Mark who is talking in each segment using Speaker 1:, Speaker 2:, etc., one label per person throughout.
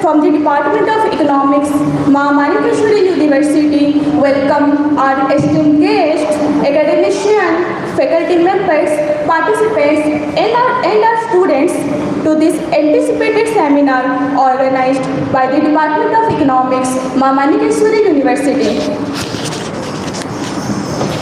Speaker 1: from the Department of Economics, Motivational University, welcome our esteemed guests, academicians, faculty members, participants, and our students to this anticipated seminar organized by the Department of Economics, Motivational University.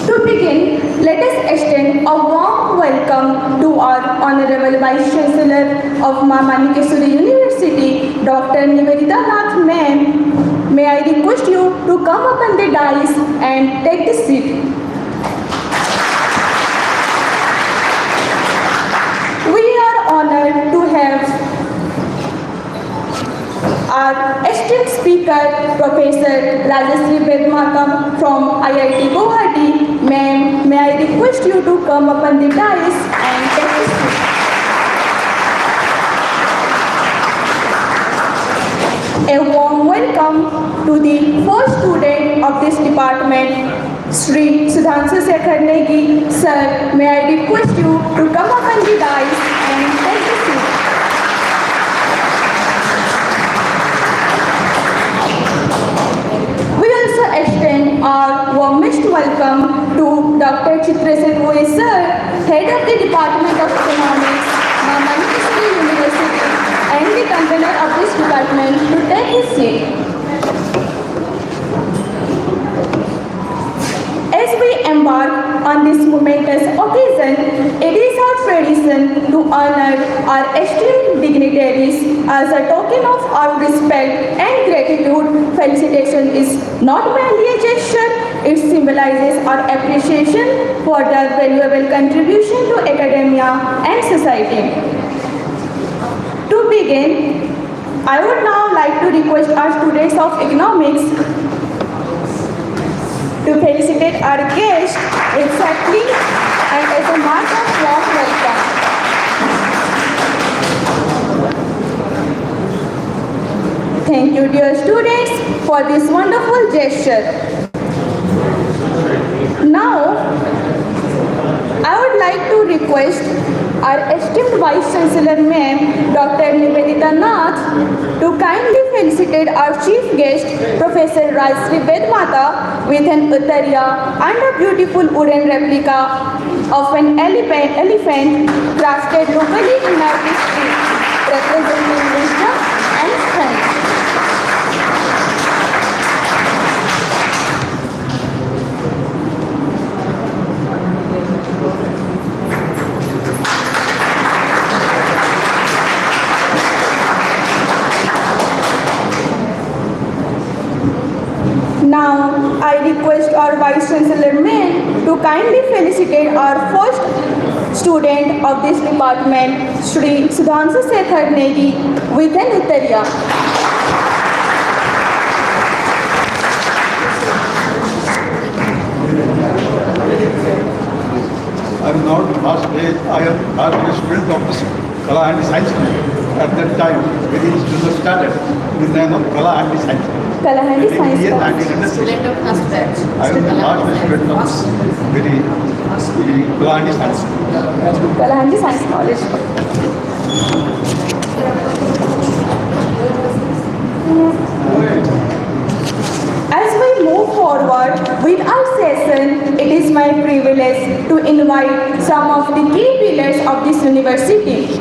Speaker 1: To begin, let us extend a warm welcome to our Honorable Vice Chancellor of Motivational University, Dr. Nibedita ma'am. May I request you to come up on the dais and take the seat. We are honored to have our esteemed speaker, Professor Rajashree Vedmata from IIT Guwahati. Ma'am, may I request you to come up on the dais and take the seat. A warm welcome to the first student of this department, Sri Sudhanshu Negi. Sir, may I request you to come up on the dais and take the seat. We also extend our warmest welcome to Dr. Chitrasen sir, Head of the Department of Economics, Motivational University, and the convener of this department to take his seat. As we embark on this momentous occasion, it is our tradition to honor our esteemed dignitaries as a token of our respect and gratitude. Felicitation is not merely a gesture, it symbolizes our appreciation for their valuable contribution to academia and society. To begin, I would now like to request our students of economics to felicitate our guests exactly and as a mark of warm welcome. Thank you, dear students, for this wonderful gesture. Now, I would like to request our esteemed Vice Chancellor Ma'am, Dr. Nibedita to kindly felicitate our chief guest, Professor Rajashree Vedmata, with an uttariya and a beautiful wooden replica of an elephant crafted locally in our district, representing wisdom and strength. Now, I request our Vice Chancellor Ma'am to kindly felicitate our first student of this department, Sri Sudhanshu Negi, with an uttariya.
Speaker 2: I am now the last day. I am a student of this Kala and Science. At that time, it is to the standard in the name of Kala and Science.
Speaker 1: Kalahandi Science
Speaker 2: Here
Speaker 1: College.
Speaker 2: and in industry.
Speaker 3: Student of first batch.
Speaker 2: I am the last student of very Kalahandi Science.
Speaker 1: Kalahandi Science College. As we move forward with our session, it is my privilege to invite some of the key pillars of this university.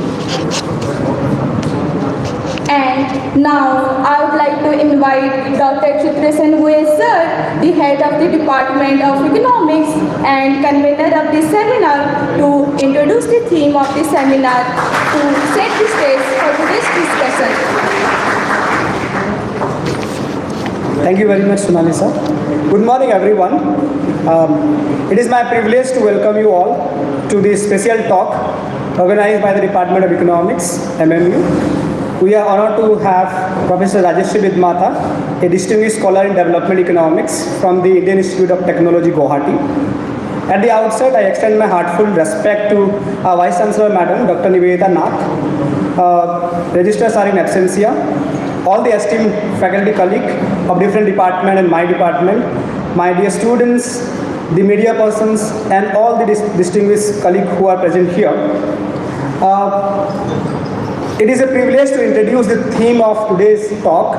Speaker 1: And now I would like to invite Dr. Chitrasen Sir, the head of the Department of Economics and convener of this seminar, to introduce the theme of the seminar to set the stage for today's discussion.
Speaker 4: Thank you very much, Sonali sir. Good morning, everyone. It is my privilege to welcome you all to this special talk organized by the Department of Economics, MMU. We are honored to have Professor Nibedita, a distinguished scholar in development economics from the Indian Institute of Technology, Guwahati. At the outset, I extend my heartfelt respect to our Vice Chancellor, Madam Dr. Nibedita, Registrar Sir in absentia, all the esteemed faculty colleagues of different departments and my department, my dear students, the media persons, and all the distinguished colleagues who are present here. It is a privilege to introduce the theme of today's talk.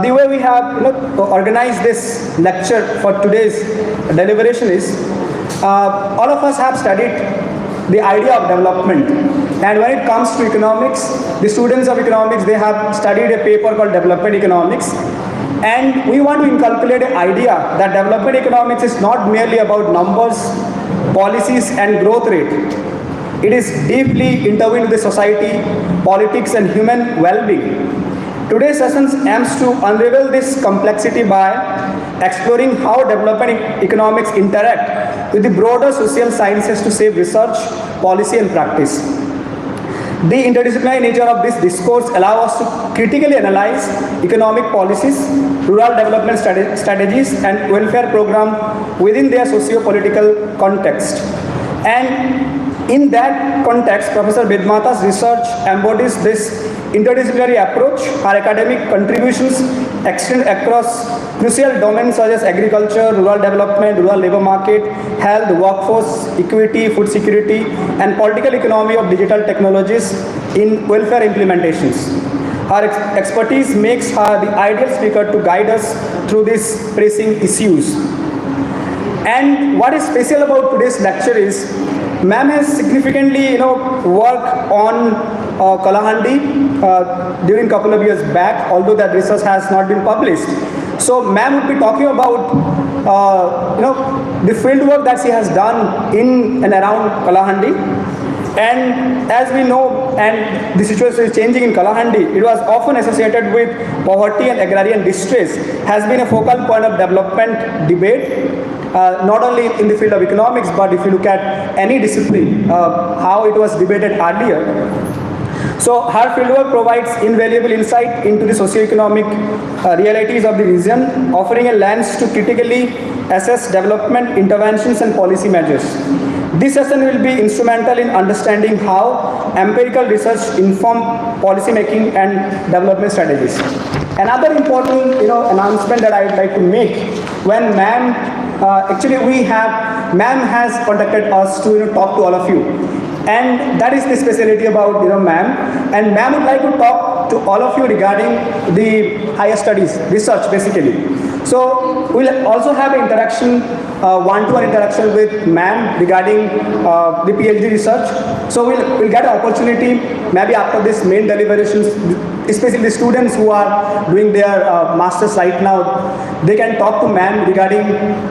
Speaker 4: The way we have organized this lecture for today's deliberation is, all of us have studied the idea of development, and when it comes to economics, the students of economics, they have studied a paper called Development Economics, and we want to inculcate an idea that development economics is not merely about numbers, policies and growth rate. It is deeply intertwined with the society, politics and human well-being. Today's session aims to unravel this complexity by exploring how development economics interact with the broader social sciences to shape research, policy and practice. The interdisciplinary nature of this discourse allows us to critically analyze economic policies, rural development strategies and welfare programs within their socio-political context. And in that context, Professor Nibedita's research embodies this interdisciplinary approach. Her academic contributions extend across crucial domains such as agriculture, rural development, rural labor market, health, workforce, equity, food security, and political economy of digital technologies in welfare implementations. Her expertise makes her the ideal speaker to guide us through these pressing issues. And what is special about today's lecture is, ma'am has significantly worked on Kalahandi during a couple of years back, although that research has not been published. So ma'am would be talking about the field work that she has done in and around Kalahandi. And as we know, and the situation is changing in Kalahandi, it was often associated with poverty and agrarian distress, has been a focal point of development debate, not only in the field of economics, but if you look at any discipline, how it was debated earlier. So her fieldwork provides invaluable insight into the socio-economic realities of the region, offering a lens to critically assess development interventions and policy measures. This session will be instrumental in understanding how empirical research inform policy making and development strategies. Another important announcement that I would like to make, when ma'am, ma'am has contacted us to talk to all of you. And that is the specialty about ma'am. And ma'am would like to talk to all of you regarding the higher studies, research basically. So we'll also have an interaction, one-to-one interaction with ma'am regarding the PhD research. So we'll get an opportunity maybe after this main deliberations, especially the students who are doing their masters right now, they can talk to ma'am regarding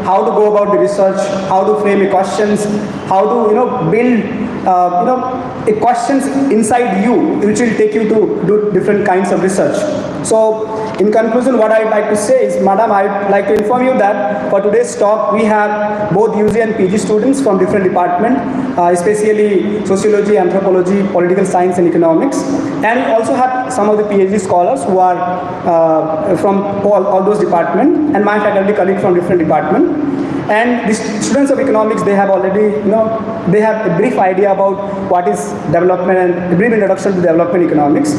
Speaker 4: how to go about the research, how to frame the questions, how to build a questions inside you, which will take you to do different kinds of research. So in conclusion, what I'd like to say is, madam, I'd like to inform you that for today's talk, we have both UG and PG students from different departments, especially sociology, anthropology, political science and economics. And we also have some of the PhD scholars who are from all those departments, and my faculty colleagues from different departments. And the students of economics, they have already, they have a brief idea about what is development and a brief introduction to development economics.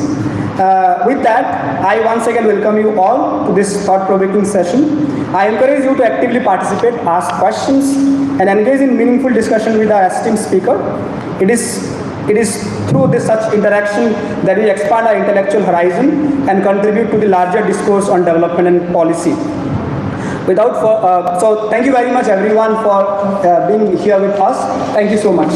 Speaker 4: With that, I once again welcome you all to this thought-provoking session. I encourage you to actively participate, ask questions, and engage in meaningful discussion with our esteemed speaker. It is through this such interaction that we expand our intellectual horizon and contribute to the larger discourse on development and policy. So thank you very much everyone for being here with us. Thank you so much.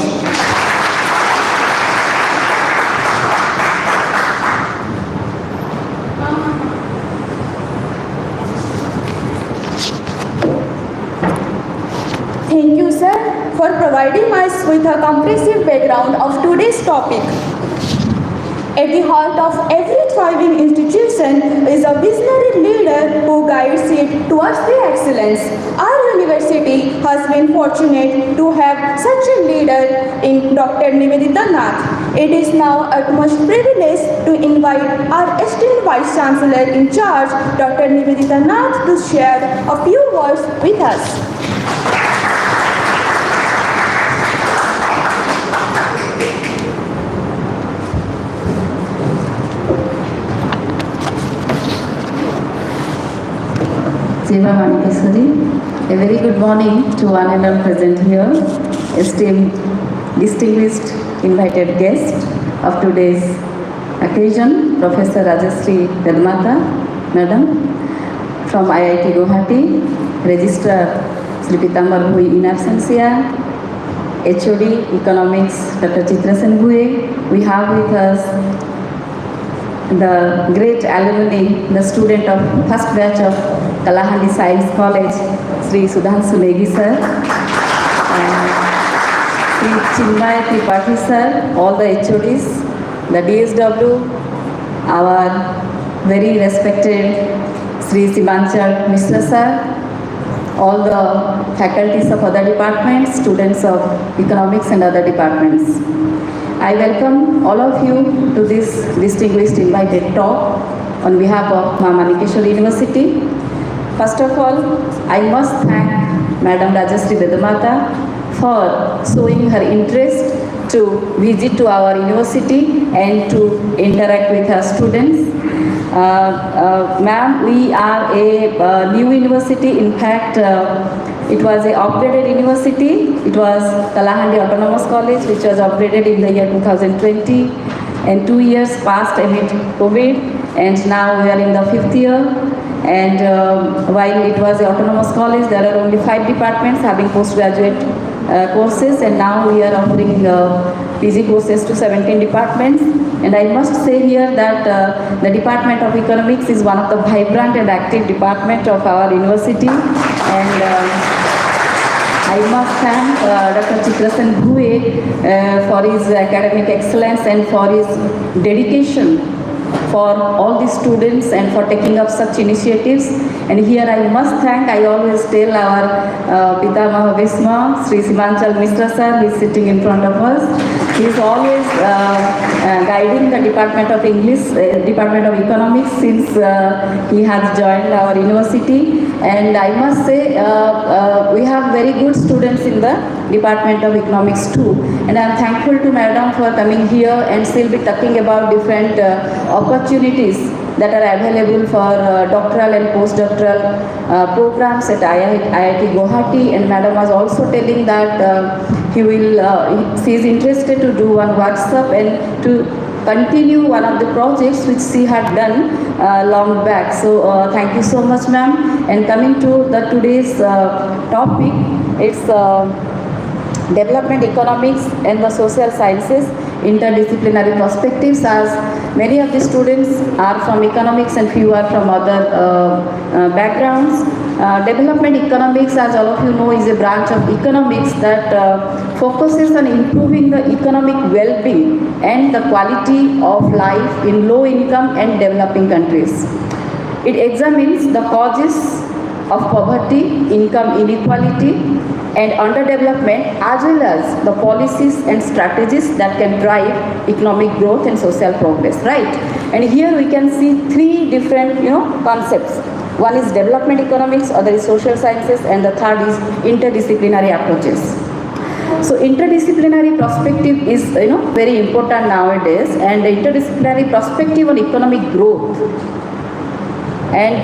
Speaker 1: Thank you, sir, for providing us with a comprehensive background of today's topic. At the heart of every thriving institution is a visionary leader who guides it towards the excellence. Our university has been fortunate to have such a leader in Dr. Nibedita. It is now our utmost privilege to invite our esteemed Vice Chancellor in charge, Dr. Nibedita, to share a few words with us.
Speaker 3: A very good morning to one and all present here, esteemed, distinguished, invited guest of today's occasion, Professor Rajashree Vedmata, Madam, from IIT Guwahati, Registrar Sri Pitambar Bhui in absentia, HOD Economics Dr. Chitrasen Bhui. We have with us the great alumni, the student of first batch of Kalahandi Science College, Sri Sudhanshu Negi sir, and Sri Chinmay Tripathi sir, all the HODs, the DSW, our very respected Sri Simanchal Mishra sir, all the faculties of other departments, students of economics and other departments. I welcome all of you to this distinguished invited talk on behalf of Manikeshwar University. First of all, I must thank Madam Rajashree Vedmata for showing her interest to visit to our university and to interact with her students. Ma'am, we are a new university. In fact, it was an upgraded university. It was Kalahandi Autonomous College, which was upgraded in the year 2020. And 2 years passed amid COVID, and now we are in the 5th year. And while it was an autonomous college, there are only 5 departments having postgraduate courses, and now we are offering PG courses to 17 departments. And I must say here that the Department of Economics is one of the vibrant and active department of our university. And I must thank Dr. Chitrasen Bhui for his academic excellence and for his dedication for all the students and for taking up such initiatives. And here I must thank, I always tell our Pitamaha Bhisma, Sri Simanchal Mishra sir, who is sitting in front of us. He is always guiding the Department of English, Department of Economics since he has joined our university. And I must say we have very good students in the Department of Economics too. And I am thankful to Madam for coming here, and she'll be talking about different opportunities that are available for doctoral and postdoctoral programs at IIT Guwahati. And Madam was also telling that she is interested to do one workshop and to continue one of the projects which she had done long back. So thank you so much, ma'am. And coming to the today's topic, it's development economics and the social sciences, interdisciplinary perspectives, as many of the students are from economics and few are from other backgrounds. Development economics, as all of you know, is a branch of economics that focuses on improving the economic well-being and the quality of life in low-income and developing countries. It examines the causes of poverty, income inequality, and underdevelopment, as well as the policies and strategies that can drive economic growth and social progress, right? And here we can see 3 different, concepts. One is development economics, other is social sciences, and the third is interdisciplinary approaches. So interdisciplinary perspective is very important nowadays, and the interdisciplinary perspective on economic growth and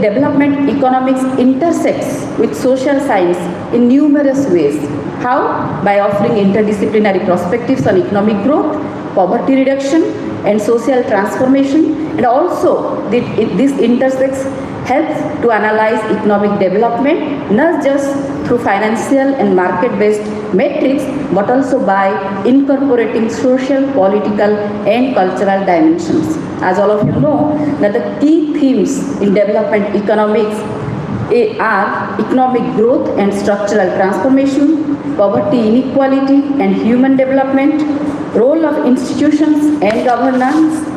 Speaker 3: development economics intersects with social science in numerous ways. How? By offering interdisciplinary perspectives on economic growth, poverty reduction, and social transformation, and also this intersects helps to analyze economic development not just through financial and market-based metrics, but also by incorporating social, political, and cultural dimensions. As all of you know, that the key themes in development economics are economic growth and structural transformation, poverty inequality and human development, role of institutions and governance,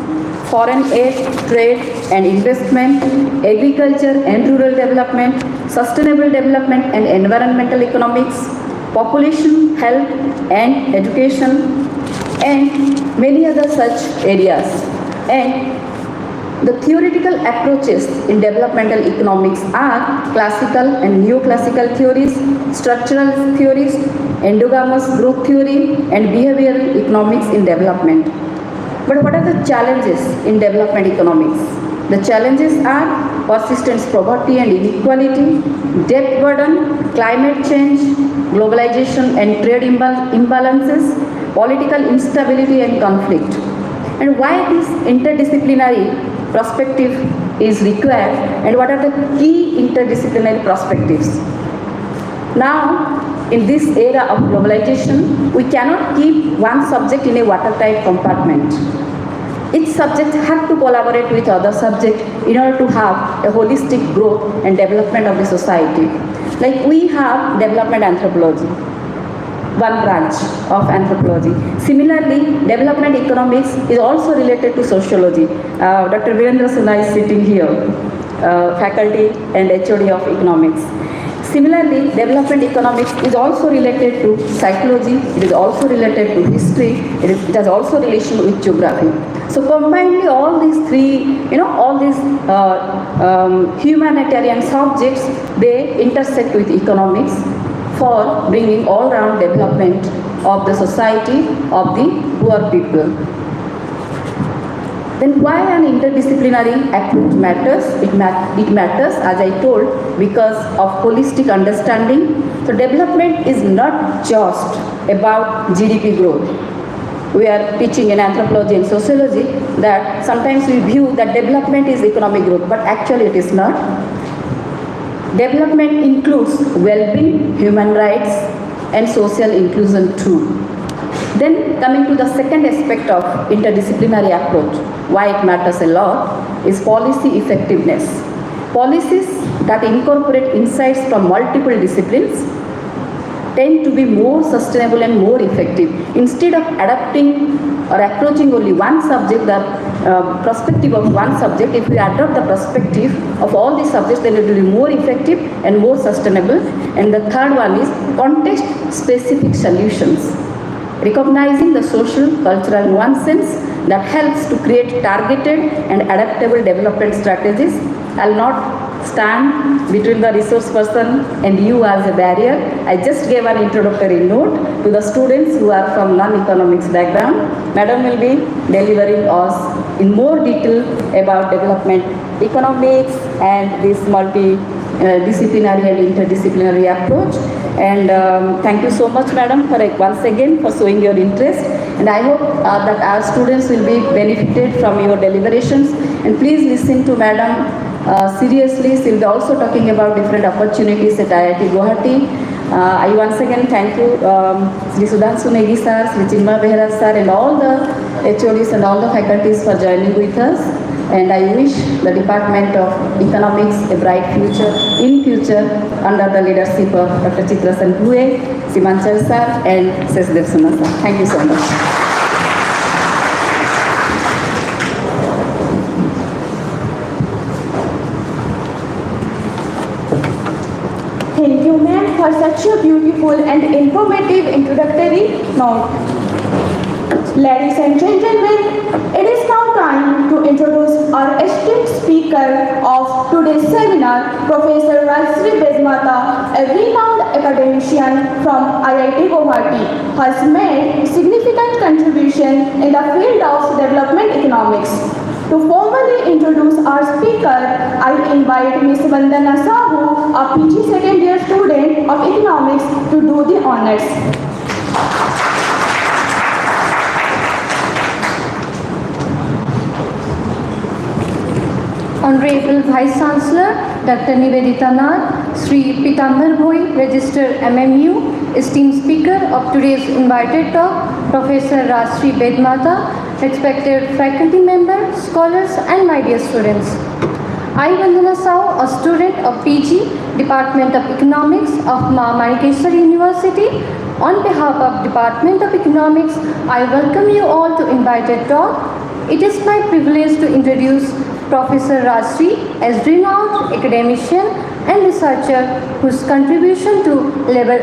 Speaker 3: foreign aid, trade and investment, agriculture and rural development, sustainable development and environmental economics, population, health and education, and many other such areas. And the theoretical approaches in developmental economics are classical and neoclassical theories, structural theories, endogamous growth theory, and behavioral economics in development. But what are the challenges in development economics? The challenges are persistent poverty and inequality, debt burden, climate change, globalization and trade imbalances, political instability and conflict. And why this interdisciplinary perspective is required, and what are the key interdisciplinary perspectives? Now, in this era of globalization, we cannot keep one subject in a watertight compartment. Each subject has to collaborate with other subjects in order to have a holistic growth and development of the society. Like we have development anthropology, one branch of anthropology. Similarly, development economics is also related to sociology. Dr. Virendra Suna is sitting here, faculty and HOD of economics. Similarly, development economics is also related to psychology, it is also related to history, it has also relation with geography. So combinedly all these three, all these humanitarian subjects, they intersect with economics for bringing all-round development of the society, of the poor people. Then why an interdisciplinary approach matters? It matters, as I told, because of holistic understanding. So development is not just about GDP growth. We are teaching in anthropology and sociology that sometimes we view that development is economic growth, but actually it is not. Development includes well-being, human rights, and social inclusion too. Then coming to the second aspect of interdisciplinary approach, why it matters a lot, is policy effectiveness. Policies that incorporate insights from multiple disciplines tend to be more sustainable and more effective. Instead of adapting or approaching only one subject, the perspective of one subject, if we adopt the perspective of all the subjects, then it will be more effective and more sustainable. And the third one is context-specific solutions, recognizing the social, cultural nuances that helps to create targeted and adaptable development strategies. I'll not stand between the resource person and you as a barrier. I just gave an introductory note to the students who are from non-economics background. Madam will be delivering us in more detail about development economics and this multidisciplinary and interdisciplinary approach. And thank you so much, madam, for once again for showing your interest. And I hope that our students will be benefited from your deliberations. And please listen to madam seriously. She'll be also talking about different opportunities at IIT Guwahati. I once again thank you, Sri Sudhanshu Negi sir, Sri Chinmay Behra sir, and all the HODs and all the faculties for joining with us. And I wish the Department of Economics a bright future in future under the leadership of Dr. Chitra Sanpue, Simanchal sir, and Sesdev Suna sir. Thank you so much.
Speaker 1: Thank you, ma'am, for such a beautiful and informative introductory note. Ladies and gentlemen, it is now time to introduce our esteemed speaker of today's seminar, Professor Rajshri Bedmata, a renowned academician from IIT Guwahati, has made significant contribution in the field of development economics. To formally introduce our speaker, I invite Ms. Vandana Sahu, a PG second year student of economics, to do the honors.
Speaker 5: Honorable Vice Chancellor Dr. Nibedita, Sri Pitambar Bhoi, Registered MMU, esteemed speaker of today's invited talk, Professor Rajshri Bedmata, respected faculty members, scholars and my dear students. I, Vandana Sahu, a student of PG, Department of Economics of Ma Manikeshwari University, on behalf of Department of Economics, I welcome you all to invited talk. It is my privilege to introduce Professor Rajshri as renowned academician and researcher whose contribution to labor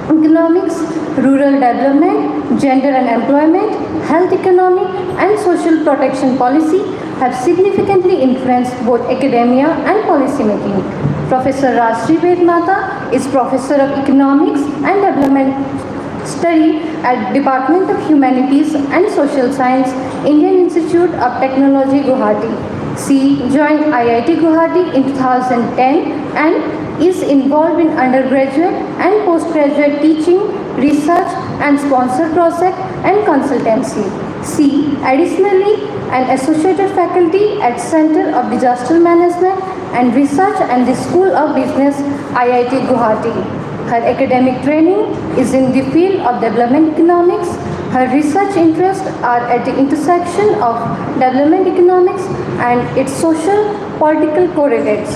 Speaker 5: economics, rural development, gender and employment, health economy and social protection policy have significantly influenced both academia and policy making. Professor Rajshri Bedmata is Professor of Economics and Development Study at Department of Humanities and Social Science, Indian Institute of Technology, Guwahati. She joined IIT Guwahati in 2010 and is involved in undergraduate and postgraduate teaching, research and sponsored project and consultancy. She additionally an associated faculty at Center of Disaster Management and Research and the School of Business, IIT Guwahati. Her academic training is in the field of development economics. Her research interests are at the intersection of development economics and its social political correlates,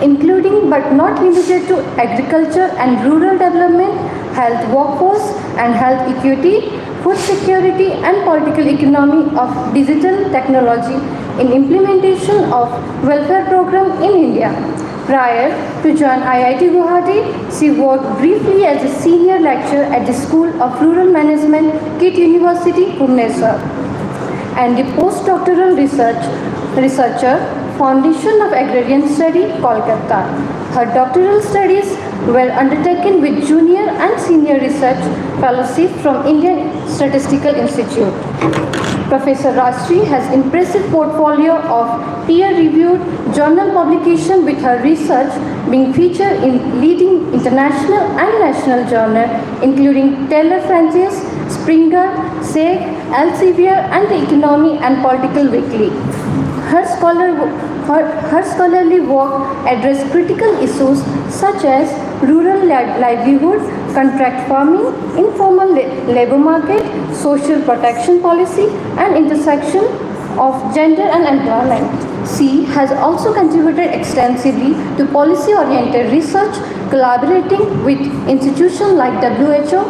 Speaker 5: including but not limited to agriculture and rural development, health workforce and health equity, food security and political economy of digital technology in implementation of welfare program in India. Prior to join IIT Guwahati, she worked briefly as a senior lecturer at the School of Rural Management, KIT University, Bhubaneswar, and the postdoctoral researcher, Foundation of Agrarian Study, Kolkata. Her doctoral studies were undertaken with junior and senior research fellowship from Indian Statistical Institute. Professor Rajshri has impressive portfolio of peer-reviewed journal publication with her research being featured in leading international and national journals including Taylor Francis, Springer, SEG, Elsevier and the Economy and Political Weekly. Her scholarly work addressed critical issues such as rural livelihood, contract farming, informal labor market, social protection policy, and intersection of gender and employment. She has also contributed extensively to policy-oriented research, collaborating with institutions like WHO,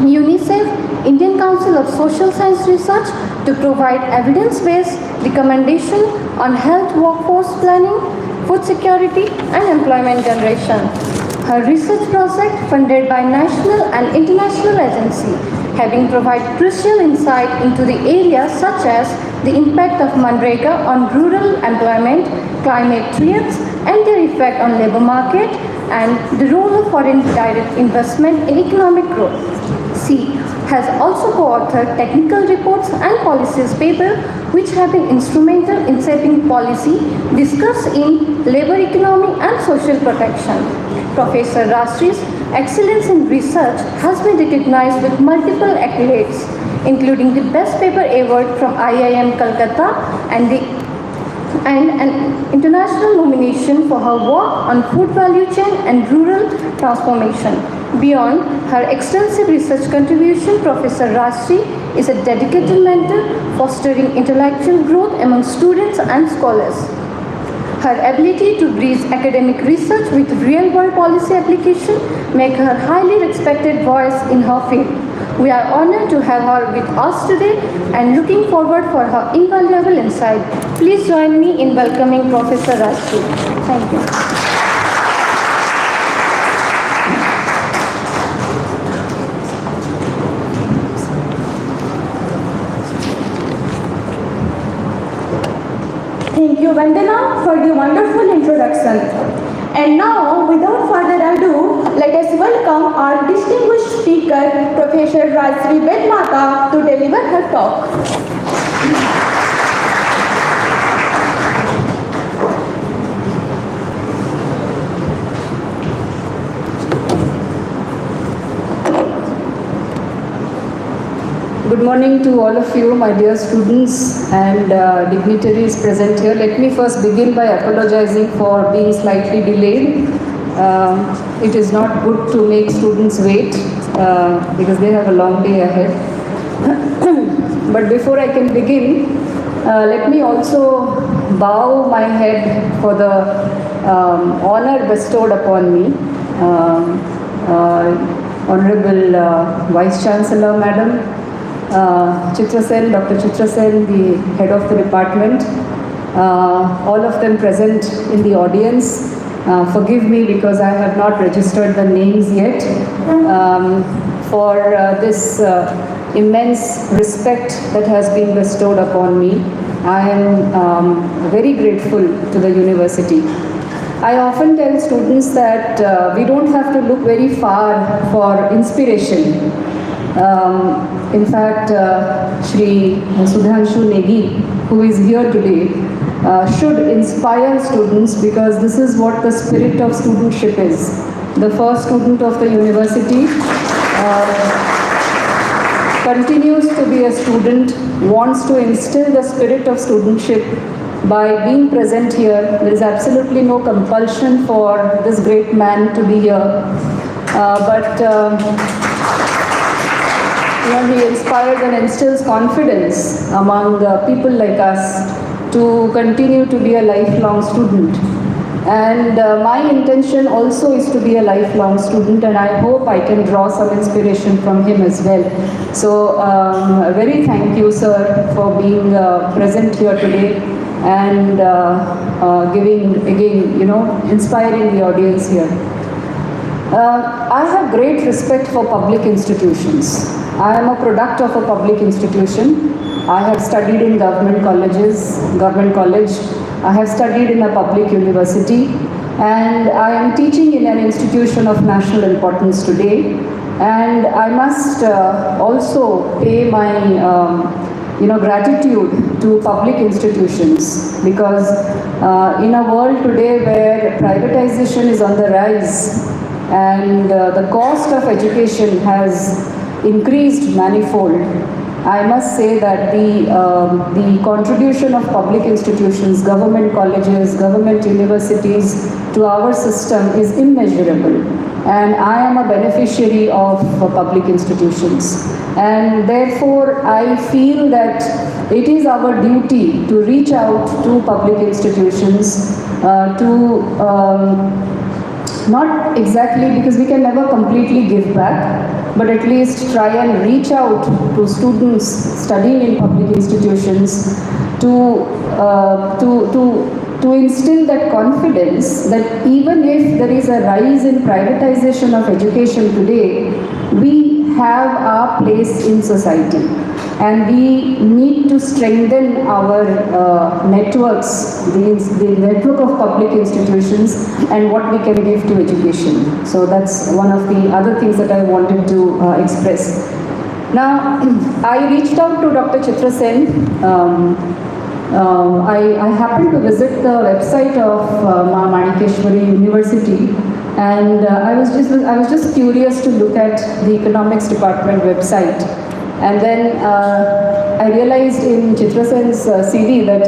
Speaker 5: UNICEF, Indian Council of Social Science Research to provide evidence-based recommendation on health workforce planning, food security, and employment generation. Her research project, funded by national and international agencies, having provided crucial insight into the areas such as the impact of Manrega on rural employment, climate threats, and their effect on labor market, and the role of foreign direct investment in economic growth. She has also co-authored technical reports and policies paper which have been instrumental in shaping policy discussed in labor economy and social protection. Professor Rajshri's excellence in research has been recognized with multiple accolades, including the Best Paper Award from IIM Calcutta and an international nomination for her work on food value chain and rural transformation. Beyond her extensive research contribution, Professor Rajshri is a dedicated mentor fostering intellectual growth among students and scholars. Her ability to bridge academic research with real-world policy application make her a highly respected voice in her field. We are honored to have her with us today and looking forward for her invaluable insight. Please join me in welcoming Professor Rajshri. Thank you.
Speaker 1: Vandana for the wonderful introduction. And now, without further ado, let us welcome our distinguished speaker, Professor Rajshri Bedmata, to deliver her talk.
Speaker 3: Good morning to all of you, my dear students and dignitaries present here. Let me first begin by apologizing for being slightly delayed. It is not good to make students wait because they have a long day ahead. But before I can begin, let me also bow my head for the honor bestowed upon me. Honorable Vice Chancellor Madam, Chitra Sen, Dr. Chitra Sen, the head of the department, all of them present in the audience. Forgive me because I have not registered the names yet. For this immense respect that has been bestowed upon me, I am very grateful to the university. I often tell students that we don't have to look very far for inspiration. In fact, Shri Sudhanshu Negi, who is here today, should inspire students because this is what the spirit of studentship is. The first student of the university continues to be a student, wants to instill the spirit of studentship by being present here. There is absolutely no compulsion for this great man to be here. He inspires and instills confidence among people like us to continue to be a lifelong student. And my intention also is to be a lifelong student, and I hope I can draw some inspiration from him as well. So, very thank you, sir, for being present here today and giving, again, inspiring the audience here. I have great respect for public institutions. I am a product of a public institution. I have studied in government college. I have studied in a public university, and I am teaching in an institution of national importance today. And I must also pay my gratitude to public institutions, because in a world today where privatization is on the rise and the cost of education has increased manifold, I must say that the contribution of public institutions, government colleges, government universities to our system is immeasurable. And I am a beneficiary of public institutions. And therefore, I feel that it is our duty to reach out to public institutions not exactly, because we can never completely give back, but at least try and reach out to students studying in public institutions to instill that confidence that even if there is a rise in privatization of education today, we have our place in society. And we need to strengthen our networks, the network of public institutions, and what we can give to education. So that's one of the other things that I wanted to express. Now, I reached out to Dr. Chitra Sen. I happened to visit the website of Manikeshwari University, and I was just curious to look at the economics department website. And then I realized in Chitra Sen's CV that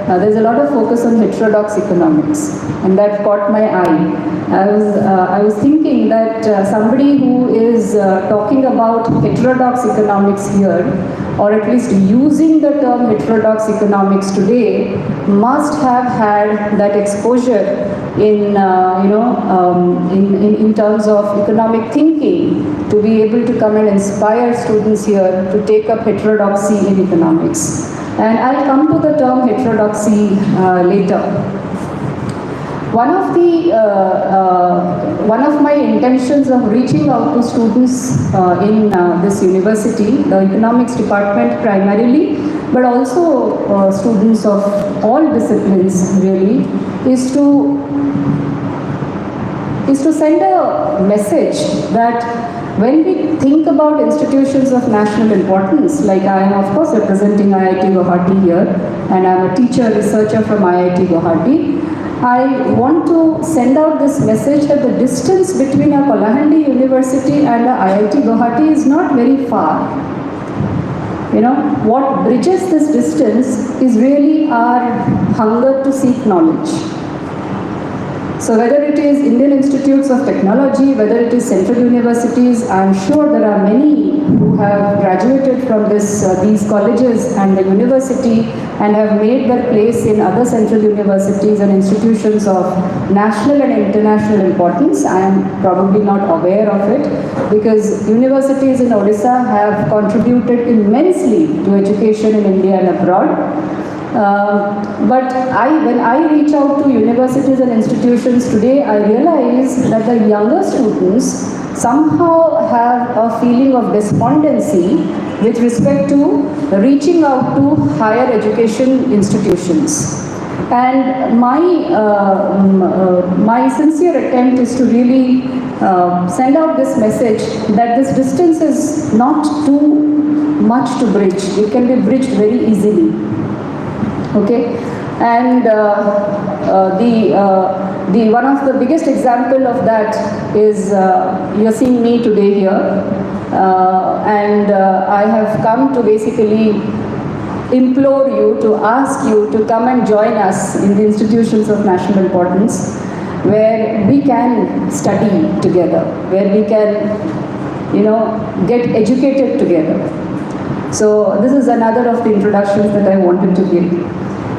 Speaker 3: there's a lot of focus on heterodox economics, and that caught my eye. I was thinking that somebody who is talking about heterodox economics here, or at least using the term heterodox economics today, must have had that exposure in terms of economic thinking, to be able to come and inspire students here to take up heterodoxy in economics. And I'll come to the term heterodoxy later. One of my intentions of reaching out to students in this university, the economics department primarily, but also students of all disciplines really, is to send a message that when we think about institutions of national importance, like I am of course representing IIT Guwahati here, and I am a teacher researcher from IIT Guwahati, I want to send out this message that the distance between a Kalahandi University and a IIT Guwahati is not very far. You know, what bridges this distance is really our hunger to seek knowledge. So whether it is Indian Institutes of Technology, whether it is central universities, I am sure there are many who have graduated from these colleges and the university and have made their place in other central universities and institutions of national and international importance. I am probably not aware of it because universities in Odisha have contributed immensely to education in India and abroad. But when I reach out to universities and institutions today, I realize that the younger students somehow have a feeling of despondency with respect to reaching out to higher education institutions. And my sincere attempt is to really send out this message that this distance is not too much to bridge. It can be bridged very easily. Okay, and the one of the biggest example of that is you're seeing me today here, and I have come to basically implore you, to ask you to come and join us in the institutions of national importance, where we can study together, where we can, get educated together. So this is another of the introductions that I wanted to give.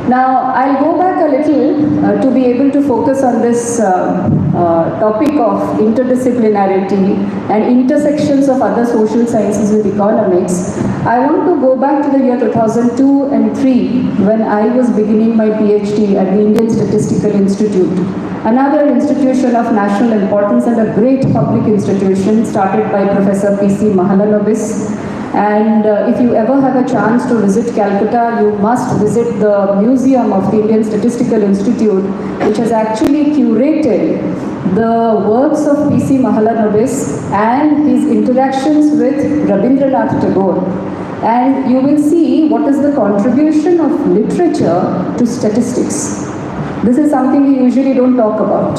Speaker 3: Now, I'll go back a little to be able to focus on this topic of interdisciplinarity and intersections of other social sciences with economics. I want to go back to the year 2002 and 3 when I was beginning my PhD at the Indian Statistical Institute, another institution of national importance and a great public institution started by Professor P.C. Mahalanobis. And if you ever have a chance to visit Calcutta, you must visit the Museum of the Indian Statistical Institute, which has actually curated the works of P.C. Mahalanobis and his interactions with Rabindranath Tagore. And you will see what is the contribution of literature to statistics. This is something we usually don't talk about.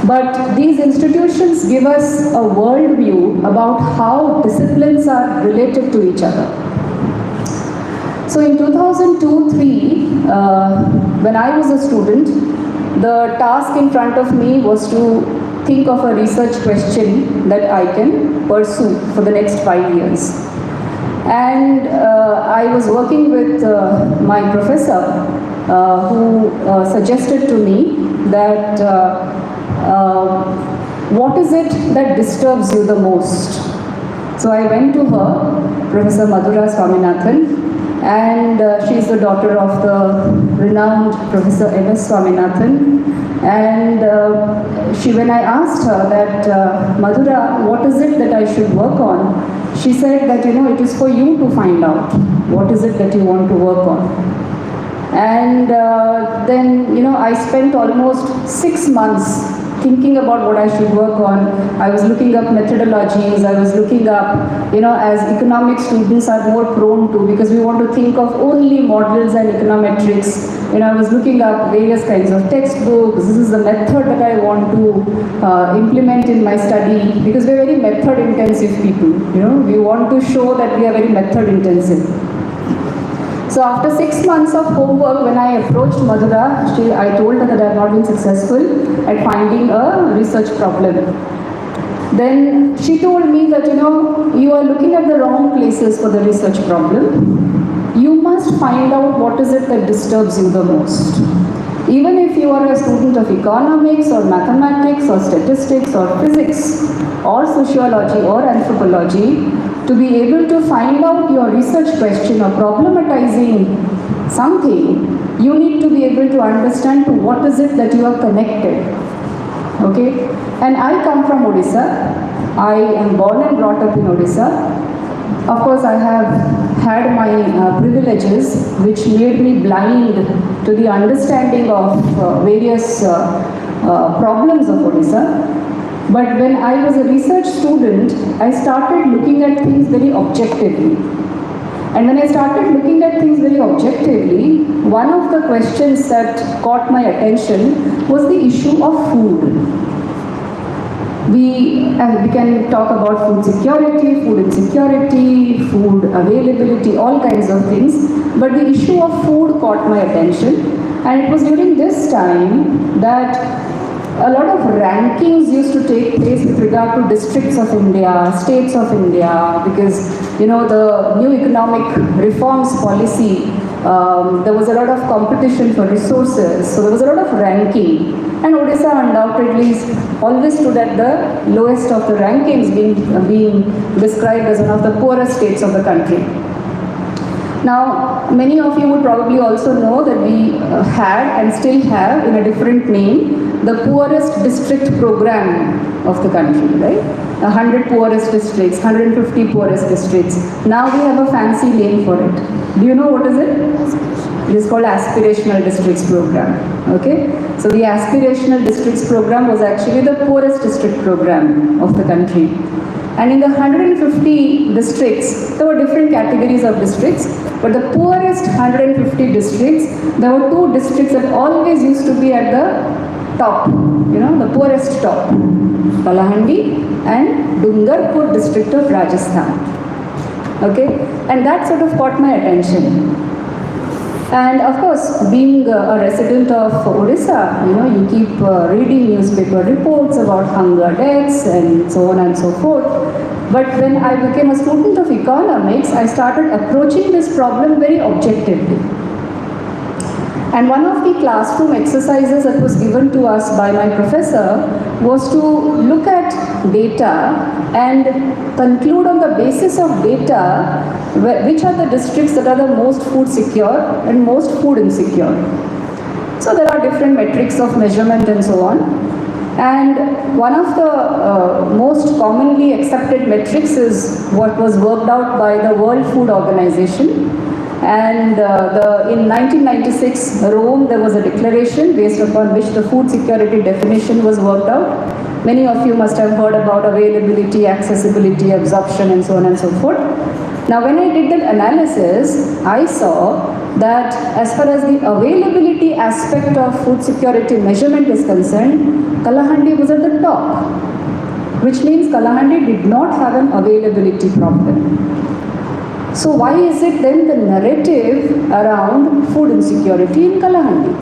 Speaker 3: But these institutions give us a worldview about how disciplines are related to each other. So in 2002-03, when I was a student, the task in front of me was to think of a research question that I can pursue for the next 5 years. And I was working with my professor who suggested to me that what is it that disturbs you the most? So I went to her, Professor Madhura Swaminathan, and she is the daughter of the renowned Professor M.S. Swaminathan. And when I asked her that, Madhura, what is it that I should work on? She said that, it is for you to find out what is it that you want to work on. And then, I spent almost 6 months thinking about what I should work on. I was looking up methodologies, I was looking up, as economic students are more prone to, because we want to think of only models and econometrics. I was looking up various kinds of textbooks. This is the method that I want to implement in my study, because we're very method intensive people. We want to show that we are very method intensive. So after 6 months of homework, when I approached Madhura, I told her that I have not been successful at finding a research problem. Then she told me that, you are looking at the wrong places for the research problem. You must find out what is it that disturbs you the most. Even if you are a student of economics or mathematics or statistics or physics or sociology or anthropology, to be able to find out your research question or problematizing something, you need to be able to understand to what is it that you are connected. Okay? And I come from Odisha. I am born and brought up in Odisha. Of course, I have had my privileges, which made me blind to the understanding of various problems of Odisha. But when I was a research student, I started looking at things very objectively. And when I started looking at things very objectively, one of the questions that caught my attention was the issue of food. We can talk about food security, food insecurity, food availability, all kinds of things. But the issue of food caught my attention. And it was during this time that a lot of rankings used to take place with regard to districts of India, states of India, because the new economic reforms policy, there was a lot of competition for resources, so there was a lot of ranking. And Odisha undoubtedly always stood at the lowest of the rankings, being described as one of the poorest states of the country. Now, many of you would probably also know that we had and still have, in a different name, the poorest district program of the country, right? 100 poorest districts, 150 poorest districts. Now we have a fancy name for it. Do you know what is it? It is called Aspirational Districts Program. Okay? So the Aspirational Districts Program was actually the poorest district program of the country. And in the 150 districts, there were different categories of districts, but the poorest 150 districts, there were two districts that always used to be at the top, the poorest top, Kalahandi and Dungarpur district of Rajasthan. Okay, and that sort of caught my attention. And of course, being a resident of Odisha, you keep reading newspaper reports about hunger deaths and so on and so forth. But when I became a student of economics, I started approaching this problem very objectively. And one of the classroom exercises that was given to us by my professor was to look at data and conclude on the basis of data which are the districts that are the most food secure and most food insecure. So there are different metrics of measurement and so on. And one of the most commonly accepted metrics is what was worked out by the World Food Organization. And in 1996, Rome, there was a declaration based upon which the food security definition was worked out. Many of you must have heard about availability, accessibility, absorption, and so on and so forth. Now, when I did that analysis, I saw that as far as the availability aspect of food security measurement is concerned, Kalahandi was at the top, which means Kalahandi did not have an availability problem. So why is it then the narrative around food insecurity in Kalahandi?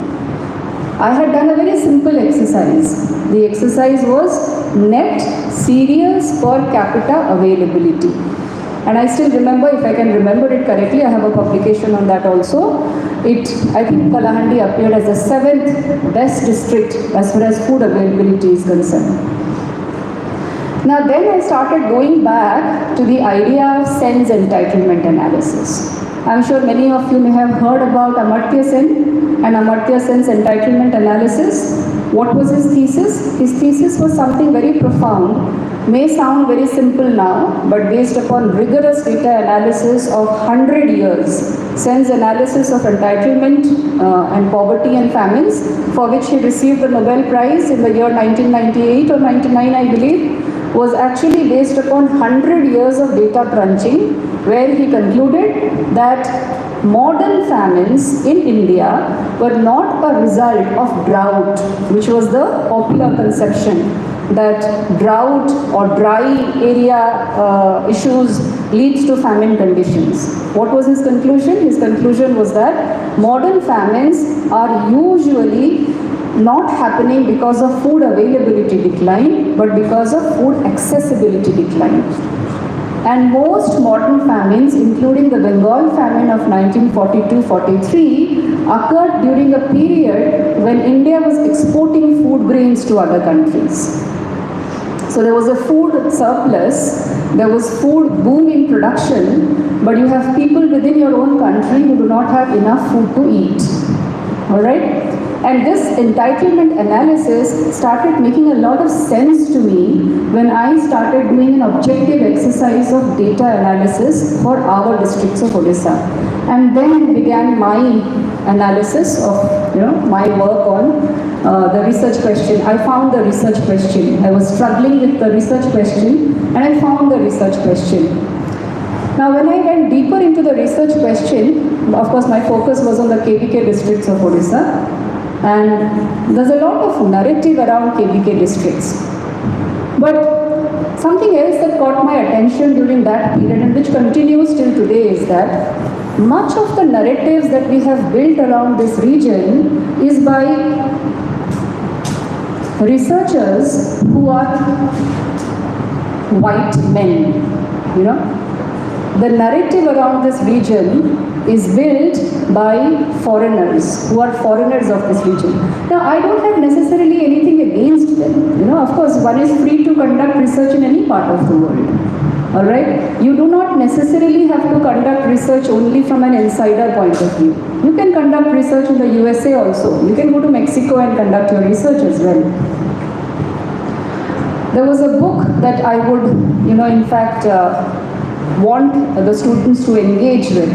Speaker 3: I had done a very simple exercise. The exercise was net cereals per capita availability. And I still remember, if I can remember it correctly, I have a publication on that also. I think Kalahandi appeared as the 7th best district as far as food availability is concerned. Now then I started going back to the idea of sense entitlement analysis. I'm sure many of you may have heard about Amartya Sen and Amartya Sen's entitlement analysis. What was his thesis? His thesis was something very profound. May sound very simple now, but based upon rigorous data analysis of 100 years, Sen's analysis of entitlement and poverty and famines, for which he received the Nobel Prize in the year 1998 or 99, I believe, was actually based upon 100 years of data crunching, where he concluded that modern famines in India were not a result of drought, which was the popular conception that drought or dry area issues leads to famine conditions. What was his conclusion? His conclusion was that modern famines are usually not happening because of food availability decline, but because of food accessibility decline. And most modern famines, including the Bengal famine of 1942-43, occurred during a period when India was exporting food grains to other countries. So there was a food surplus, there was food boom in production, but you have people within your own country who do not have enough food to eat. Alright? And this entitlement analysis started making a lot of sense to me when I started doing an objective exercise of data analysis for our districts of Odisha. And then began my analysis of my work on the research question. I found the research question. I was struggling with the research question and I found the research question. Now when I went deeper into the research question, of course my focus was on the KBK districts of Odisha. And there's a lot of narrative around KBK districts. But something else that caught my attention during that period and which continues till today is that much of the narratives that we have built around this region is by researchers who are white men, The narrative around this region is built by foreigners who are foreigners of this region. Now, I don't have necessarily anything against them. Of course, one is free to conduct research in any part of the world. All right? You do not necessarily have to conduct research only from an insider point of view. You can conduct research in the USA also. You can go to Mexico and conduct your research as well. There was a book that I would, in fact, want the students to engage with.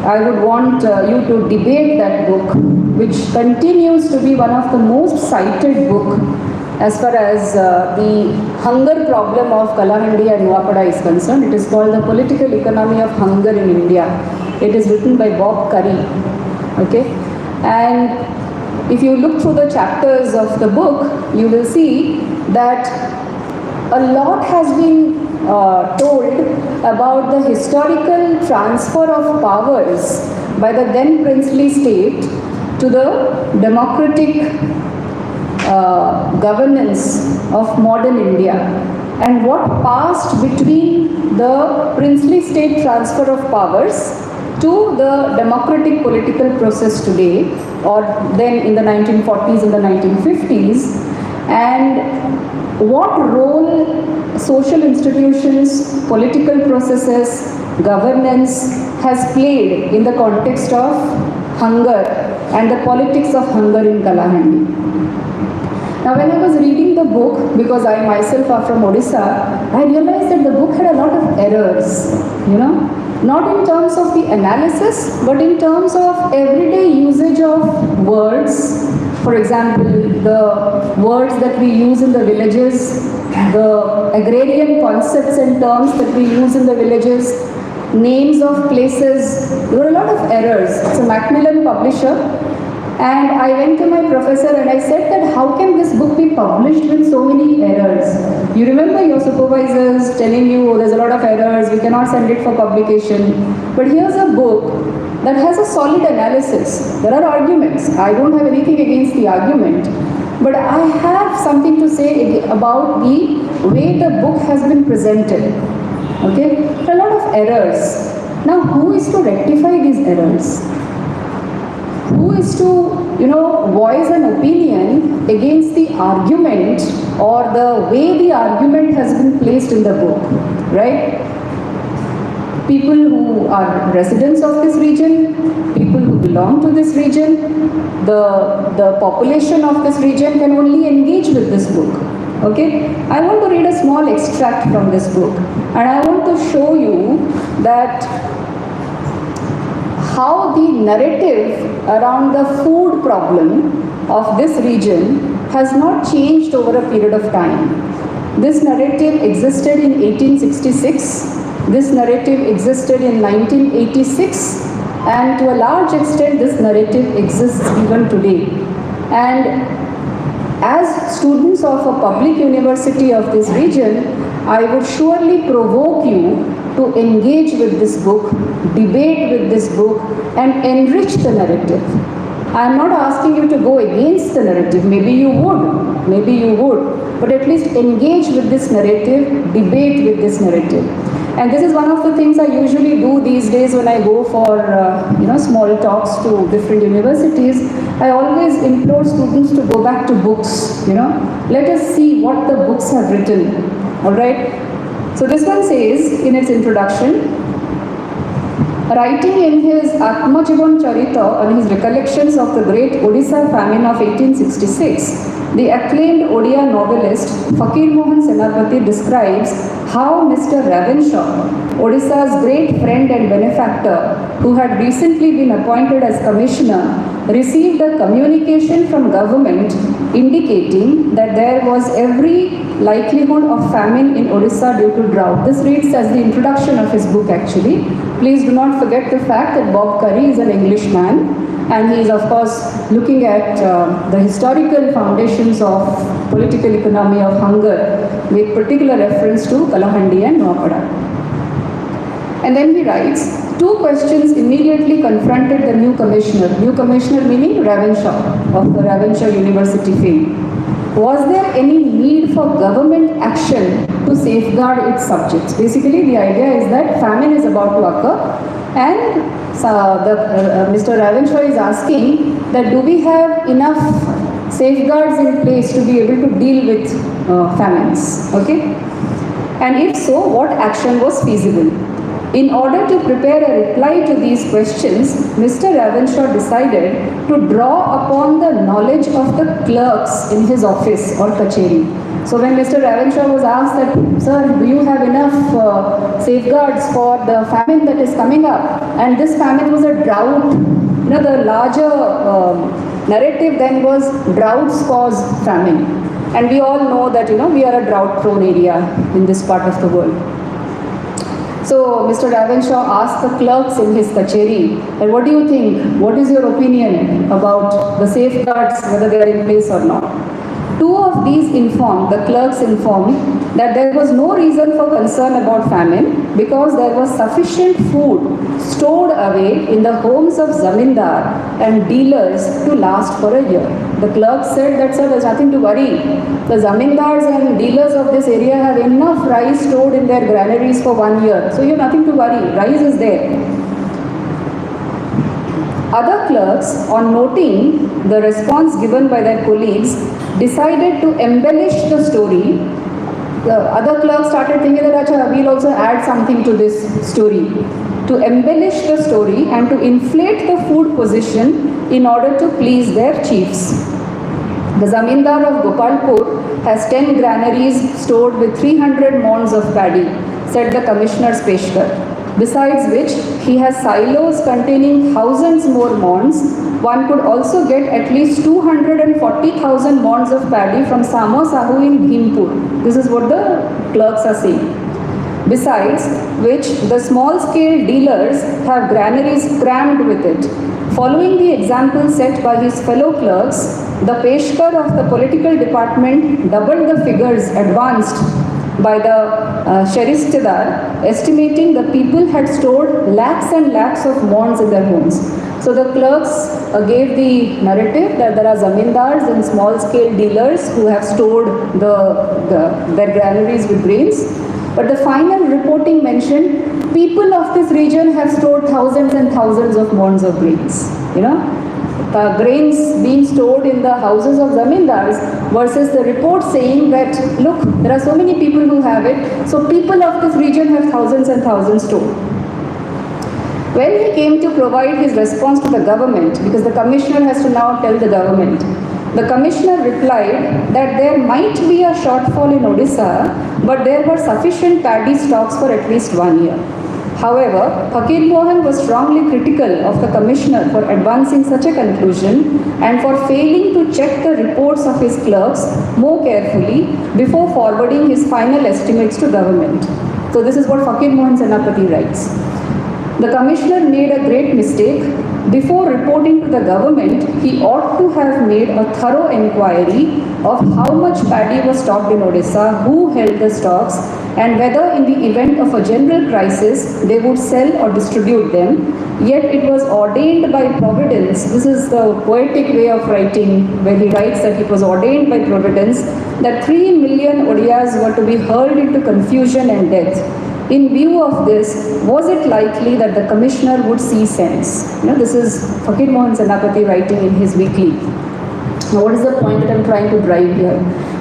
Speaker 3: I would want you to debate that book, which continues to be one of the most cited book as far as the hunger problem of Kalahandi and Nuapada is concerned. It is called The Political Economy of Hunger in India. It is written by Bob Curry. Okay? And if you look through the chapters of the book, you will see that a lot has been told about the historical transfer of powers by the then princely state to the democratic governance of modern India, and what passed between the princely state transfer of powers to the democratic political process today, or then in the 1940s and the 1950s, and what role social institutions, political processes, governance has played in the context of hunger and the politics of hunger in Kalahandi. Now when I was reading the book, because I myself are from Odisha, I realized that the book had a lot of errors, not in terms of the analysis, but in terms of everyday usage of words. For example, the words that we use in the villages, the agrarian concepts and terms that we use in the villages, names of places. There were a lot of errors. It's a Macmillan publisher. And I went to my professor and I said that how can this book be published with so many errors? You remember your supervisors telling you, oh, there's a lot of errors, we cannot send it for publication. But here's a book that has a solid analysis. There are arguments. I don't have anything against the argument. But I have something to say about the way the book has been presented. Okay? There are a lot of errors. Now, who is to rectify these errors? Who is to, voice an opinion against the argument or the way the argument has been placed in the book, right? People who are residents of this region, people who belong to this region, the population of this region can only engage with this book. Okay? I want to read a small extract from this book, and I want to show you that how the narrative around the food problem of this region has not changed over a period of time. This narrative existed in 1866, this narrative existed in 1986, and to a large extent this narrative exists even today. And as students of a public university of this region, I would surely provoke you to engage with this book, debate with this book, and enrich the narrative. I am not asking you to go against the narrative. Maybe you would, but at least engage with this narrative, debate with this narrative. And this is one of the things I usually do these days when I go for small talks to different universities. I always implore students to go back to books. Let us see what the books have written. All right. So this one says in its introduction, Writing in his Atmajivan Charita on his recollections of the great Odisha famine of 1866, the acclaimed Odia novelist Fakir Mohan Senapati describes how Mr. Ravenshaw, Odisha's great friend and benefactor, who had recently been appointed as commissioner, received a communication from government indicating that there was every likelihood of famine in Odisha due to drought. This reads as the introduction of his book actually. Please do not forget the fact that Bob Curry is an Englishman, and he is of course looking at the historical foundations of political economy of hunger with particular reference to Kalahandi and Noapada. And then he writes, two questions immediately confronted the new commissioner meaning Ravenshaw of the Ravenshaw University fame. Was there any need for government action to safeguard its subjects? Basically, the idea is that famine is about to occur, and Mr. Ravenshaw is asking that do we have enough safeguards in place to be able to deal with famines? Okay, and if so, what action was feasible? In order to prepare a reply to these questions, Mr. Ravenshaw decided to draw upon the knowledge of the clerks in his office or kacheri. So when Mr. Ravenshaw was asked that, sir, do you have enough safeguards for the famine that is coming up? And this famine was a drought. You know, the larger narrative then was droughts cause famine. And we all know that, you know, we are a drought prone area in this part of the world. So Mr. Ravenshaw asked the clerks in his kacheri, and what do you think? What is your opinion about the safeguards, whether they are in place or not? Two of these the clerks informed that there was no reason for concern about famine because there was sufficient food stored away in the homes of zamindar and dealers to last for a year. The clerks said that, sir, there's nothing to worry. The zamindars and dealers of this area have enough rice stored in their granaries for 1 year. So you have nothing to worry. Rice is there. Other clerks, on noting the response given by their colleagues, decided to embellish the story. The other clerks started thinking that we'll also add something to this story. To embellish the story and to inflate the food position in order to please their chiefs. The Zamindar of Gopalpur has 10 granaries stored with 300 maunds of paddy, said the Commissioner's Peshkar. Besides which, he has silos containing thousands more maunds. One could also get at least 240,000 maunds of paddy from Samo Sahu in Bhimpur. This is what the clerks are saying. Besides which, the small-scale dealers have granaries crammed with it. Following the example set by his fellow clerks, the Peshkar of the political department doubled the figures advanced by the Sheristadar, estimating the people had stored lakhs and lakhs of maunds in their homes. So the clerks gave the narrative that there are zamindars and small-scale dealers who have stored their granaries with grains. But the final reporting mentioned people of this region have stored thousands and thousands of maunds of grains. You know, grains being stored in the houses of zamindars versus the report saying that, look, there are so many people who have it, so people of this region have thousands and thousands stored. When he came to provide his response to the government, because the commissioner has to now tell the government, the commissioner replied that there might be a shortfall in Odisha, but there were sufficient paddy stocks for at least 1 year. However, Fakir Mohan was strongly critical of the commissioner for advancing such a conclusion and for failing to check the reports of his clerks more carefully before forwarding his final estimates to government. So this is what Fakir Mohan Senapati writes. The commissioner made a great mistake. Before reporting to the government, he ought to have made a thorough inquiry of how much paddy was stocked in Odisha, who held the stocks, and whether in the event of a general crisis, they would sell or distribute them. Yet it was ordained by Providence. This is the poetic way of writing, where he writes that it was ordained by Providence that 3 million Odias were to be hurled into confusion and death. In view of this, was it likely that the commissioner would see sense? You know, this is Fakir Mohan Senapati writing in his weekly. Now, what is the point that I'm trying to drive here?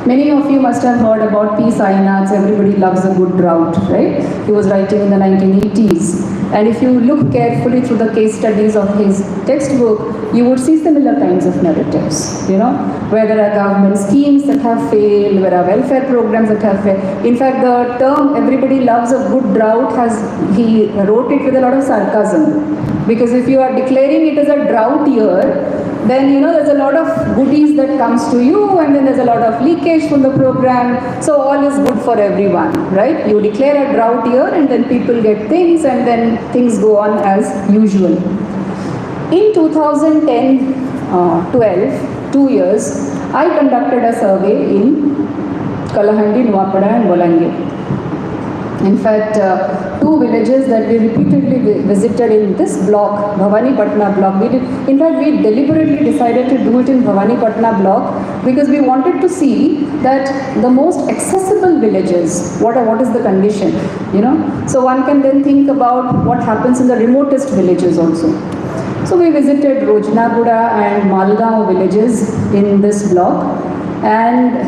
Speaker 3: Many of you must have heard about P. Sainath's Everybody Loves a Good Drought, right? He was writing in the 1980s. And if you look carefully through the case studies of his textbook, you would see similar kinds of narratives, where there are government schemes that have failed, where are welfare programs that have failed. In fact, the term everybody loves a good drought he wrote it with a lot of sarcasm. Because if you are declaring it as a drought year, then there's a lot of goodies that comes to you, and then there's a lot of leakage from the program, so all is good for everyone, right? You declare a drought year and then people get things, and then things go on as usual. In 2010-12, 2 years, I conducted a survey in Kalahandi, Nuapada and Bolangir. In fact, 2 villages that we repeatedly visited in this block, Bhavanipatna block. We deliberately decided to do it in Bhavanipatna block because we wanted to see that the most accessible villages, what is the condition, So one can then think about what happens in the remotest villages also. So we visited Rojnaguda and Malgaon villages in this block, and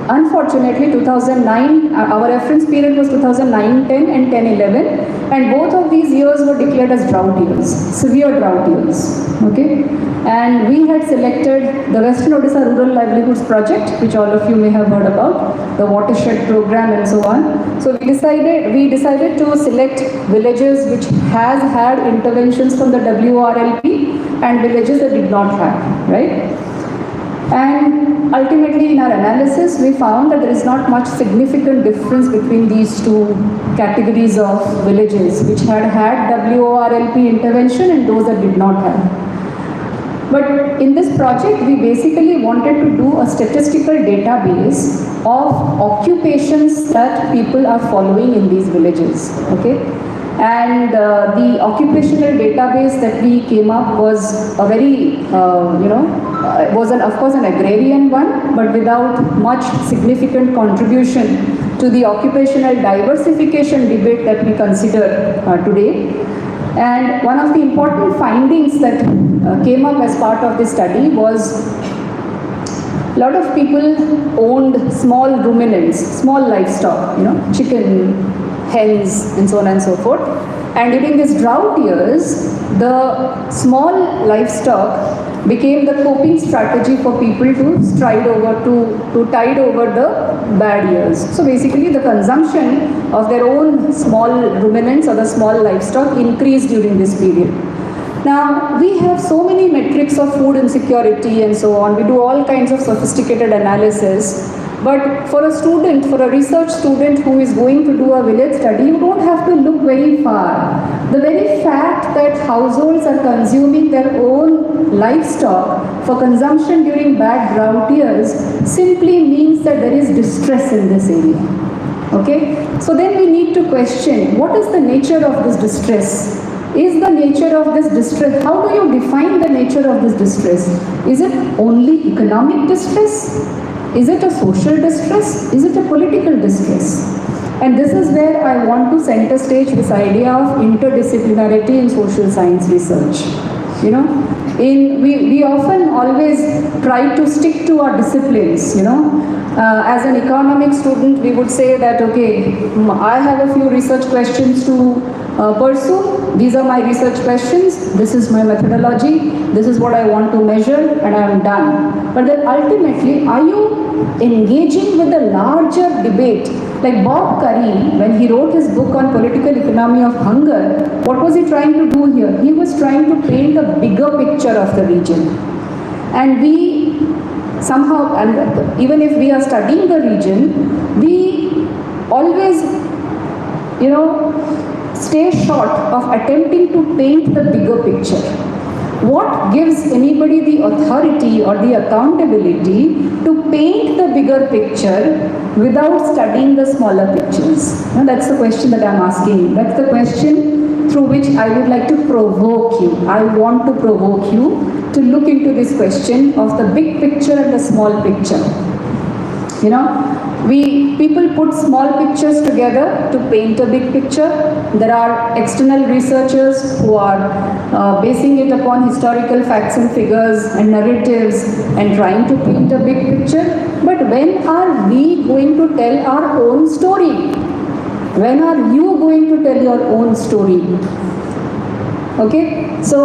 Speaker 3: unfortunately, 2009, our reference period was 2009-10 and 10-11, and both of these years were declared as drought years, severe drought years, okay? And we had selected the Western Odisha Rural Livelihoods Project, which all of you may have heard about, the watershed program and so on. So we decided to select villages which has had interventions from the WRLP and villages that did not have, right? And ultimately in our analysis, we found that there is not much significant difference between these 2 categories of villages which had WRLP intervention and those that did not have. But in this project, we basically wanted to do a statistical database of occupations that people are following in these villages, okay? And the occupational database that we came up was a very, was of course an agrarian one, but without much significant contribution to the occupational diversification debate that we consider today. And one of the important findings that came up as part of this study was a lot of people owned small ruminants, small livestock, chicken, hens, and so on and so forth. And during these drought years, the small livestock became the coping strategy for people to tide over the bad years. So basically, the consumption of their own small ruminants or the small livestock increased during this period. Now, we have so many metrics of food insecurity and so on. We do all kinds of sophisticated analysis. But for a research student who is going to do a village study, you don't have to look very far. The very fact that households are consuming their own livestock for consumption during bad drought years simply means that there is distress in this area. Okay? So then we need to question, what is the nature of this distress? Is the nature of this distress, how do you define the nature of this distress? Is it only economic distress? Is it a social distress? Is it a political distress? And this is where I want to center stage this idea of interdisciplinarity in social science research. We often always try to stick to our disciplines, As an economic student, we would say that, okay, I have a few research questions to pursue. These are my research questions. This is my methodology. This is what I want to measure, and I am done. But then ultimately, are you engaging with the larger debate? Like Bob Curry, when he wrote his book on political economy of hunger, what was he trying to do here? He was trying to paint a bigger picture of the region. And we somehow, and even if we are studying the region, we always, stay short of attempting to paint the bigger picture. What gives anybody the authority or the accountability to paint the bigger picture without studying the smaller pictures? That's the question that I'm asking. That's the question through which I would like to provoke you. I want to provoke you to look into this question of the big picture and the small picture. People put small pictures together to paint a big picture. There are external researchers who are basing it upon historical facts and figures and narratives and trying to paint a big picture. But when are we going to tell our own story? When are you going to tell your own story? Okay, so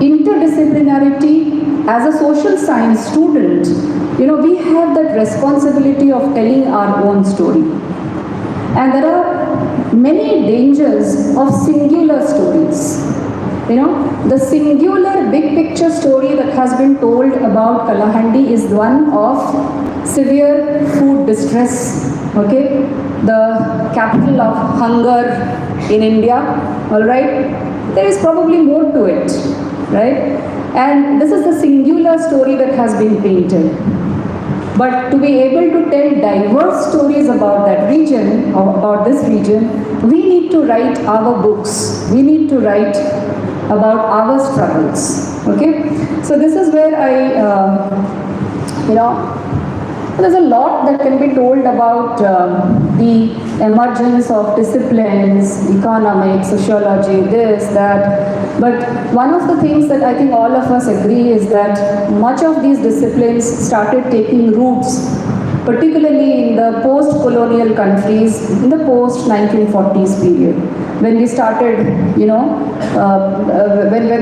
Speaker 3: interdisciplinarity as a social science student, we have that responsibility of telling our own story. And there are many dangers of singular stories. The singular big picture story that has been told about Kalahandi is one of severe food distress, okay? The capital of hunger in India, all right? There is probably more to it, right? And this is the singular story that has been painted. But to be able to tell diverse stories about that region, or about this region, we need to write our books. We need to write about our struggles, okay? So this is where there's a lot that can be told about the emergence of disciplines, economics, sociology, this, that. But one of the things that I think all of us agree is that much of these disciplines started taking roots, particularly in the post-colonial countries, in the post-1940s period. When we started, when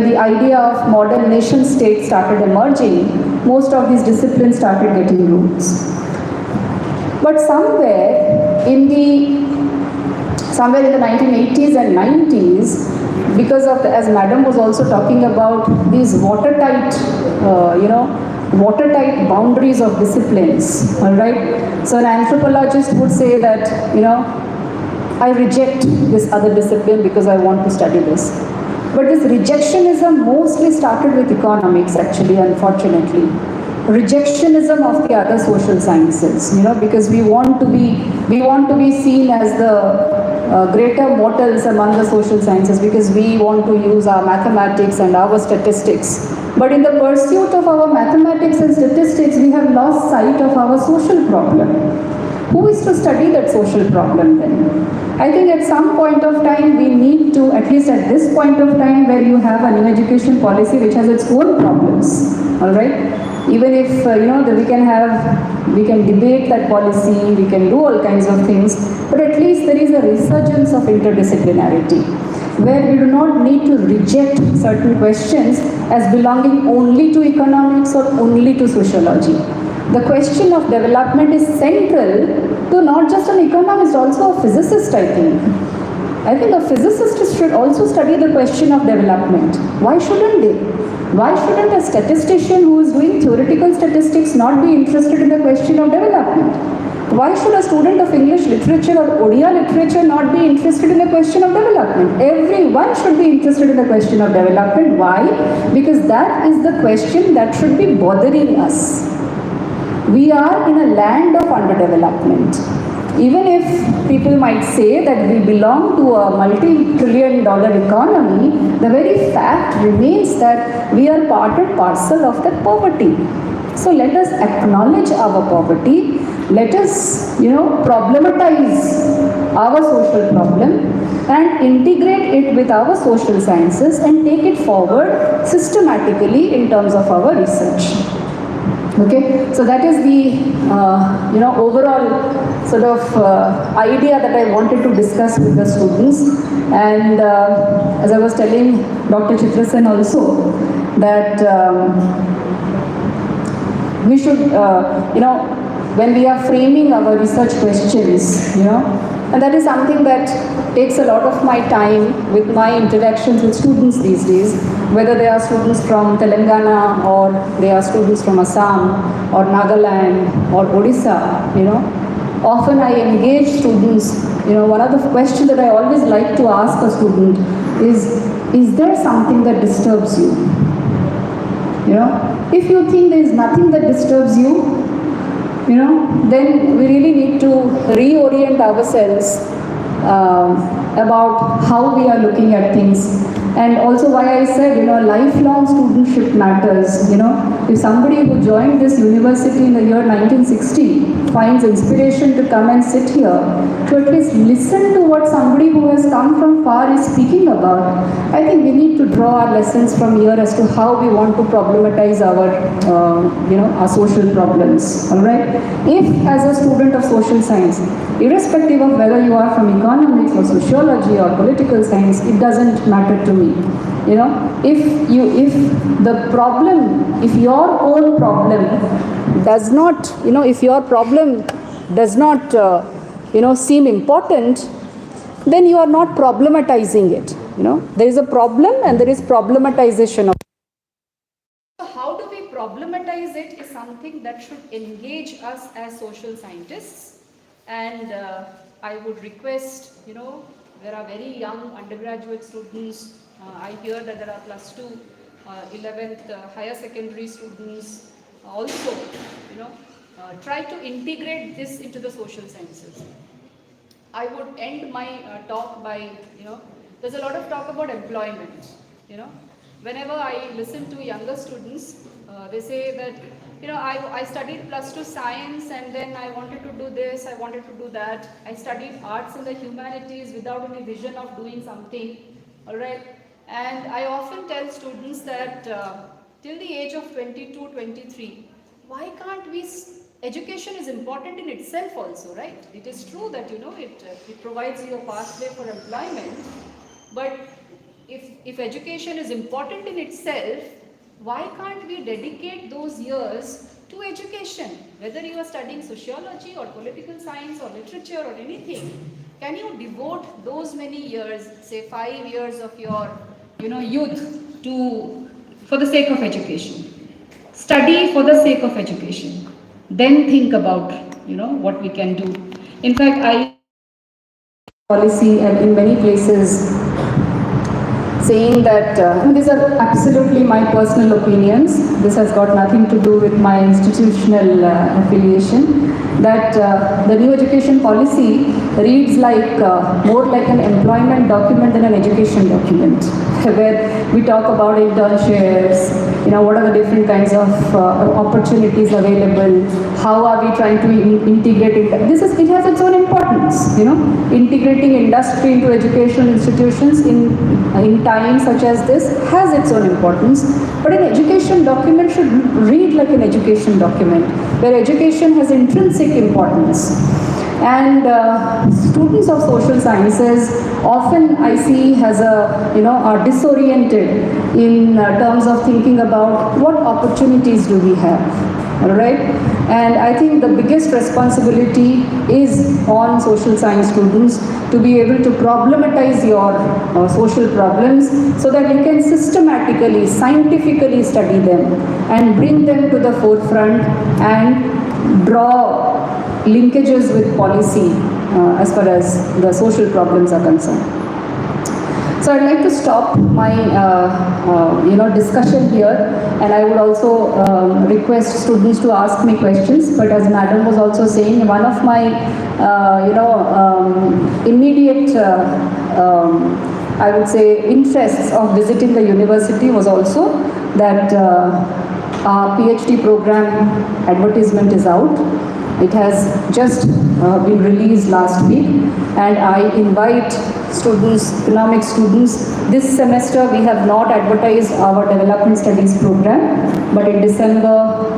Speaker 3: the idea of modern nation state started emerging, most of these disciplines started getting roots. But somewhere in the 1980s and 90s, because of as Madam was also talking about these watertight boundaries of disciplines, all right? So an anthropologist would say that, I reject this other discipline because I want to study this. But this rejectionism mostly started with economics, actually, unfortunately. Rejectionism of the other social sciences, because we want to be seen as the greater mortals among the social sciences, because we want to use our mathematics and our statistics. But in the pursuit of our mathematics and statistics, we have lost sight of our social problem. Who is to study that social problem then? I think at some point of time we need to, at least at this point of time where you have a new education policy which has its own problems, all right? Even if, we can debate that policy, we can do all kinds of things, but at least there is a resurgence of interdisciplinarity, where we do not need to reject certain questions as belonging only to economics or only to sociology. The question of development is central to not just an economist, also a physicist, I think. I think a physicist should also study the question of development. Why shouldn't they? Why shouldn't a statistician who is doing theoretical statistics not be interested in the question of development? Why should a student of English literature or Odia literature not be interested in the question of development? Everyone should be interested in the question of development. Why? Because that is the question that should be bothering us. We are in a land of underdevelopment. Even if people might say that we belong to a multi-trillion-dollar economy, the very fact remains that we are part and parcel of that poverty. So let us acknowledge our poverty. Let us, problematize our social problem and integrate it with our social sciences and take it forward systematically in terms of our research. Okay, so that is the overall sort of idea that I wanted to discuss with the students. And as I was telling Dr. Chitrasen also, that we should, when we are framing our research questions, and that is something that takes a lot of my time with my interactions with students these days, whether they are students from Telangana or they are students from Assam or Nagaland or Odisha, Often I engage students, one of the questions that I always like to ask a student is there something that disturbs you? If you think there is nothing that disturbs you, then we really need to reorient ourselves about how we are looking at things. And also why I said, lifelong studentship matters, If somebody who joined this university in the year 1960 finds inspiration to come and sit here, to at least listen to what somebody who has come from far is speaking about, I think we need to draw our lessons from here as to how we want to problematize our, our social problems. All right. If, as a student of social science, irrespective of whether you are from economics or sociology or political science, it doesn't matter to me. You know, if the problem, if your own problem does not, if your problem does not, seem important, then you are not problematizing it. There is a problem and there is problematization of. So how do we problematize it is something that should engage us as social scientists. And I would request, there are very young undergraduate students. I hear that there are +2, 11th higher secondary students also, try to integrate this into the social sciences. I would end my talk by, there's a lot of talk about employment, Whenever I listen to younger students, they say that, I studied +2 science and then I wanted to do this, I wanted to do that. I studied arts and the humanities without any vision of doing something, all right? And I often tell students that till the age of 22, 23, why can't we, education is important in itself also, right? It is true that, it provides you a pathway for employment, but if education is important in itself, why can't we dedicate those years to education? Whether you are studying sociology or political science or literature or anything, can you devote those many years, say 5 years of your youth for the sake of education? Study for the sake of education. Then think about, what we can do. In fact, I policy and in many places saying that, these are absolutely my personal opinions. This has got nothing to do with my institutional affiliation. That the new education policy reads like more like an employment document than an education document, where we talk about internships, what are the different kinds of opportunities available, how are we trying to integrate it. It has its own importance, integrating industry into educational institutions in times such as this has its own importance, but an education document should read like an education document, where education has intrinsic importance. And students of social sciences often I see are disoriented in terms of thinking about what opportunities do we have, all right? And I think the biggest responsibility is on social science students to be able to problematize your social problems so that you can systematically, scientifically study them and bring them to the forefront and draw linkages with policy as far as the social problems are concerned. So I'd like to stop my discussion here, and I would also request students to ask me questions. But as Madam was also saying, one of my immediate I would say interests of visiting the university was also that our PhD program advertisement is out. It has just been released last week, and I invite students, economic students. This semester we have not advertised our development studies program, but in December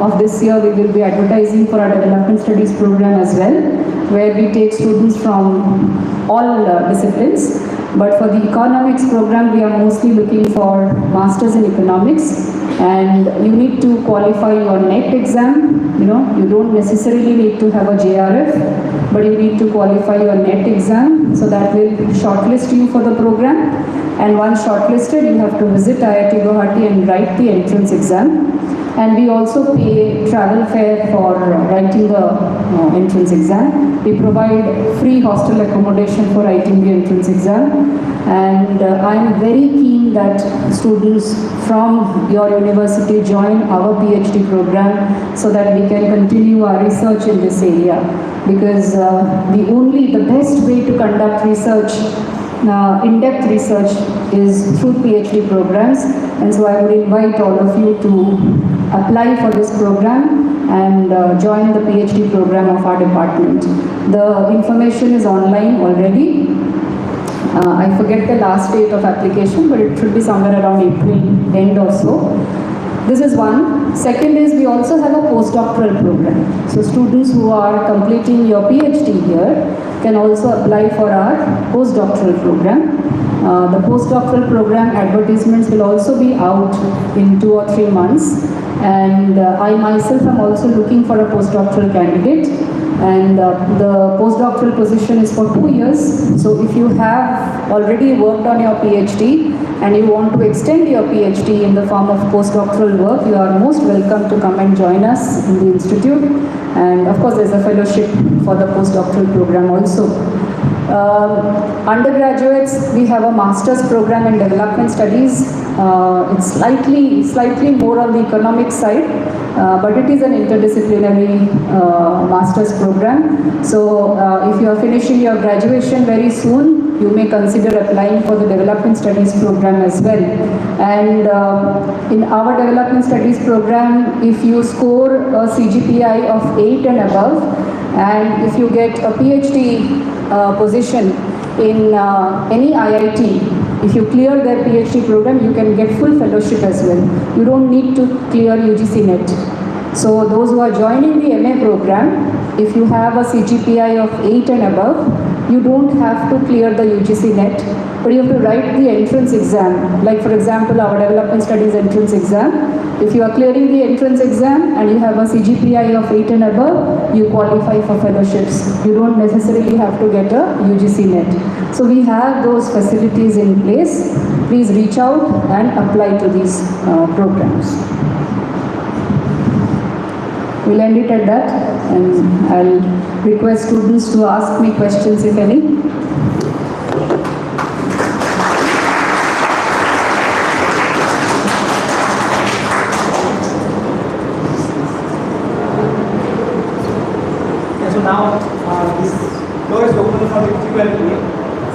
Speaker 3: of this year we will be advertising for our development studies program as well, where we take students from all disciplines. But for the economics program, we are mostly looking for masters in economics, and you need to qualify your NET exam. You don't necessarily need to have a JRF, but you need to qualify your NET exam, so that will shortlist you for the program. And once shortlisted, you have to visit IIT Guwahati and write the entrance exam. And we also pay travel fare for writing the entrance exam. We provide free hostel accommodation for writing the entrance exam. And I am very keen that students from your university join our PhD program so that we can continue our research in this area. Because the best way to conduct research, in-depth research, is through PhD programs. And so I would invite all of you to apply for this program and join the PhD program of our department. The information is online already. I forget the last date of application, but it should be somewhere around April end or so. This is one. Second is we also have a postdoctoral program. So students who are completing your PhD here can also apply for our postdoctoral program. The postdoctoral program advertisements will also be out in 2 or 3 months. And I myself am also looking for a postdoctoral candidate. And the postdoctoral position is for 2 years. So if you have already worked on your PhD and you want to extend your PhD in the form of postdoctoral work, you are most welcome to come and join us in the institute. And of course, there's a fellowship for the postdoctoral program also. Undergraduates, we have a master's program in development studies. It's slightly more on the economic side, but it is an interdisciplinary master's program. So if you are finishing your graduation very soon, you may consider applying for the development studies program as well. And in our development studies program, if you score a CGPI of 8 and above, and if you get a PhD position in any IIT, if you clear their PhD program, you can get full fellowship as well. You don't need to clear UGC NET. So those who are joining the MA program, if you have a CGPI of 8 and above, you don't have to clear the UGC NET, but you have to write the entrance exam. Like for example, our development studies entrance exam. If you are clearing the entrance exam and you have a CGPI of 8 and above, you qualify for fellowships. You don't necessarily have to get a UGC NET. So we have those facilities in place. Please reach out and apply to these programs. We'll end it at that, and I'll request students to ask me questions if any.
Speaker 4: So now this floor is open for the Q&A,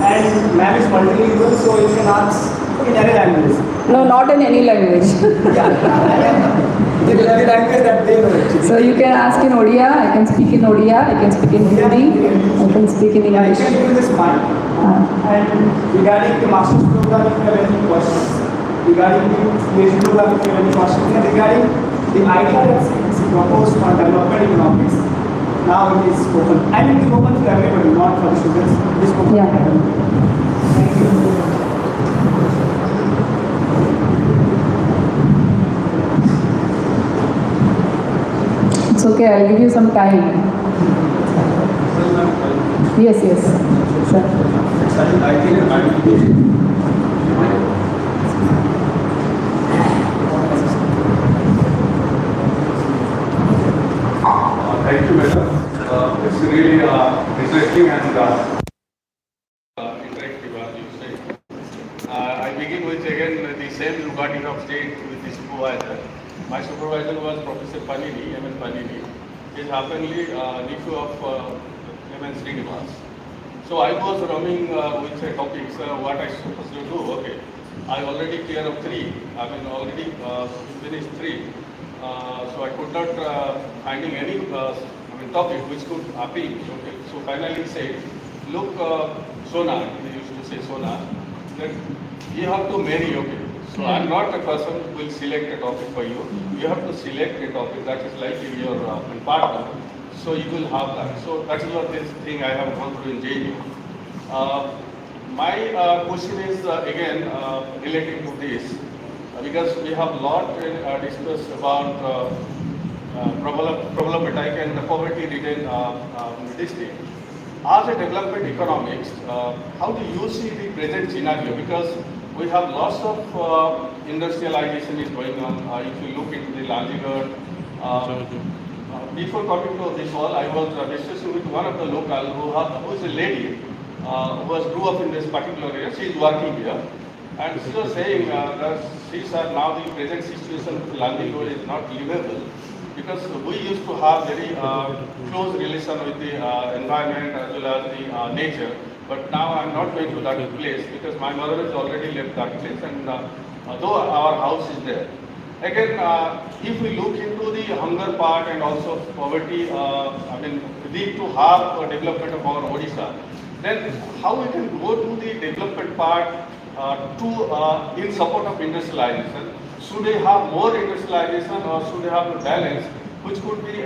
Speaker 4: and ma'am is multilingual, so you can ask in any language.
Speaker 3: No, not in any language.
Speaker 4: The language that they know actually.
Speaker 3: So you can ask in Odia, I can speak in Odia, I can speak in Hindi, I can speak in
Speaker 4: Yeah, you
Speaker 3: English.
Speaker 4: can do this fine. And regarding the master's program, if you have any questions, regarding the PhD program, if you have any questions, and regarding the idea that's proposed for development economics, now it is open. And it is open for everybody, not for the students. It is open
Speaker 3: Yeah.
Speaker 4: for everybody. Thank you.
Speaker 3: It's okay, I'll give you some time. Yes, yes, sir.
Speaker 2: I think I will do Thank you, madam. It's really interesting and interactive, as you say. I begin with again the same regarding of state with the supervisor. My supervisor was Professor Panini, M.N. Panini. He is happily nephew of M.N. Srinivas. So I was roaming with the topics, what I supposed to do. Okay, I already clear of 3. I mean already finished 3. So I could not finding any topic which could appeal. Okay. So finally he said, look, Sona, he used to say Sona, that you have to marry. Okay. So I'm not a person who will select a topic for you. You have to select a topic that is like in your partner. So you will have that. So that is what this thing I have gone through in JNU. My question is again relating to this because we have lot discussed about problematic and poverty-ridden district. As a development economics, how do you see the present scenario? Because we have lots of industrialization is going on. If you look into the livelihood, before coming to this all, I was discussing with one of the local who is a lady who was grew up in this particular area. She is working here, and she was saying that these are now the present situation with livelihood is not livable because we used to have very close relation with the environment as well as the nature. But now I'm not going to that place because my mother has already left that place, and though our house is there. Again, if we look into the hunger part and also poverty, we need to have a development of our Odisha, then how we can go to the development part in support of industrialization? Should they have more industrialization or should they have a balance which could be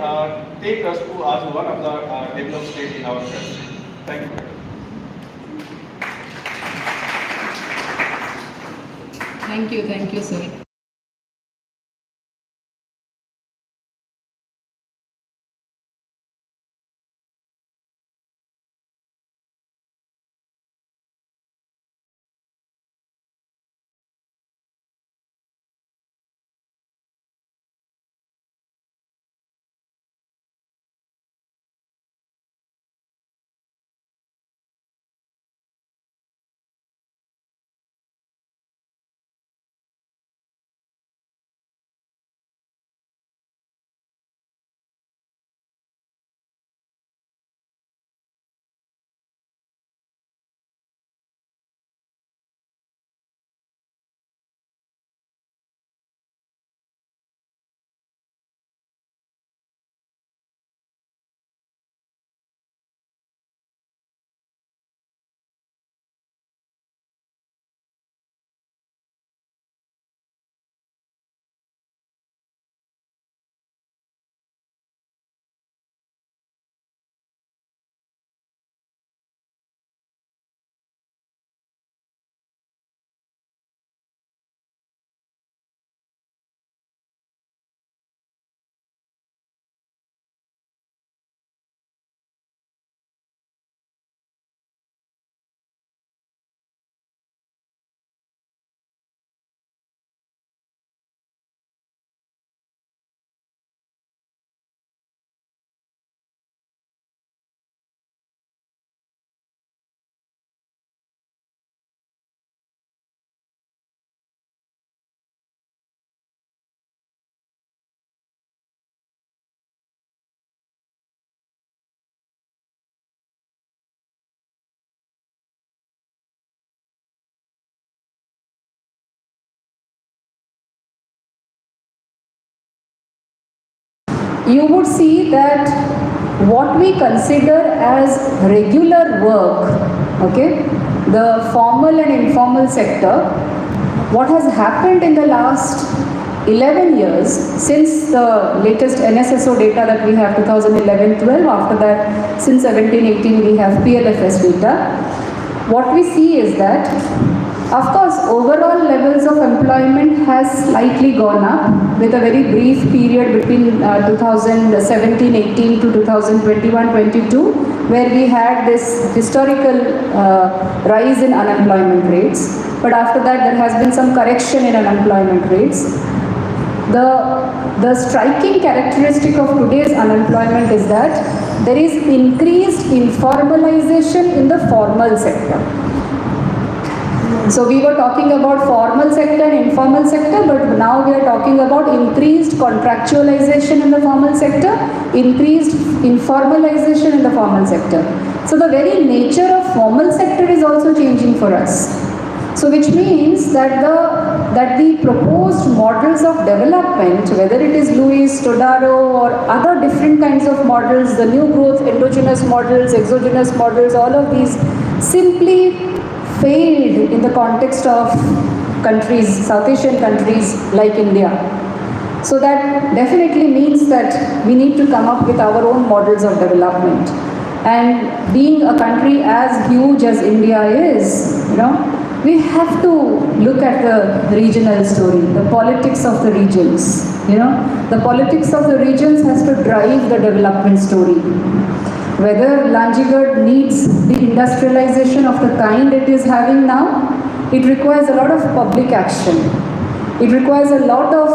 Speaker 2: take us to as one of the developed state in our country? Thank you.
Speaker 6: Thank you, sir.
Speaker 3: You would see that what we consider as regular work, okay, the formal and informal sector, what has happened in the last 11 years since the latest NSSO data that we have 2011-12, after that since 17-18 we have PLFS data, what we see is that of course overall levels of employment has slightly gone up with a very brief period between 2017-18 to 2021-22 where we had this historical rise in unemployment rates, but after that there has been some correction in unemployment rates. The striking characteristic of today's unemployment is that there is increased informalization in the formal sector. So we were talking about formal sector and informal sector, but now we are talking about increased contractualization in the formal sector, increased informalization in the formal sector. So the very nature of formal sector is also changing for us. So which means that the proposed models of development, whether it is Lewis, Todaro or other different kinds of models, the new growth endogenous models, exogenous models, all of these simply failed in the context of countries, South Asian countries like India. So that definitely means that we need to come up with our own models of development. And being a country as huge as India is, we have to look at the regional story, the politics of the regions. The politics of the regions has to drive the development story. Whether Lanjigarh needs the industrialization of the kind it is having now, it requires a lot of public action. It requires a lot of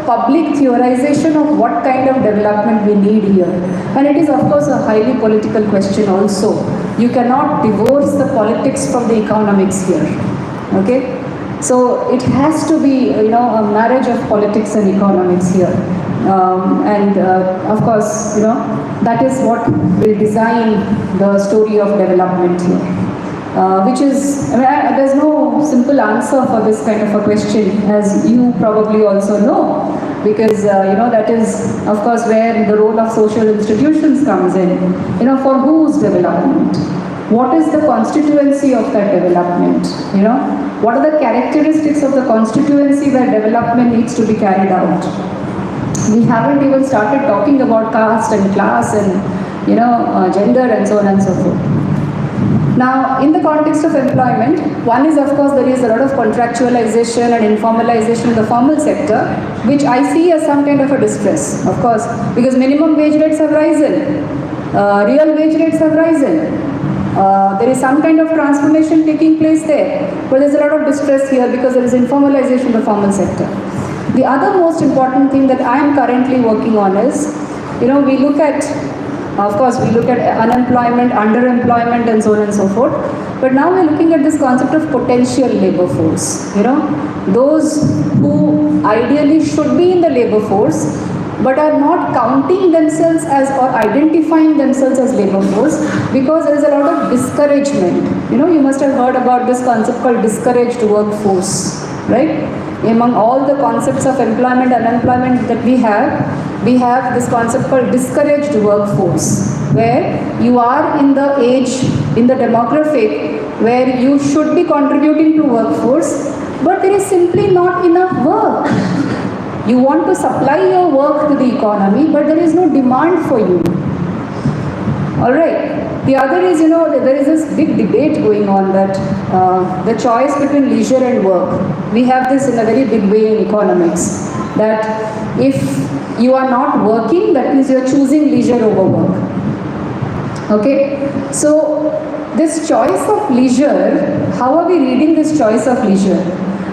Speaker 3: public theorization of what kind of development we need here. And it is of course a highly political question also. You cannot divorce the politics from the economics here. Okay? So it has to be, a marriage of politics and economics here. Of course, that is what will design the story of development here. which is, there's no simple answer for this kind of a question, as you probably also know, because that is, of course, where the role of social institutions comes in. For whose development? What is the constituency of that development? What are the characteristics of the constituency where development needs to be carried out? We haven't even started talking about caste and class and gender and so on and so forth. Now, in the context of employment, one is, of course, there is a lot of contractualization and informalization in the formal sector, which I see as some kind of a distress, of course, because minimum wage rates have risen, real wage rates have risen. There is some kind of transformation taking place there, but there's a lot of distress here because there is informalization in the formal sector. The other most important thing that I am currently working on is, we look at, of course, we look at unemployment, underemployment and so on and so forth, but now we're looking at this concept of potential labor force. Those who ideally should be in the labor force, but are not counting themselves as or identifying themselves as labor force because there is a lot of discouragement. You must have heard about this concept called discouraged workforce, right? Among all the concepts of employment and unemployment that we have this concept called discouraged workforce, where you are in the age, in the demographic, where you should be contributing to workforce, but there is simply not enough work. You want to supply your work to the economy, but there is no demand for you. Alright. The other is, there is this big debate going on that the choice between leisure and work. We have this in a very big way in economics, that if you are not working, that means you are choosing leisure over work. Okay? So, this choice of leisure, how are we reading this choice of leisure?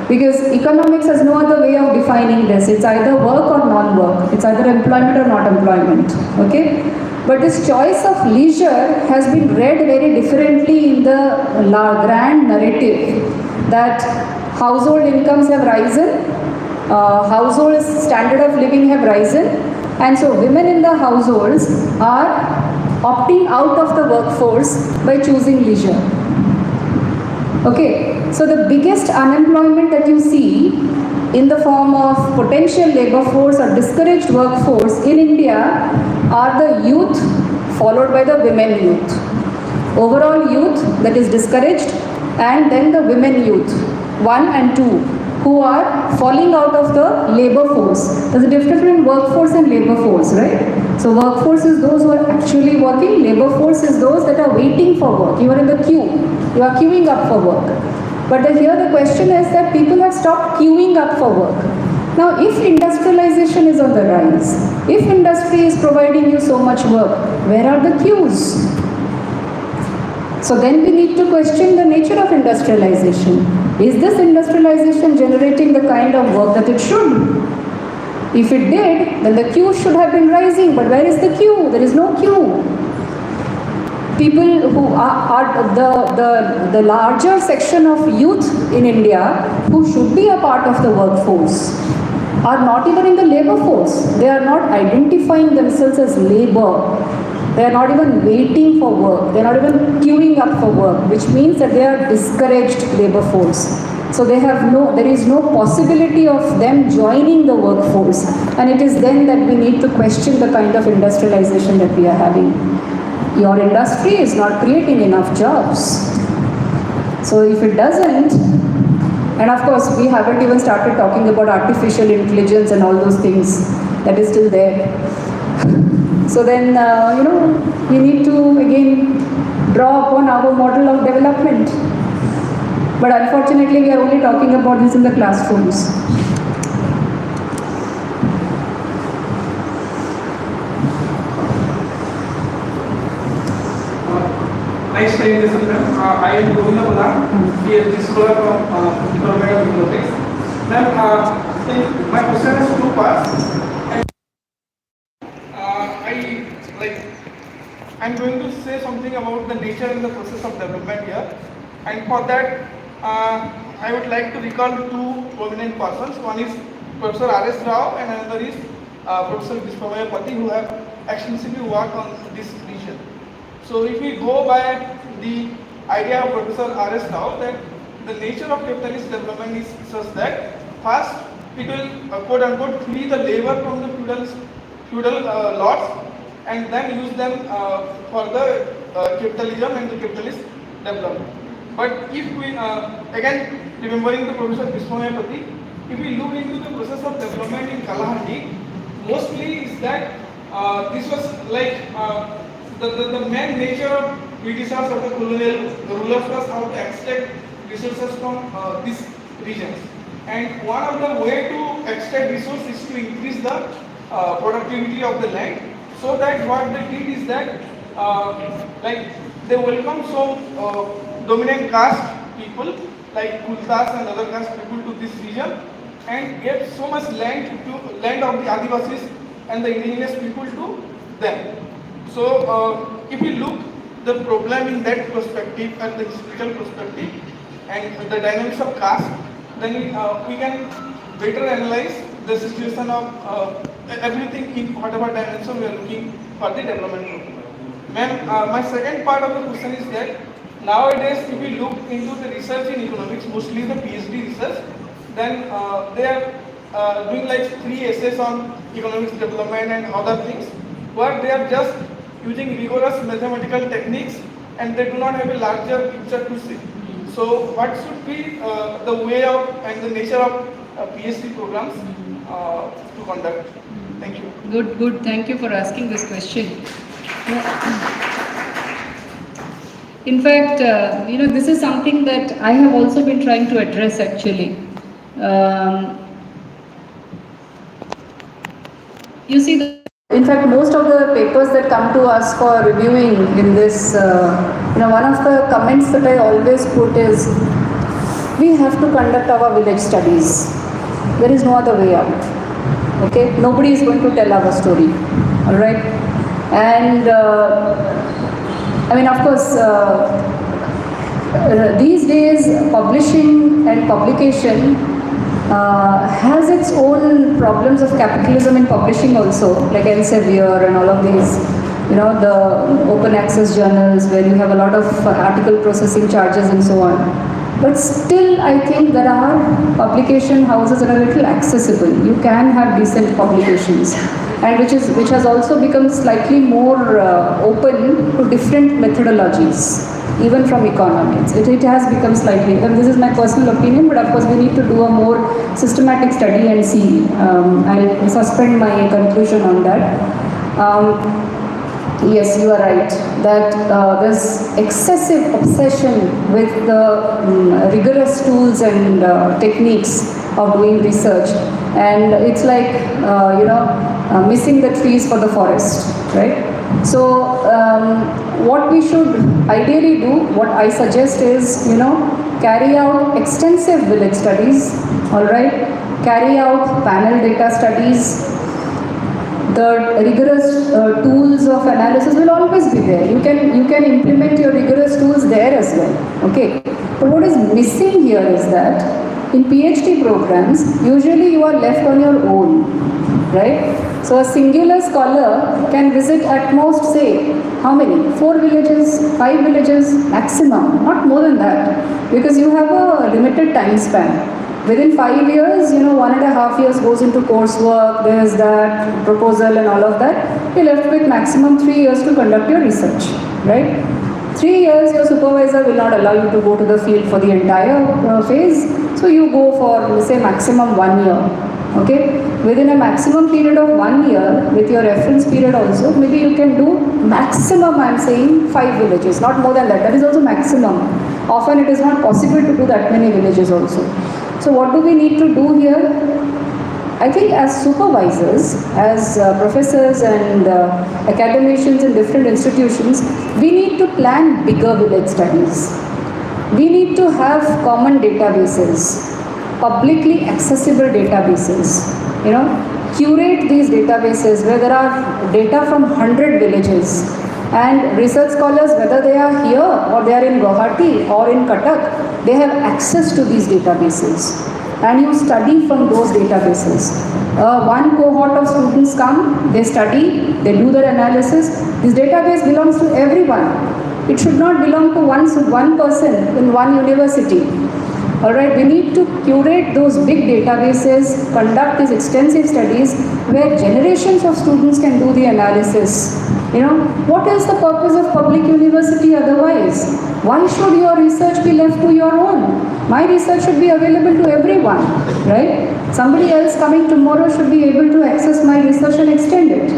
Speaker 3: Because economics has no other way of defining this. It's either work or non-work. It's either employment or not employment. Okay? But this choice of leisure has been read very differently in the grand narrative that household incomes have risen, household standard of living have risen, and so women in the households are opting out of the workforce by choosing leisure. Okay, so the biggest unemployment that you see in the form of potential labor force or discouraged workforce in India are the youth followed by the women youth. Overall youth that is discouraged, and then the women youth, 1 and 2, who are falling out of the labor force. There's a difference between workforce and labor force, right? So workforce is those who are actually working, labor force is those that are waiting for work. You are in the queue, you are queuing up for work. But here the question is that people have stopped queuing up for work. Now if industrialization is on the rise, if industry is providing you so much work, where are the queues? So then we need to question the nature of industrialization. Is this industrialization generating the kind of work that it should? If it did, then the queue should have been rising, but where is the queue? There is no queue. People who are the larger section of youth in India who should be a part of the workforce are not even in the labor force. They are not identifying themselves as labor. They are not even waiting for work. They are not even queuing up for work, which means that they are discouraged labor force. So there is no possibility of them joining the workforce. And it is then that we need to question the kind of industrialization that we are having. Your industry is not creating enough jobs. So if it doesn't, and of course we haven't even started talking about artificial intelligence and all those things, that is still there. So then, we need to again draw upon our model of development. But unfortunately, we are only talking about this in the classrooms.
Speaker 7: Nice time this program. I am Govinda, PhD scholar from Department of Economics. Ma'am, my question has two parts. I'm going to say something about the nature and the process of development here, and for that I would like to recall two prominent persons. One is Professor R.S. Rao and another is Professor Vishwamaya Pati, who have extensively worked on this region. So if we go by the idea of Professor R.S. Rao that the nature of capitalist development is such that first it will quote unquote free the labor from the feudal lords and then use them for the capitalism and the capitalist development. But if we, again remembering the Professor Viswamaya, if we look into the process of development in Kalahandi, mostly is that this was like the main nature of Britishers or the colonial rulers was how to extract resources from these regions. And one of the way to extract resources is to increase the productivity of the land. So that what they did is that like they welcome some dominant caste people like Kultas and other caste people to this region and gave so much land of the Adivasis and the indigenous people to them. So if you look the problem in that perspective and the historical perspective and the dynamics of caste, then we can better analyze the situation of everything in whatever dimension we are looking for the development program. Ma'am, my second part of the question is that nowadays if we look into the research in economics, mostly the PhD research, then they are doing like 3 essays on economics development and other things, where they are just using rigorous mathematical techniques and they do not have a larger picture to see. So what should be the way of and the nature of PhD programs to conduct? Thank you.
Speaker 6: Good. Thank you for asking this question. In fact, this is something that I have also been trying to address actually. You see,
Speaker 3: in fact, most of the papers that come to us for reviewing in this, one of the comments that I always put is, we have to conduct our village studies. There is no other way out. Okay? Nobody is going to tell our story. All right? And, of course, these days, publishing and publication has its own problems of capitalism in publishing also, like Elsevier and all of these, the open access journals where you have a lot of article processing charges and so on. But still, I think there are publication houses that are a little accessible. You can have decent publications, and which has also become slightly more open to different methodologies, even from economics. It has become slightly, and this is my personal opinion, but of course we need to do a more systematic study and see. I'll suspend my conclusion on that. Yes, you are right, that there's excessive obsession with the rigorous tools and techniques of doing research, and it's like, missing the trees for the forest, right? So, what we should ideally do, what I suggest is, carry out extensive village studies, all right? Carry out panel data studies. The rigorous tools of analysis will always be there. You can implement your rigorous tools there as well. Okay. But what is missing here is that in PhD programs, usually you are left on your own, right? So a singular scholar can visit at most, say, how many? 4 villages, 5 villages maximum, not more than that, because you have a limited time span. Within 5 years, 1.5 years goes into coursework, there is that proposal and all of that. You're left with maximum 3 years to conduct your research, right? 3 years, your supervisor will not allow you to go to the field for the entire phase. So you go for, say, maximum 1 year, okay? Within a maximum period of 1 year, with your reference period also, maybe you can do maximum, I'm saying, 5 villages, not more than that. That is also maximum. Often it is not possible to do that many villages also. So what do we need to do here? I think as supervisors, as professors and academicians in different institutions, we need to plan bigger village studies. We need to have common databases, publicly accessible databases, curate these databases where there are data from 100 villages, and research scholars, whether they are here or they are in Guwahati or in Cuttack, they have access to these databases, and you study from those databases. One cohort of students come, they study, they do their analysis. This database belongs to everyone. It should not belong to one person in one university. Alright, we need to curate those big databases, conduct these extensive studies where generations of students can do the analysis. You know, what is the purpose of public university otherwise? Why should your research be left to your own? My research should be available to everyone, right? Somebody else coming tomorrow should be able to access my research and extend it.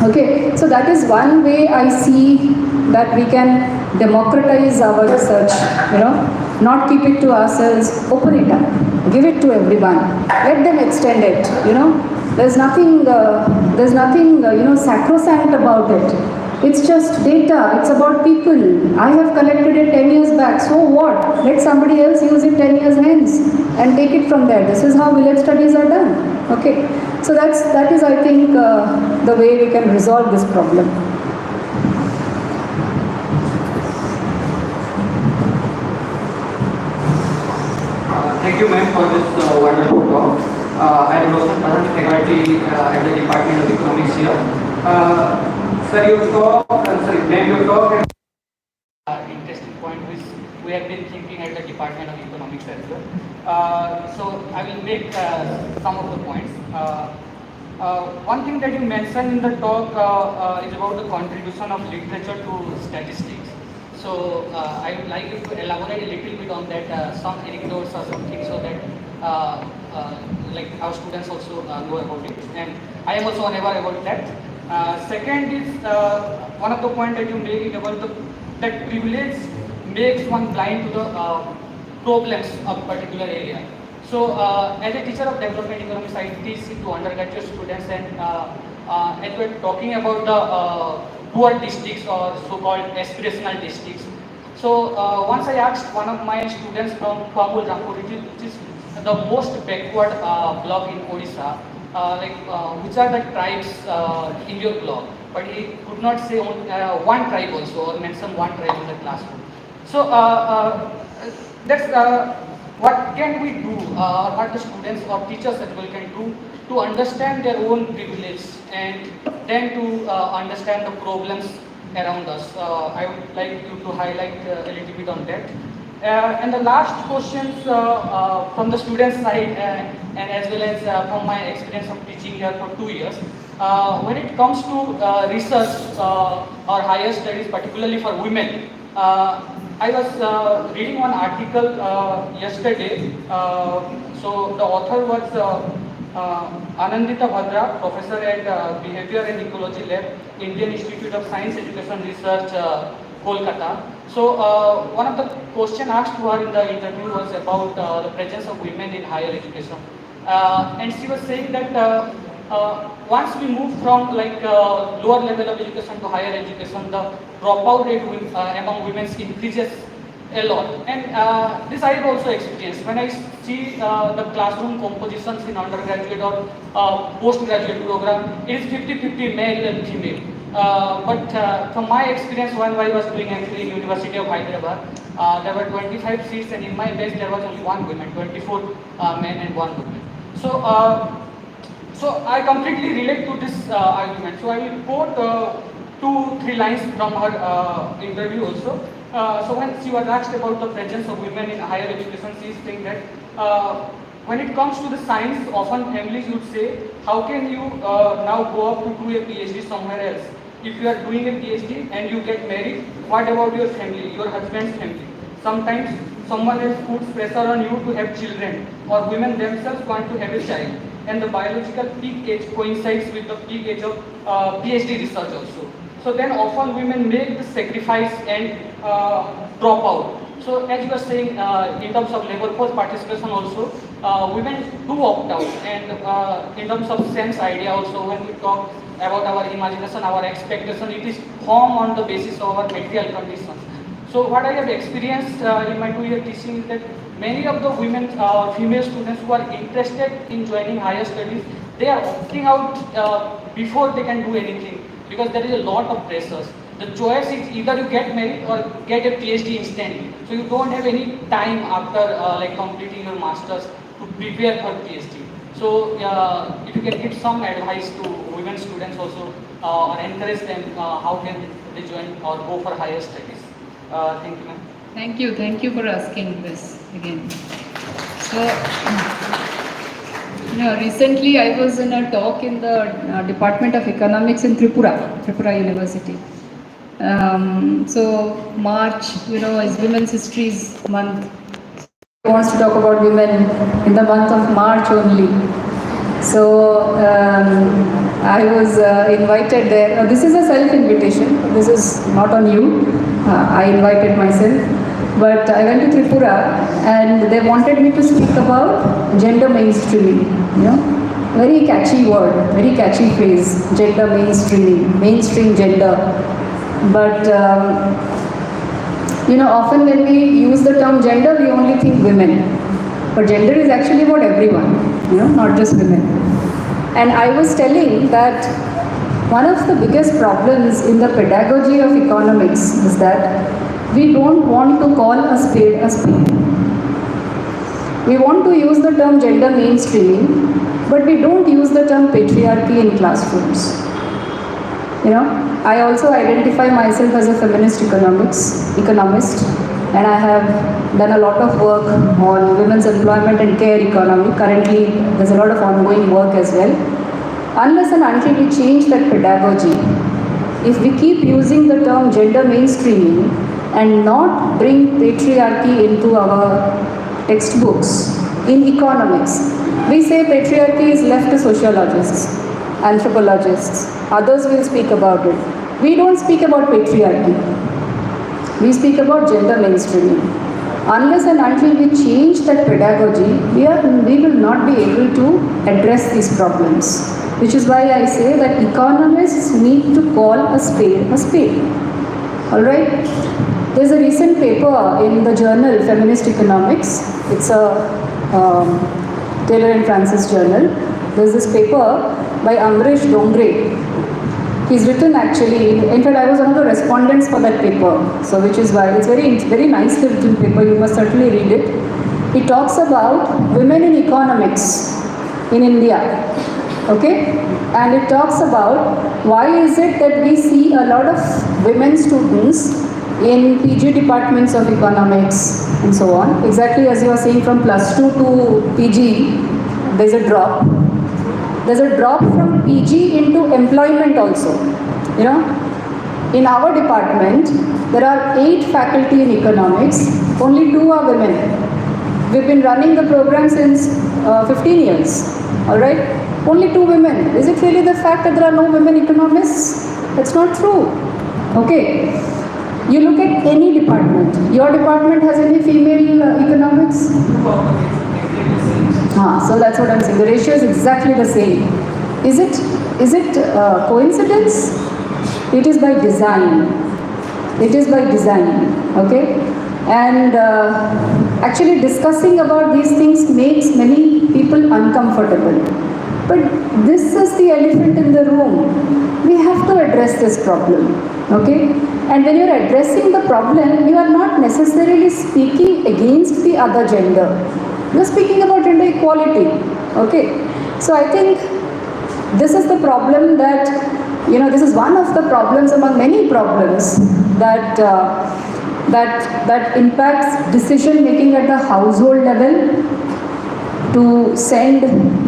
Speaker 3: Okay, so that is one way I see that we can democratize our research, you know, not keep it to ourselves, open it up, give it to everyone, let them extend it, you know. There's nothing, you know, sacrosanct about it. It's just data, it's about people. I have collected it 10 years back, so what? Let somebody else use it 10 years hence and take it from there. This is how village studies are done. Okay, so that is I think the way we can resolve this problem.
Speaker 8: Thank you, ma'am, for this wonderful talk. I am also present faculty at the Department of Economics here. Sir, your talk, ma'am, your talk. Interesting point which we have been thinking at the Department of Economics as well. So I will make some of the points. One thing that you mentioned in the talk is about the contribution of literature to statistics. So I would like you to elaborate a little bit on that, some anecdotes or something, so that like our students also know about it. And I am also unaware about that. Second is one of the points that you make about that privilege makes one blind to the problems of a particular area. So as a teacher of development economics, I teach to undergraduate students, and as we are talking about the poor districts or so-called aspirational districts. So once I asked one of my students from Kwamul Rampur, which is the most backward block in Odisha, which are the tribes in your blog, but he could not say one tribe also, or mention one tribe in the classroom. So that's what can we do, what the students or teachers as well can do to understand their own privilege and then to understand the problems around us. I would like you to highlight a little bit on that. And the last questions from the student side and as well as from my experience of teaching here for 2 years. When it comes to research or higher studies, particularly for women, I was reading one article yesterday. So the author was Anandita Bhadra, professor at Behavior and Ecology Lab, Indian Institute of Science Education Research, Kolkata. So one of the questions asked to her in the interview was about the presence of women in higher education. And she was saying that once we move from lower level of education to higher education, the dropout rate among women increases a lot. And this I have also experienced. When I see the classroom compositions in undergraduate or postgraduate program, it is 50-50 male and female. But from my experience, when I was doing MPhil in University of Hyderabad, there were 25 seats, and in my batch there was only one woman, 24 men and one woman. So, so I completely relate to this argument. So I will quote 2-3 lines from her interview also. So when she was asked about the presence of women in higher education, she is saying that when it comes to the science, often families would say, how can you now go up to do a PhD somewhere else? If you are doing a PhD and you get married, what about your family, your husband's family? Sometimes someone else puts pressure on you to have children, or women themselves want to have a child. And the biological peak age coincides with the peak age of PhD research also. So then often women make the sacrifice and drop out. So as you were saying, in terms of labor force participation also, women do opt out. And in terms of sense idea also, when we talk about our imagination, our expectation, it is formed on the basis of our material conditions. So what I have experienced in my 2-year teaching is that many of the women, female students who are interested in joining higher studies, they are opting out before they can do anything, because there is a lot of pressures. The choice is either you get married or get a PhD instantly. So you don't have any time after completing your masters to prepare for PhD. So if you can give some advice to women students also, or encourage them, how can rejoin or go for higher studies? Thank you, ma'am.
Speaker 6: Thank you for asking this again. So, recently I was in a talk in the Department of Economics in Tripura University. So March, is Women's Histories Month. Wants to talk about women in the month of March only. So I was invited there. This is a self-invitation. This is not on you. I invited myself. But I went to Tripura and they wanted me to speak about gender mainstreaming. Very catchy word, very catchy phrase, gender mainstreaming, mainstream gender. But often when we use the term gender, we only think women. But gender is actually about everyone, not just women. And I was telling that one of the biggest problems in the pedagogy of economics is that we don't want to call a spade a spade. We want to use the term gender mainstreaming, but we don't use the term patriarchy in classrooms. I also identify myself as a feminist economist, and I have done a lot of work on women's employment and care economy. Currently, there's a lot of ongoing work as well. Unless and until we change that pedagogy, if we keep using the term gender mainstreaming and not bring patriarchy into our textbooks in economics, we say patriarchy is left to sociologists, anthropologists, others will speak about it. We don't speak about patriarchy. We speak about gender mainstreaming. Unless and until we change that pedagogy, we will not be able to address these problems. Which is why I say that economists need to call a spade a spade. Alright? There's a recent paper in the journal Feminist Economics. It's a Taylor and Francis journal. There's this paper by Amrish Dongre. He's written actually, in fact I was one of the respondents for that paper, so which is why it's very nicely written paper, you must certainly read it. He talks about women in economics in India, okay? And it talks about why is it that we see a lot of women students in PG departments of economics and so on. Exactly as you are saying, from plus 2 to PG, there's a drop. There's a drop from PG into employment also. In our department, there are 8 faculty in economics, only 2 are women. We've been running the program since 15 years, alright? Only 2 women. Is it really the fact that there are no women economists? That's not true, okay? You look at any department. Your department has any female economics? So that's what I'm saying. The ratio is exactly the same. Is it coincidence? It is by design. It is by design. Okay? And actually discussing about these things makes many people uncomfortable. But this is the elephant in the room. We have to address this problem. Okay? And when you're addressing the problem, you are not necessarily speaking against the other gender. You're speaking about gender equality, okay? So I think this is the problem that, this is one of the problems among many problems that impacts decision making at the household level, to send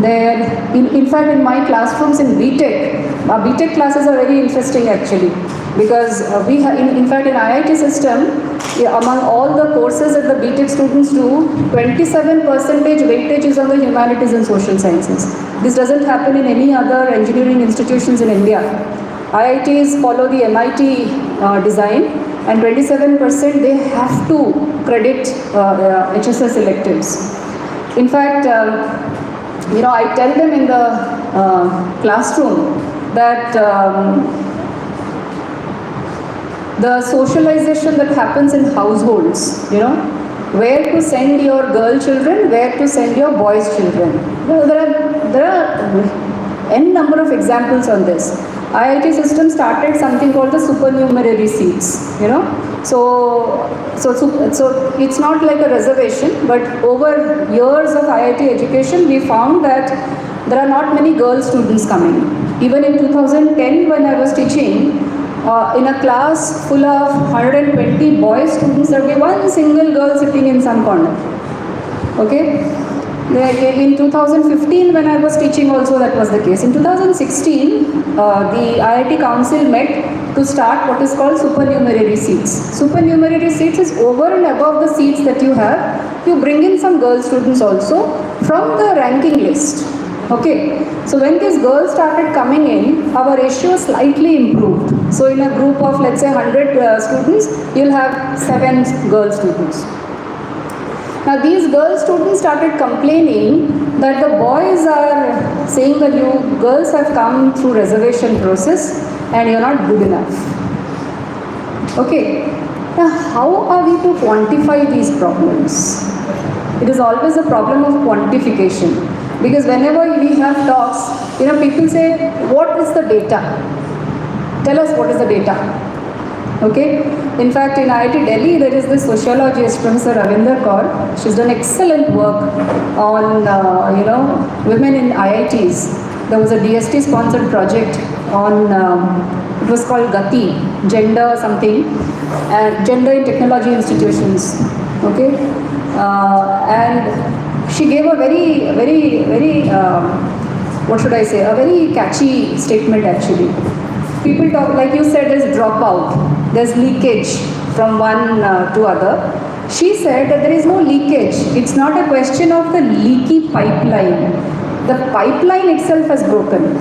Speaker 6: their, in fact in my classrooms in BTech, our BTech classes are very interesting actually, because we have, in fact in IIT system, among all the courses that the BTech students do, 27% weightage is on the humanities and social sciences. This doesn't happen in any other engineering institutions in India. IITs follow the MIT design, and 27% they have to credit HSS electives. In fact, I tell them in the classroom that the socialization that happens in households, where to send your girl children, where to send your boys children. There are n number of examples on this. IIT system started something called the supernumerary seats, So it's not like a reservation, but over years of IIT education, we found that there are not many girl students coming. Even in 2010, when I was teaching, in a class full of 120 boy students, there will be one single girl sitting in some corner. Okay? In 2015, when I was teaching also, that was the case. In 2016, the IIT Council met to start what is called supernumerary seats. Supernumerary seats is over and above the seats that you have. You bring in some girl students also from the ranking list. Okay, so when these girls started coming in, our ratio slightly improved. So in a group of, let's say, 100 students, you'll have 7 girl students. Now these girl students started complaining that the boys are saying that you girls have come through reservation process and you're not good enough. Okay, now how are we to quantify these problems? It is always a problem of quantification, because whenever we have talks, people say, what is the data? Tell us what is the data. Okay, in fact in IIT Delhi there is this sociologist, Professor Ravinder Kaur. She's done excellent work on women in IITs. There was a DST sponsored project on it was called Gati, gender something, and gender in technology institutions. Okay, and she gave a very what should I say, a very catchy statement actually. People talk, like you said, there's dropout, there's leakage from one to other. She said that there is no leakage. It's not a question of the leaky pipeline. The pipeline itself has broken.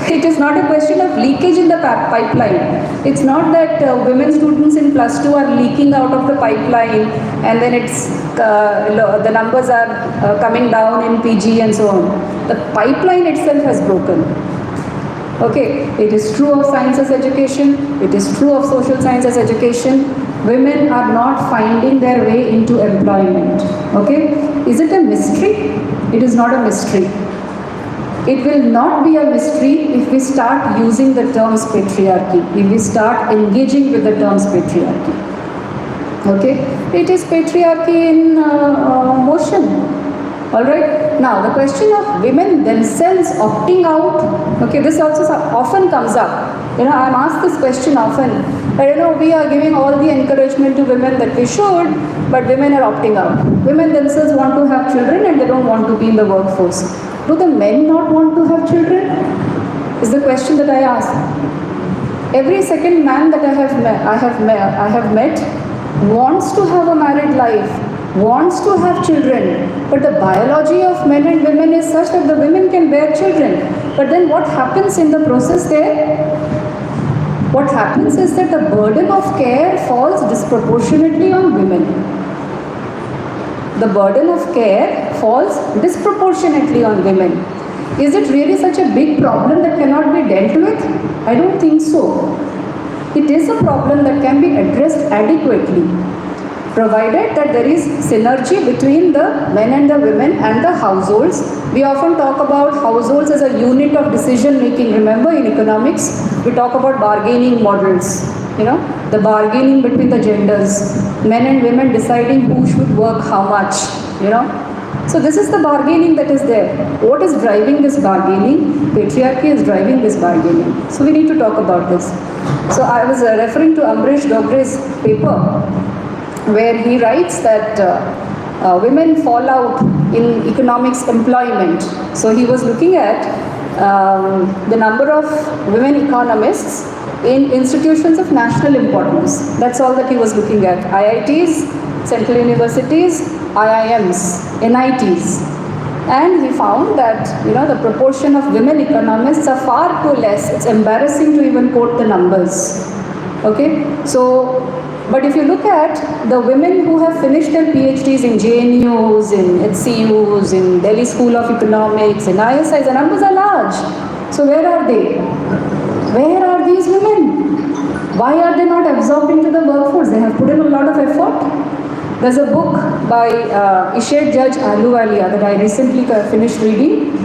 Speaker 6: It is not a question of leakage in the pipeline. It's not that women students in +2 are leaking out of the pipeline and then it's the numbers are coming down in PG and so on. The pipeline itself has broken. Okay, it is true of sciences education, it is true of social sciences education. Women are not finding their way into employment. Okay, is it a mystery? It is not a mystery. It will not be a mystery if we start using the terms patriarchy, if we start engaging with the terms patriarchy. Okay, it is patriarchy in motion. Alright, now the question of women themselves opting out, okay, this also often comes up. I'm asked this question often, that we are giving all the encouragement to women that we should, but women are opting out. Women themselves want to have children and they don't want to be in the workforce. Do the men not want to have children? Is the question that I ask. Every second man that I have met wants to have a married life, wants to have children, but the biology of men and women is such that the women can bear children. But then what happens in the process there? What happens is that the burden of care falls disproportionately on women. The burden of care falls disproportionately on women. Is it really such a big problem that cannot be dealt with? I don't think so. It is a problem that can be addressed adequately, provided that there is synergy between the men and the women and the households. We often talk about households as a unit of decision making. Remember, in economics, we talk about bargaining models. The bargaining between the genders, men and women deciding who should work how much. So this is the bargaining that is there. What is driving this bargaining? Patriarchy is driving this bargaining. So we need to talk about this. So I was referring to Amrish Dogre's paper, where he writes that women fall out in economics employment. So he was looking at the number of women economists in institutions of national importance. That's all that he was looking at. IITs, central universities, IIMs, NITs. And he found that the proportion of women economists are far too less. It's embarrassing to even quote the numbers. Okay, so but if you look at the women who have finished their PhDs in JNUs, in HCUs, in Delhi School of Economics, in ISIs, the numbers are large. So where are they? Where are these women? Why are they not absorbed into the workforce? They have put in a lot of effort. There's a book by Ishet Judge Ahluwalia that I recently finished reading.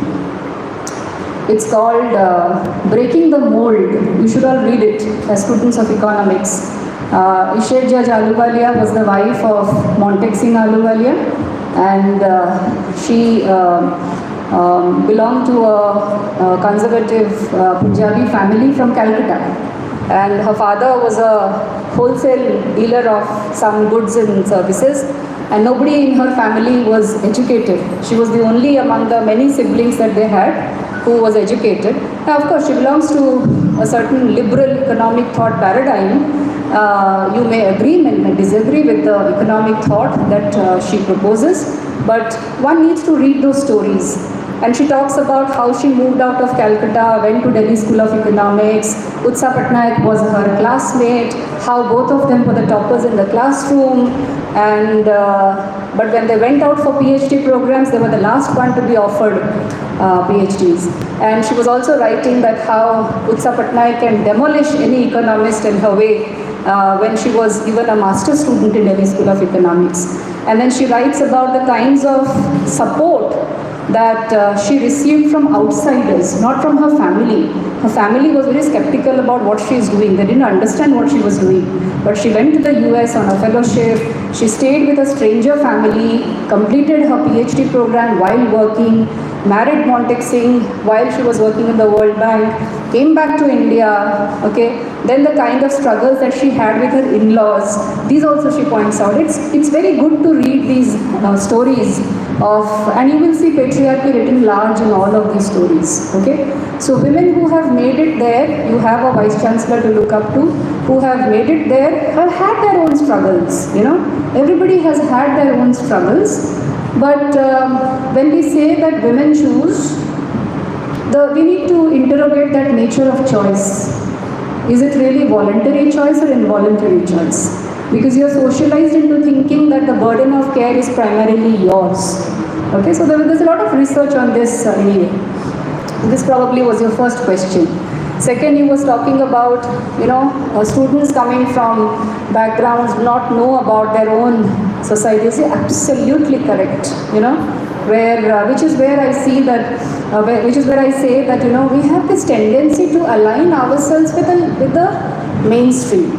Speaker 6: It's called Breaking the Mold. You should all read it as students of economics. Ishet Judge Ahluwalia was the wife of Montek Singh Ahluwalia, and she belonged to a conservative Punjabi family from Calcutta. And her father was a wholesale dealer of some goods and services, and nobody in her family was educated. She was the only among the many siblings that they had who was educated. Now, of course, she belongs to a certain liberal economic thought paradigm. You may agree, may disagree with the economic thought that she proposes, but one needs to read those stories. And she talks about how she moved out of Calcutta, went to Delhi School of Economics. Utsa Patnaik was her classmate, how both of them were the toppers in the classroom. And but when they went out for PhD programs, they were the last one to be offered PhDs. And she was also writing that how Utsa Patnaik can demolish any economist in her way when she was even a master's student in Delhi School of Economics. And then she writes about the kinds of support that she received from outsiders, not from her family. Her family was very skeptical about what she is doing. They didn't understand what she was doing. But she went to the US on a fellowship. She stayed with a stranger family, completed her PhD program while working, married Montek Singh while she was working in the World Bank, came back to India, okay. Then the kind of struggles that she had with her in-laws, these also she points out. It's very good to read these stories of, and you will see patriarchy written large in all of these stories, okay. So women who have made it there, you have a Vice Chancellor to look up to, who have made it there, have had their own struggles, you know. Everybody has had their own struggles. But when we say that women choose, we need to interrogate that nature of choice. Is it really voluntary choice or involuntary choice? Because you're socialized into thinking that the burden of care is primarily yours. Okay, so there's a lot of research on this anyway. This probably was your first question. Second, he was talking about, you know, students coming from backgrounds do not know about their own societies. Absolutely correct, you know, which is where I see that, which is where I say that, you know, we have this tendency to align ourselves with the mainstream.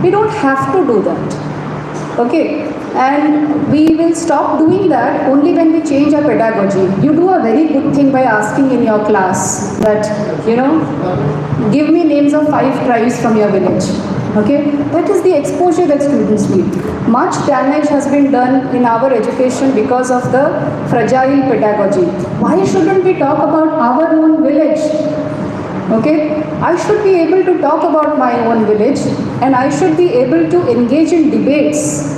Speaker 6: We don't have to do that, okay? And we will stop doing that only when we change our pedagogy. You do a very good thing by asking in your class that, you know, give me names of 5 tribes from your village. Okay, that is the exposure that students need. Much damage has been done in our education because of the fragile pedagogy. Why shouldn't we talk about our own village? Okay, I should be able to talk about my own village, and I should be able to engage in debates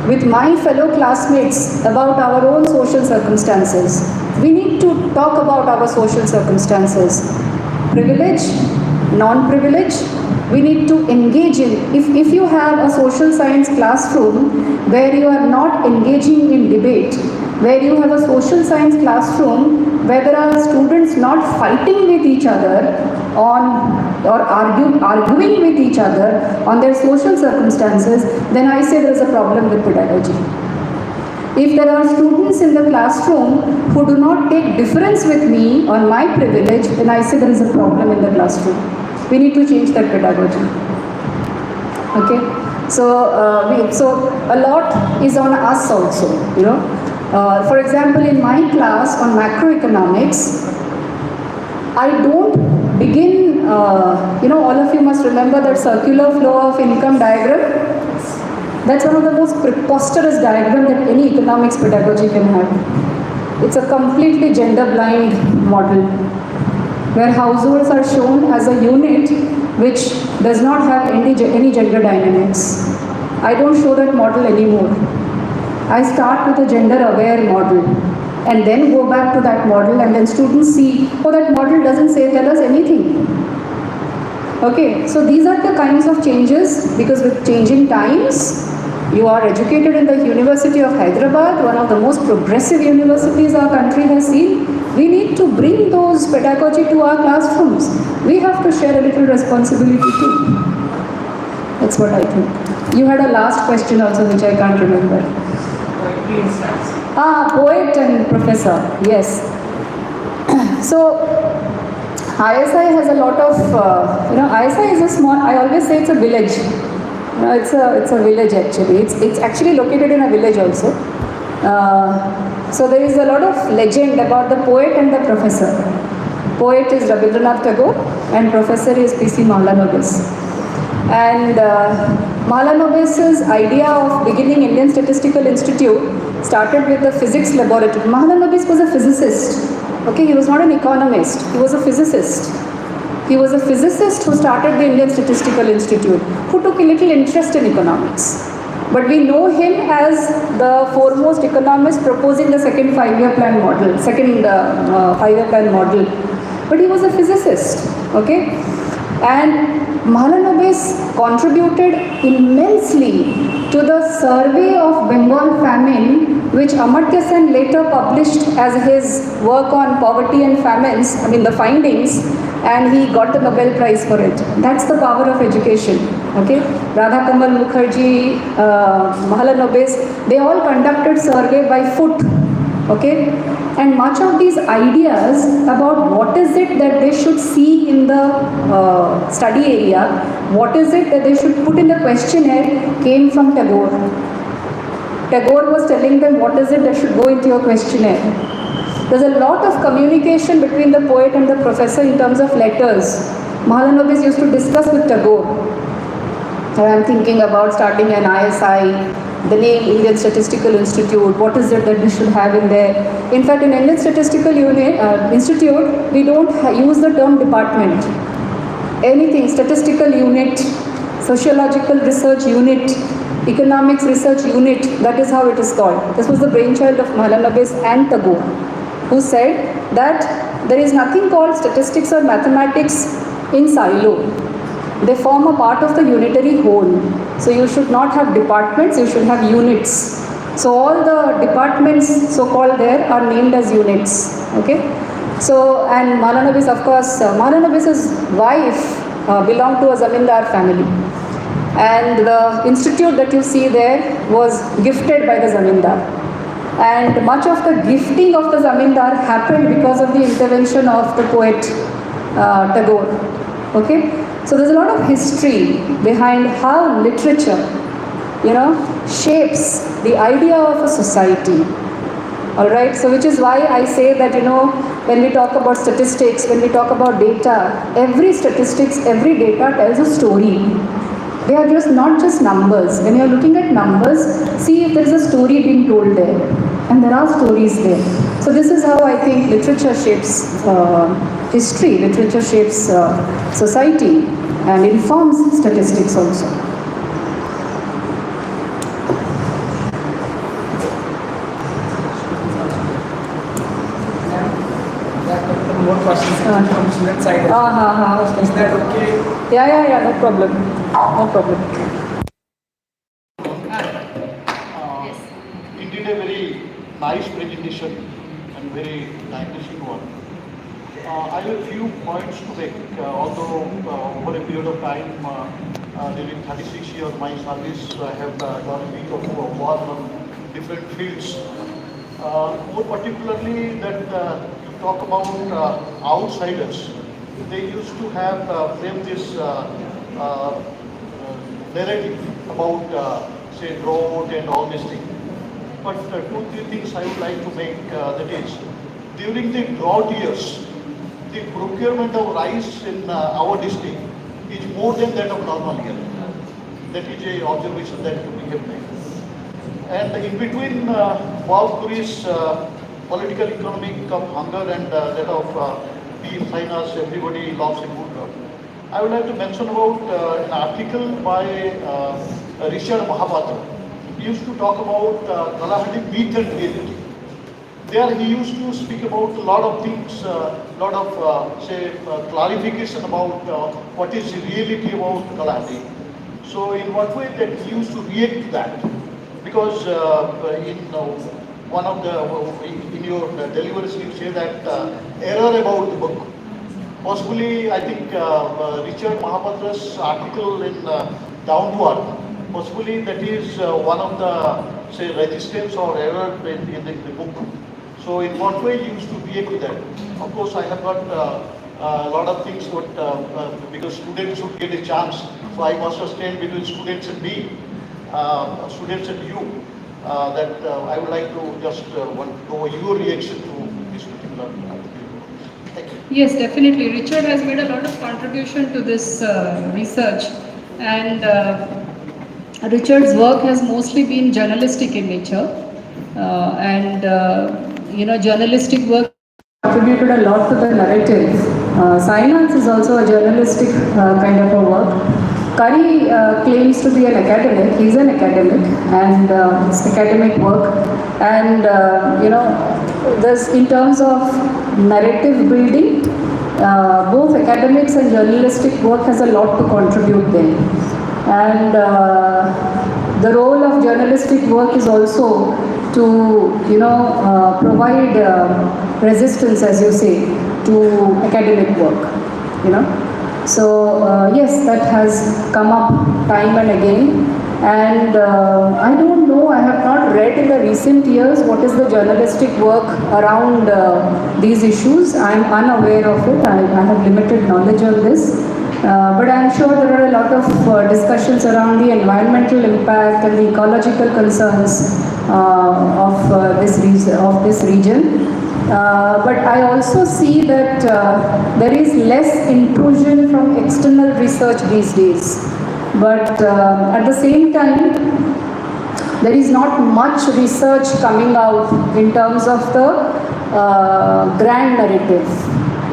Speaker 6: with my fellow classmates about our own social circumstances. We need to talk about our social circumstances. Privilege, non-privilege, we need to engage in. If you have a social science classroom where you are not engaging in debate, where you have a social science classroom where there are students not fighting with each other or arguing with each other on their social circumstances, then I say there is a problem with pedagogy. If there are students in the classroom who do not take difference with me on my privilege, then I say there is a problem in the classroom. We need to change that pedagogy. Okay, so a lot is on us also, you know. For example, in my class on macroeconomics, I don't begin, you know, all of you must remember that circular flow of income diagram. That's one of the most preposterous diagrams that any economics pedagogy can have. It's a completely gender-blind model, where households are shown as a unit which does not have any gender dynamics. I don't show that model anymore. I start with a gender-aware model and then go back to that model, and then students see, oh, that model doesn't tell us anything. Okay, so these are the kinds of changes, because with changing times, you are educated in the University of Hyderabad, one of the most progressive universities our country has seen. We need to bring those pedagogy to our classrooms. We have to share a little responsibility too. That's what I think. You had a last question also, which I can't remember. Poet and professor, yes. So, ISI has a lot of, you know, ISI is a small, I always say it's a village. You know, it's a village actually. It's actually located in a village also. So there is a lot of legend about the poet and the professor. Poet is Rabindranath Tagore and professor is P.C. Maulana. And Mahalanobis's idea of beginning Indian Statistical Institute started with the physics laboratory. Mahalanobis was a physicist. Okay, he was not an economist. He was a physicist. He was a physicist who started the Indian Statistical Institute, who took a little interest in economics. But we know him as the foremost economist proposing the second five-year plan model, But he was a physicist, okay? And Mahalanobis contributed immensely to the survey of Bengal famine, which Amartya Sen later published as his work on poverty and famines, the findings, and he got the Nobel Prize for it. That's the power of education, okay? Radha Kamal Mukherjee, Mahalanobis, they all conducted survey by foot, okay? And much of these ideas about what is it that they should see in the study area, what is it that they should put in the questionnaire, came from Tagore. Tagore was telling them what is it that should go into your questionnaire. There's a lot of communication between the poet and the professor in terms of letters. Mahalanobis used to discuss with Tagore. I'm thinking about starting an ISI, the name Indian Statistical Institute, what is it that we should have in there. In fact, in Indian Statistical Institute, we don't use the term department. Anything, statistical unit, sociological research unit, economics research unit, that is how it is called. This was the brainchild of Mahalanobis and Tagore, who said that there is nothing called statistics or mathematics in silo. They form a part of the unitary whole. So you should not have departments, you should have units. So all the departments so-called there are named as units, okay? So, and Mahalanobis, of course, Mahalanobis' wife belonged to a zamindar family. And the institute that you see there was gifted by the zamindar. And much of the gifting of the zamindar happened because of the intervention of the poet Tagore, okay? So there's a lot of history behind how literature, shapes the idea of a society. All right, so which is why I say that, when we talk about statistics, when we talk about data, every statistics, every data tells a story. They are just not just numbers. When you are looking at numbers, see if there is a story being told there. And there are stories there. So this is how I think literature shapes history, literature shapes society and informs statistics also.
Speaker 4: More questions from student side.
Speaker 6: Okay.
Speaker 4: Is that okay?
Speaker 6: Yeah, no problem. No problem.
Speaker 9: Indeed, a very nice presentation and very dynamic one. I have a few points to make, although over a period of time, during 36 years of my service, I have done a bit of work on different fields. More particularly that you talk about outsiders. They used to have framed this narrative about, say, drought and all these things. But 2-3 things I would like to make, that is, during the drought years, the procurement of rice in our district is more than that of normal year. That is a observation that we have made. And in between Bhavpuri's political economic of hunger and that of beef, finance, everybody loves a good job. I would like to mention about an article by Richard Mahapatra. He used to talk about Kalahandi myth and reality. There he used to speak about a lot of things, lot of clarification about what is the reality about Kalahandi. So in what way that he used to react to that? Because in one of the, in your deliveries you say that error about the book. Possibly I think Richard Mahapatra's article in Down to Earth, possibly that is one of the, say, resistance or error in the book. So in what way you used to react to that? Of course, I have got a lot of things, but because students should get a chance, so I must stand between students and me, students and you, that I would like to just want to know your reaction to this particular article. Thank you.
Speaker 6: Yes, definitely. Richard has made a lot of contribution to this research. and Richard's work has mostly been journalistic in nature, journalistic work contributed a lot to the narrative. Science is also a journalistic kind of a work. Kari claims to be an academic. He's an academic, and it's academic work. And there's in terms of narrative building, both academics and journalistic work has a lot to contribute there. And the role of journalistic work is also to provide resistance, as you say, to academic work. So yes, that has come up time and again, and I don't know, I have not read in the recent years what is the journalistic work around these issues. I am unaware of it. I have limited knowledge on this, but I am sure there are a lot of discussions around the environmental impact and the ecological concerns of this region. But I also see that there is less intrusion from external research these days. But at the same time, there is not much research coming out in terms of the grand narrative.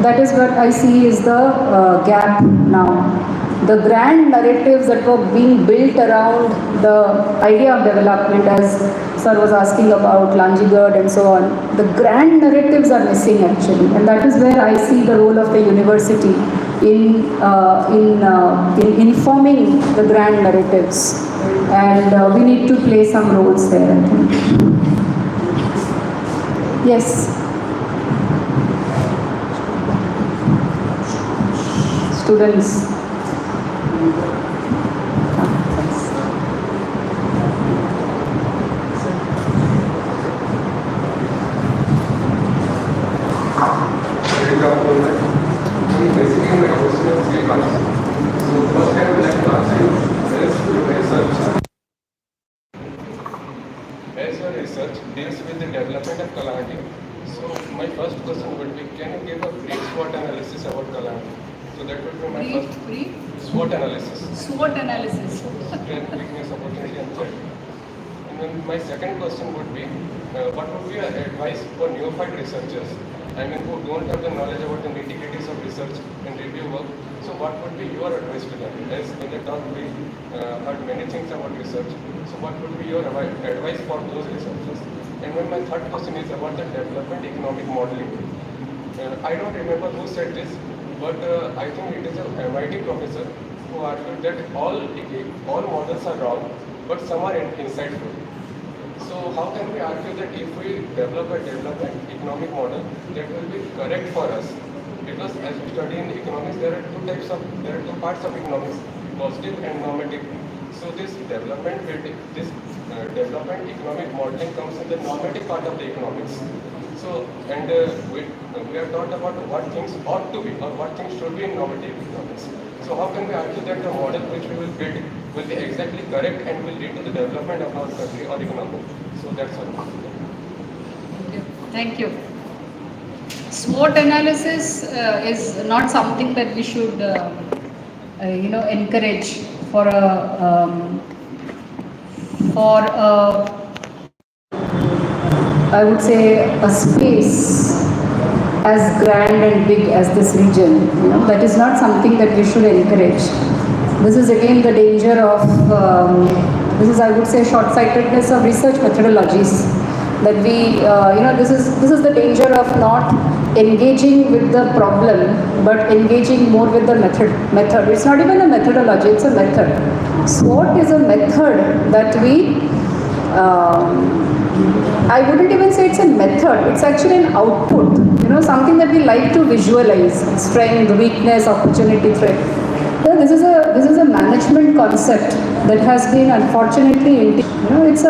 Speaker 6: That is what I see is the gap now. The grand narratives that were being built around the idea of development, as Sir was asking about Lanjigad and so on, the grand narratives are missing actually, and that is where I see the role of the university in informing the grand narratives, and we need to play some roles there, I think. Yes. Students.
Speaker 2: As your research deals with the development of Kalanti, so my first question would be, can you give a brief SWOT analysis about Kalanti? So that would be my first SWOT analysis.
Speaker 6: SWOT analysis.
Speaker 2: Strength, weakness, opportunity, and threat. And then my second question would be, what would be your advice for neophyte researchers? Who don't have the knowledge about the nitty-gritties of research and review work. So what would be your advice to them? As in the talk we heard many things about research. So what would be your advice for those researchers? And then my third question is about the development economic modeling. I don't remember who said this, but I think it is an MIT professor who argued that all models are wrong, but some are insightful. So how can we argue that if we develop a development economic model that will be correct for us? Because as we study in economics, there are two parts of economics, positive and normative. So this development economic modeling comes in the normative part of the economics. So we have talked about what things ought to be or what things should be in normative economics. So how can we argue that the model which we will build will be exactly correct and will lead to the development of our country or economy? So that's all.
Speaker 6: Thank you. SWOT analysis is not something that we should, encourage for I would say a space as grand and big as this region. That is not something that we should encourage. This is again the danger of, I would say, short-sightedness of research methodologies. That we, this is the danger of not engaging with the problem, but engaging more with the method. It's not even a methodology, it's a method. SWOT is a method that we, I wouldn't even say it's a method, it's actually an output, something that we like to visualize, strength, weakness, opportunity, threat. This is a management concept that has been unfortunately, it's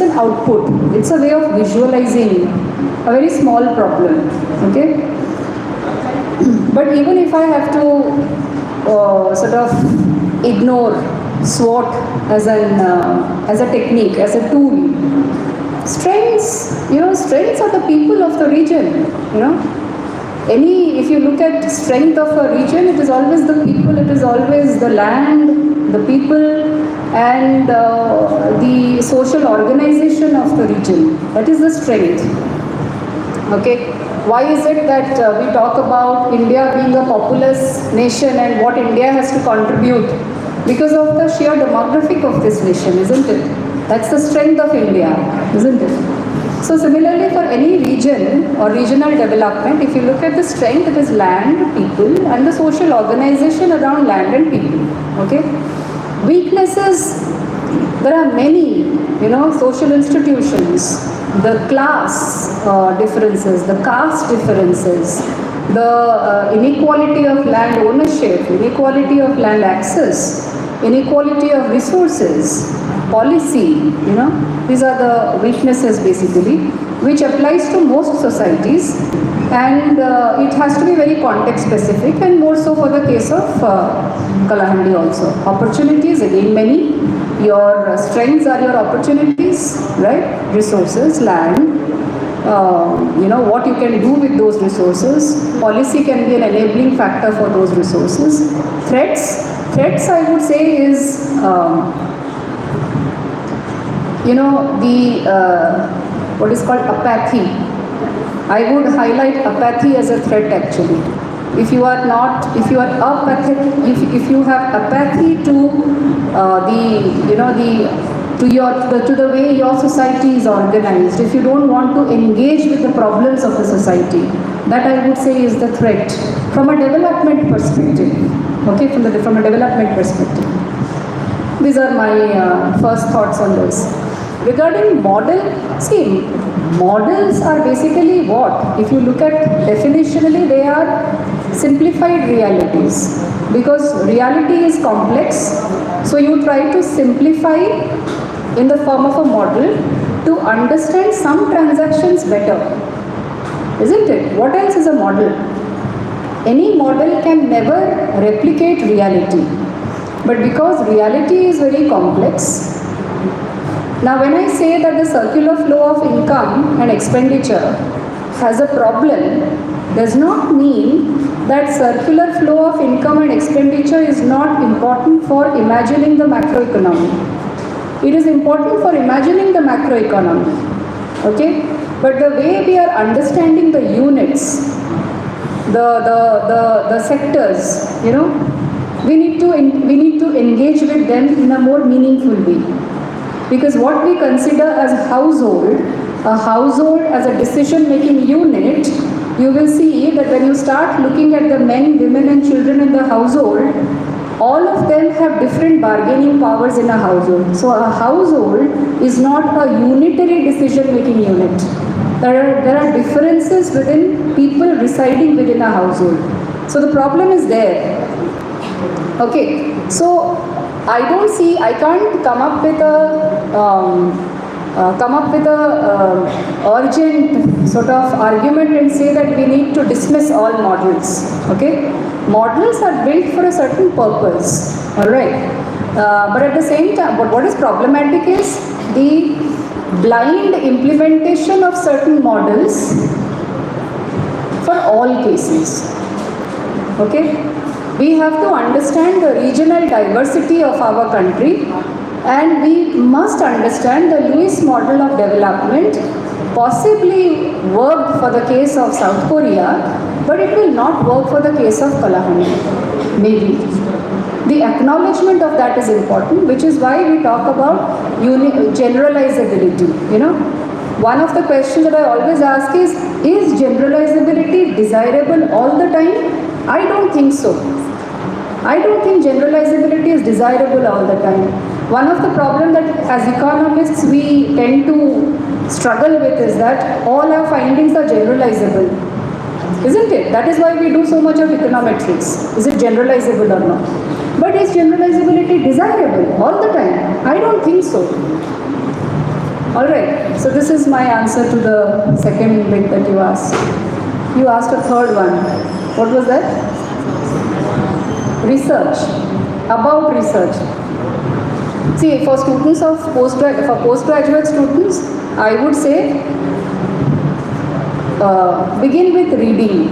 Speaker 6: an output. It's a way of visualizing a very small problem. Okay, but even if I have to sort of ignore SWOT as a technique, as a tool, strengths are the people of the region. If you look at strength of a region, it is always the people, it is always the land, the people, and the social organization of the region. That is the strength. Okay. Why is it that we talk about India being a populous nation and what India has to contribute? Because of the sheer demographic of this nation, isn't it? That's the strength of India, isn't it? So similarly for any region or regional development, if you look at the strength, it is land, people, and the social organization around land and people. Okay? Weaknesses, there are many, social institutions, the class differences, the caste differences, the inequality of land ownership, inequality of land access, inequality of resources, policy, these are the weaknesses basically, which applies to most societies, and it has to be very context specific, and more so for the case of Kalahandi also. Opportunities, again many. Your strengths are your opportunities, right? Resources, land, what you can do with those resources. Policy can be an enabling factor for those resources. Threats I would say is, what is called apathy. I would highlight apathy as a threat actually. If you are apathic, if you have apathy to to the way your society is organized, if you don't want to engage with the problems of the society, that I would say is the threat from a development perspective. Okay, from a development perspective. These are my first thoughts on this. Regarding model, see, models are basically what? If you look at definitionally, they are simplified realities, because reality is complex, so you try to simplify in the form of a model to understand some transactions better, isn't it? What else is a model? Any model can never replicate reality, but because reality is very complex. Now when I say that the circular flow of income and expenditure has a problem, does not mean that circular flow of income and expenditure is not important for imagining the macroeconomy. It is important for imagining the macroeconomy. Okay? But the way we are understanding the units, the sectors, we need to engage with them in a more meaningful way. Because what we consider as a household as a decision-making unit, you will see that when you start looking at the men, women and children in the household, all of them have different bargaining powers in a household. So a household is not a unitary decision-making unit. There are differences within people residing within a household. So the problem is there. Okay, so I can't come up with a urgent sort of argument and say that we need to dismiss all models. Okay, models are built for a certain purpose. All right, but at the same time, what is problematic is the blind implementation of certain models for all cases. Okay. We have to understand the regional diversity of our country, and we must understand the Lewis model of development possibly worked for the case of South Korea, but it will not work for the case of Kalahandi, maybe. The acknowledgement of that is important, which is why we talk about generalizability. One of the questions that I always ask is generalizability desirable all the time? I don't think so. I don't think generalizability is desirable all the time. One of the problems that as economists we tend to struggle with is that all our findings are generalizable. Isn't it? That is why we do so much of econometrics. Is it generalizable or not? But is generalizability desirable all the time? I don't think so. Alright, so this is my answer to the second bit that you asked. You asked a third one. What was that? Research. About research. See, for students of postgraduate students, I would say begin with reading.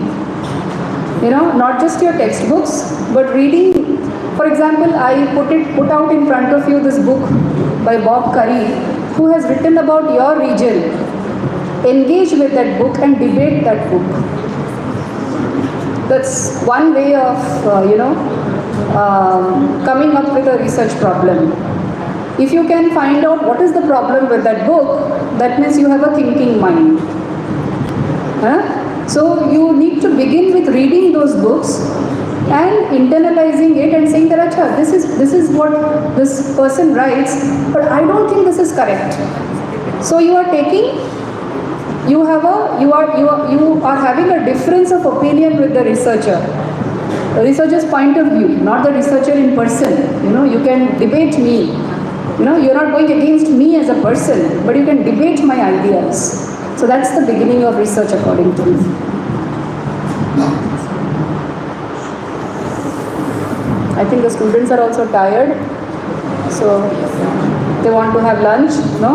Speaker 6: Not just your textbooks, but reading. For example, I put out in front of you this book by Bob Curry, who has written about your region. Engage with that book and debate that book. That's one way of, coming up with a research problem. If you can find out what is the problem with that book, that means you have a thinking mind. So you need to begin with reading those books and internalizing it and saying that, "Acha, this is what this person writes, but I don't think this is correct." So you are having a difference of opinion with the researcher. The researcher's point of view, not the researcher in person. You can debate me. You're not going against me as a person, but you can debate my ideas. So that's the beginning of research, according to me. I think the students are also tired, so they want to have lunch, no?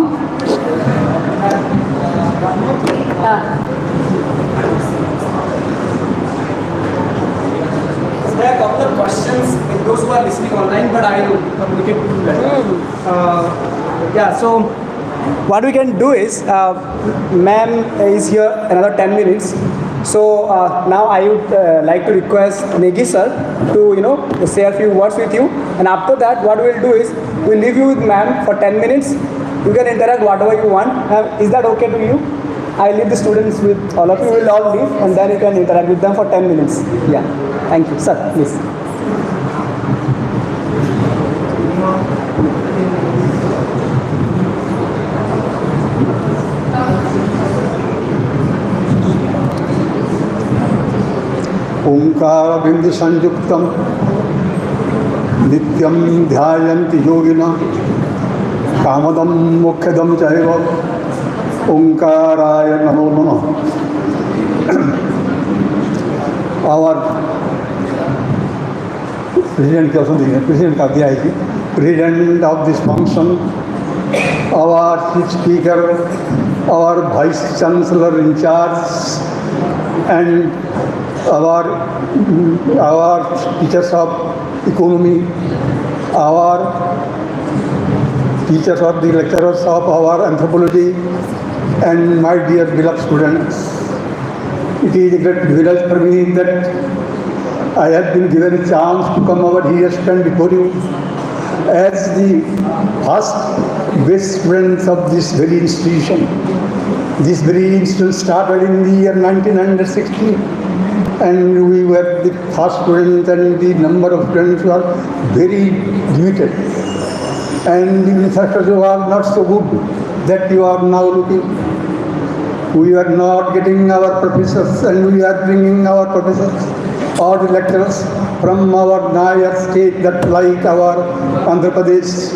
Speaker 4: There are a couple of questions with those who are listening online, but I will communicate to them. So what we can do is, ma'am is here another 10 minutes. So now I would like to request Negi sir to say a few words with you, and after that what we'll do is we'll leave you with ma'am for 10 minutes. You can interact whatever you want. Is that okay to you? I leave the students with all of you. Will all leave, and then you can interact with them for 10 minutes. Yeah. Thank you, sir. Please.
Speaker 10: ओंकार बिंदु संयुक्तम नित्यम ध्यायन्ति योगिना कामदम मोक्षदम चैव ओंकाराय नमो नमः. Our president of this function, our chief speaker, our vice chancellor in charge, and our teachers of economy, our teachers of the lecturers of our anthropology, and my dear beloved students. It is a great privilege for me that I have been given a chance to come over here stand before you as the first best students of this very institution. This very institution started in the year 1960. And we were the first students, and the number of students were very limited. And the infrastructure was not so good that you are now looking. We are not getting our professors, and we are bringing our professors or the lecturers from our Nayar state, that like our Andhra Pradesh.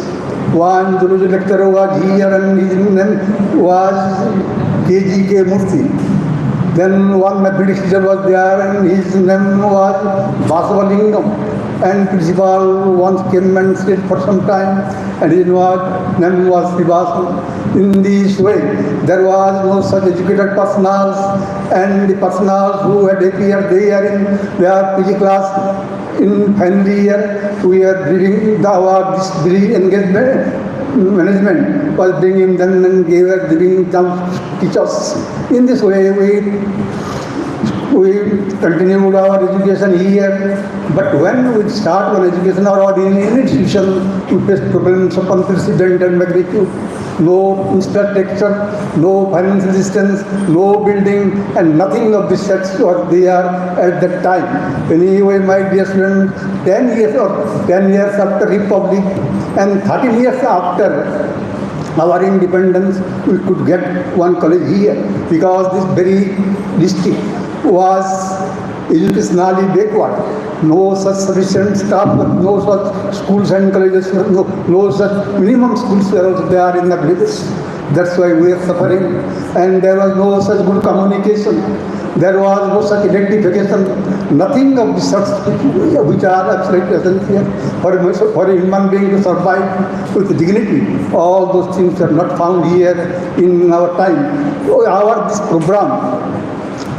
Speaker 10: One zoology lecturer was here, and his name was KGK Murthy. Then one mathematics teacher was there, and his name was Basavalingam. And principal once came and stayed for some time, and his name was Srivasan. In this way, there was no such educated personnel, and the personnel who had appeared there in their PG class in final year, we are reading this very engagement management was bringing them and giving them teachers. In this way, we continued our education here. But when we start our education or in any institution, we face problems of unprecedented and magnitude. No infrastructure, no financial assistance, no building, and nothing of this such was there at that time. Anyway, my dear students, 10 years after Republic and 13 years after our independence, we could get one college here, because this very district was educationally backward. No such sufficient staff, no such schools and colleges, no such minimum schools were also there in the villages. That's why we are suffering. And there was no such good communication. There was no such identification. Nothing of the such which are absolutely essential for a human being to survive with dignity. All those things are not found here in our time. This program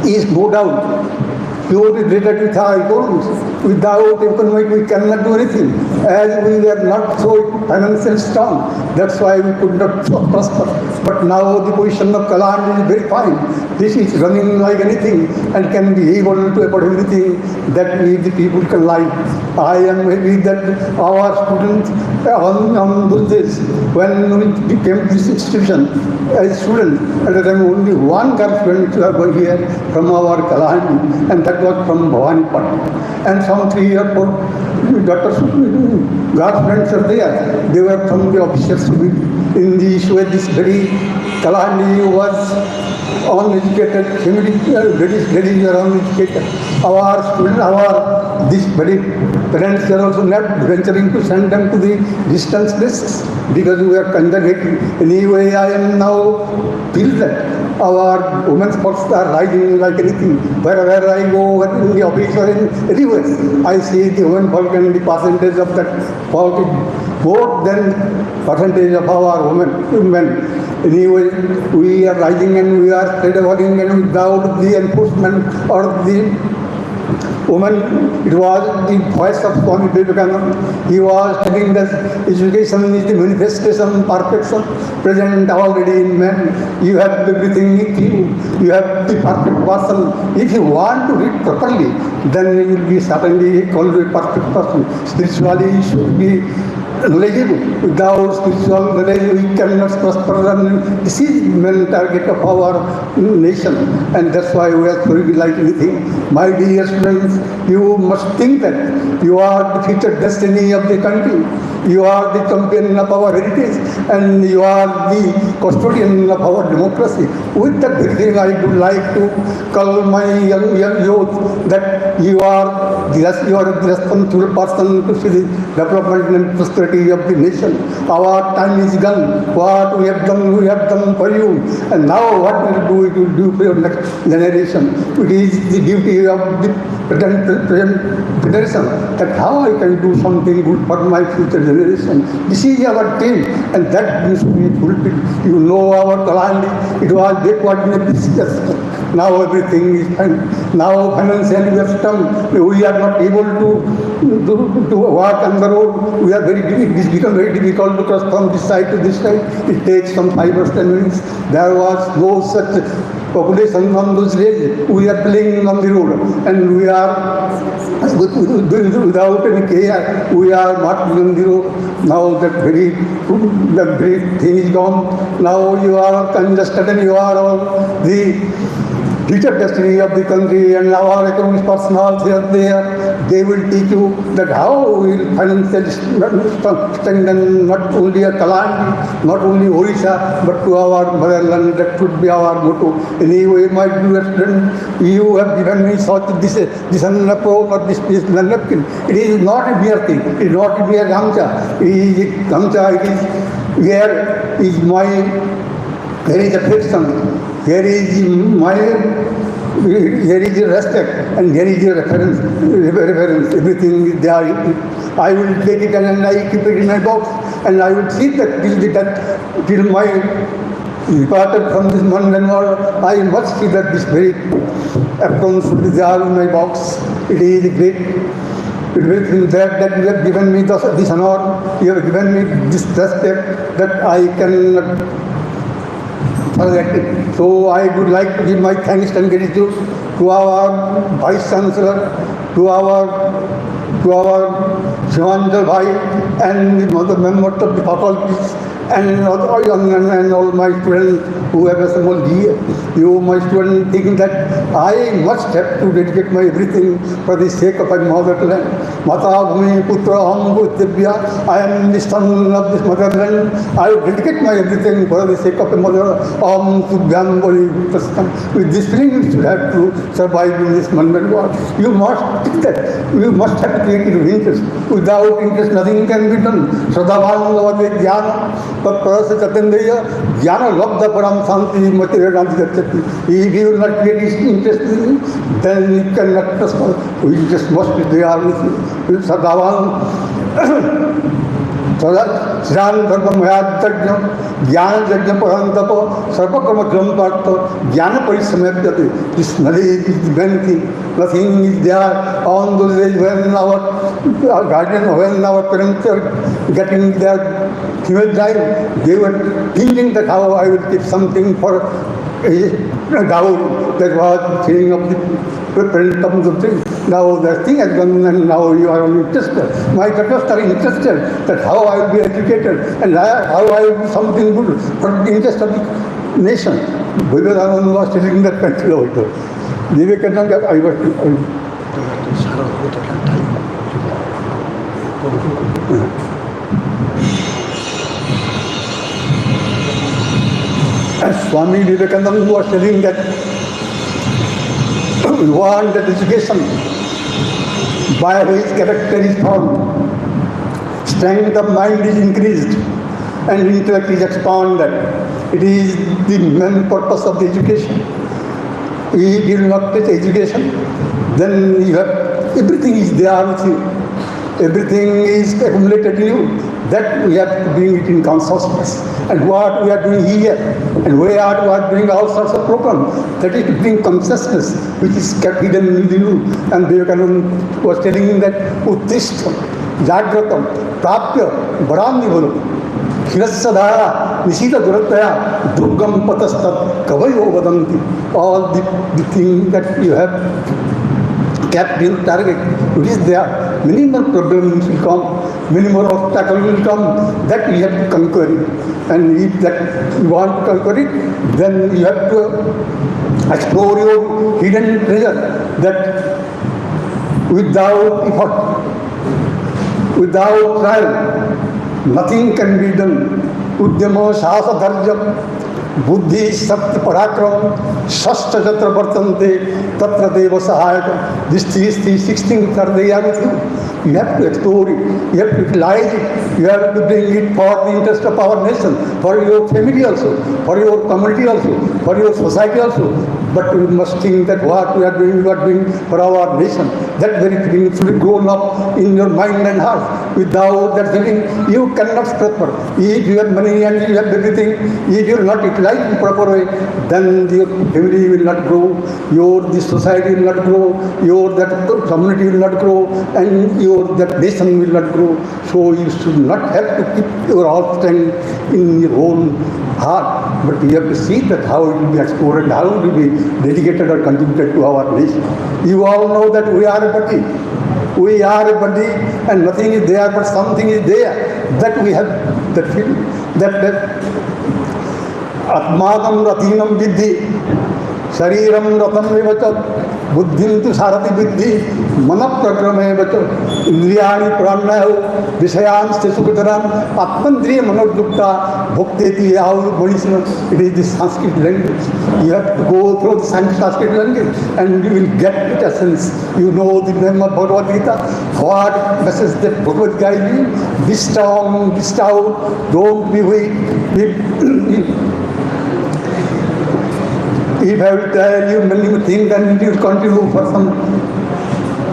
Speaker 10: is no doubt pure related with our economies. Without economic, we cannot do anything. As we are not so financially strong, that's why we could not prosper. But now the position of Kaland is very fine. This is running like anything and can be able to afford everything that we the people can like. I am happy that our students on those days when we came to this institution as students, at the time only one girl student were here from our Kalahandi, and that was from Bhavanipat. And some 3 or 4 daughters, girl students are there. They were from the officers in the issue. This very Kalahandi was uneducated, ladies are uneducated. Our students, this very parents are also not venturing to send them to the distance places because we are conservative. Anyway, I am now feel that our women's sports are rising like anything. Wherever I go, in the office or anywhere, I see the women folk and the percentage of that folk is more than percentage of our women. Anyway, we are rising and we are traveling, and without the enforcement or the woman, it was the voice of Swami Vivekananda. He was telling that education is the manifestation, perfection present already in man. You have everything with you. You have the perfect person. If you want to read properly, then you will be certainly called a perfect person. Spiritually, you should be knowledgeable. Without spiritual knowledge, we cannot prosper. And this is the main target of our nation, and that's why we are very like anything. My dear students, you must think that you are the future destiny of the country. You are the champion of our heritage, and you are the custodian of our democracy. With that very thing, I would like to call my young youth that you are the responsible person to see the development and prosperity of the nation. Our time is gone. What we have done for you. And now what we will do for your next generation. It is the duty of the present generation that how I can do something good for my future generation. This is our dream, and that needs to be fulfilled. You know our Kalahandi, it was backward in a business. Now everything is fine. Now financially we are strong. We are not able to walk on the road. We are it has become very difficult to cross from this side to this side. It takes some 5 or 10 minutes. There was no such population on those days. We are playing on the road, and we are without any care. We are not on the road. Now that very thing is gone. Now you are congested, and you are all the future destiny of the country, and our economic personnel there. They will teach you that how we will financially strengthen not only a Kalahandi, not only Odisha, but to our motherland. That should be our motto. Anyway, my dear friend, you have given me such this napkin or this napkin. It is not a mere thing. It is not a mere gamcha. It is a gamcha. It is here is my there is affection. Here is my respect, and here is your reference, everything is there. I will take it and I keep it in my box, and I will see that till my departed from this mundane world. I must see that this very apron should be there in my box. It is great. It will feel that you have given me this honor, you have given me this respect that I cannot. So I would like to give my thanks and gratitude to our Vice Chancellor, to our Chancellor Bhai, and the members of the faculties, and all my students who have assembled here. You, my students, think that I must have to dedicate my everything for the sake of my motherland. Mata Bhumi Putra Aham Bhutibhya. I am the son of this motherland. I will dedicate my everything for the sake of my mother. Aham Tubhyam Bholi Prastham. With this feeling, you should have to survive in this mundane world. You must think that. You must have to take it with interest. Without interest, nothing can be done. Shradhavan Lavate Jnana. But Parasa Chatandeya Jnana Labdha Param Santi Mati Vedanti Gacchati. If you will not create interest in it, then you cannot prosper. We just must be there with you. Sadhavan श्रान धर्म मयाज्ञ ज्ञान यज्ञ परंतप सर्वकर्म क्रम प्राप्त ज्ञान परिसमाप्यते. This knowledge is the main thing. Nothing is there on those days when our guardians, when our parents are getting their female child, they were thinking that how I will keep something for a dowry. That was feeling of the parent comes of things. Now the thing has gone and now you are only interested. My daughters are interested that how I will be educated and how I will do something good for the interest of the nation. Vivekananda was telling that country also. Vivekananda, I was Swami Vivekananda was telling that we want that education by which character is formed, strength of mind is increased, and intellect is expanded. It is the main purpose of the education. If you will not take education, then you have everything is there with you. Everything is accumulated in you. That we have to bring it in consciousness. And what we are doing here, and we are doing all sorts of programs, that is to bring consciousness, which is kept hidden within you. And Vivekananda was telling him that Uttishta, Jagratam, Prapya, Varamnivalo, Khirasadhara, Nishita Durataya, Durgam Patastat, Kavayo Vadanti. All the things that you have kept in target, it is there. Many more problems will come, many more obstacles will come, that we have to conquer it. And if that you want to conquer it, then you have to explore your hidden treasure, that without effort, without trial, nothing can be done. Udyama Shasa Dharjam Buddhi Satya Parakram Shastra Jatra Vartante Tatra Deva Sahayaka. These 6 things are there with you. You have to explore it, you have to utilize it, you have to bring it for the interest of our nation, for your family also, for your community also, for your society also. But we must think that what we are doing for our nation. That very thing should be grown up in your mind and heart. Without that feeling, you cannot prosper. If you have money and you have everything, if you are not utilized in proper way, then your family will not grow, the society will not grow, that community will not grow, and that nation will not grow. So you should not have to keep your heart strength in your own heart, but you have to see that how it will be explored and how it will be dedicated or contributed to our nation. You all know that we are a body. We are a body and nothing is there, but something is there. That we have that feeling. That Atmadam Ratinam Vidhi, Shariram Ratam Vivachat, Buddhim tu Sarati Vidhi, Manaprakrame Vachat, Indriyani Prannayo, Vishayan Sesukitaram, Atmandriya Manodukta, Bhakteti Aur Bodhisana. It is the Sanskrit language. You have to go through the Sanskrit language and you will get its essence. You know the name of Bhagavad Gita, what message that Bhagavad Gita means. Be strong, be stout, don't be weak. If I will tell you many things, then you will continue for some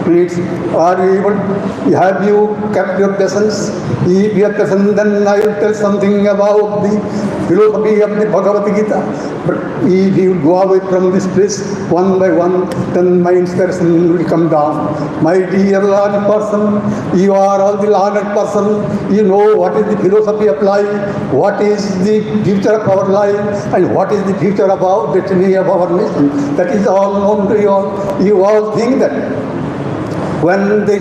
Speaker 10: minutes. Have you kept your patience? If you have patience, then I will tell something about the philosophy of the Bhagavad Gita. But if you go away from this place one by one, then my inspiration will come down. My dear learned person, you are all the learned person. You know what is the philosophy of life, what is the future of our life, and what is the future of our destiny of our nation. That is all known to you all. You all think that when the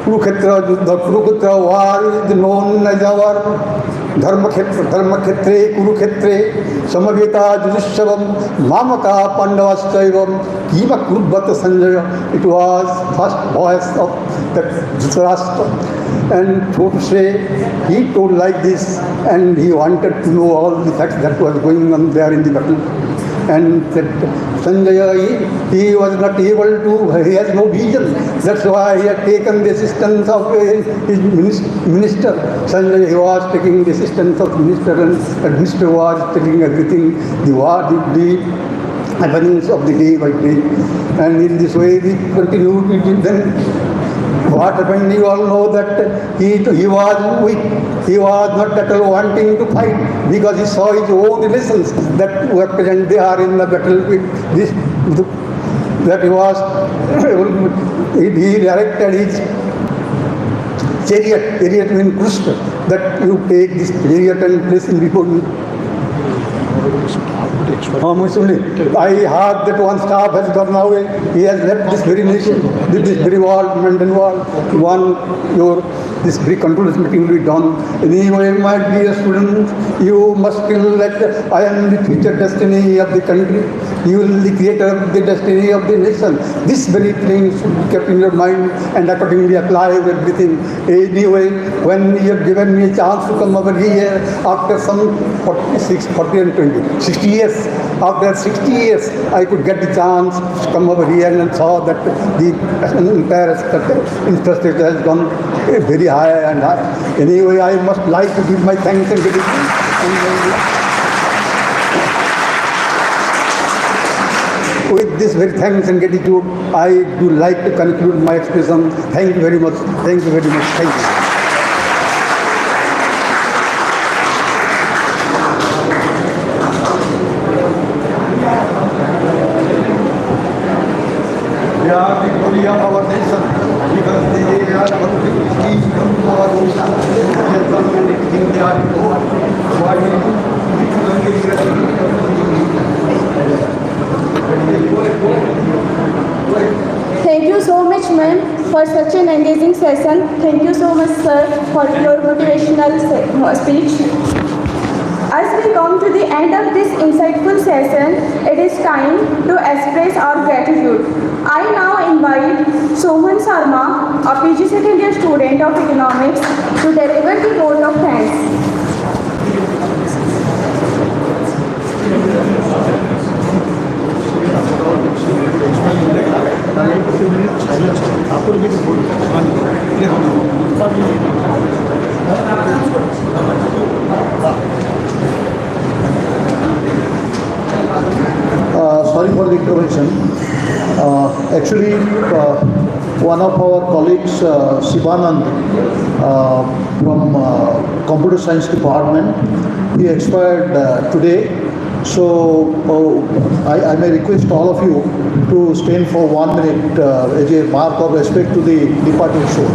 Speaker 10: Kurukshetra war is known as our Dharmakhetre, Kurukshetre, Samaveta, Judishavam, Mamaka, Pandavaskaivam, Kiva Kurubhata Sanjaya. It was first voice of that Dhritarashtra. And so to say, he told like this, and he wanted to know all the facts that was going on there in the battle. And that Sanjaya, he was not able to, he has no vision. That's why he had taken the assistance of his minister. Sanjaya, he was taking the assistance of minister, and the minister was taking everything, the happenings of the day by day. And in this way, we continued. Then what happened, you all know that he was weak. He was not at all wanting to fight because he saw his own relations that were present there in the battlefield. That he was, he directed his chariot means Krishna, that you take this chariot and place him before me. I heard that one staff has gone away. He has left this very nation, this very world, London world. This very controlled meeting will be done. Anyway, my dear students, you must feel that I am the future destiny of the country. You will be the creator of the destiny of the nation. This very thing should be kept in your mind and accordingly apply everything. Anyway, when you have given me a chance to come over here after some 40 and 20, 60 years. After 60 years, I could get the chance to come over here and saw that the entire infrastructure has gone very high and high. Anyway, I must like to give my thanks and gratitude. With this very thanks and gratitude, I do like to conclude my expression. Thank you very much. Thank you very much. Thank you. They are the glory of our nation because they are key to our Odisha. They are what
Speaker 1: Thank you so much, ma'am, for such an engaging session. Thank you so much, sir, for your motivational speech. As we come to the end of this insightful session, it is time to express our gratitude. I now invite Sohan Sharma, a PG second year student of economics, to deliver the vote of thanks.
Speaker 9: Sorry for the intervention. Actually, one of our colleagues, Sivanand, from Computer Science Department, he expired today. So I may request all of you to stand for 1 minute as a mark of respect to the departed soul.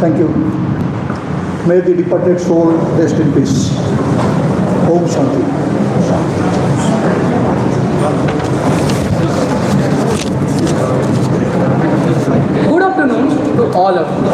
Speaker 9: Thank you. May the departed soul rest in peace. Om Shanti.
Speaker 11: Good afternoon to all of you.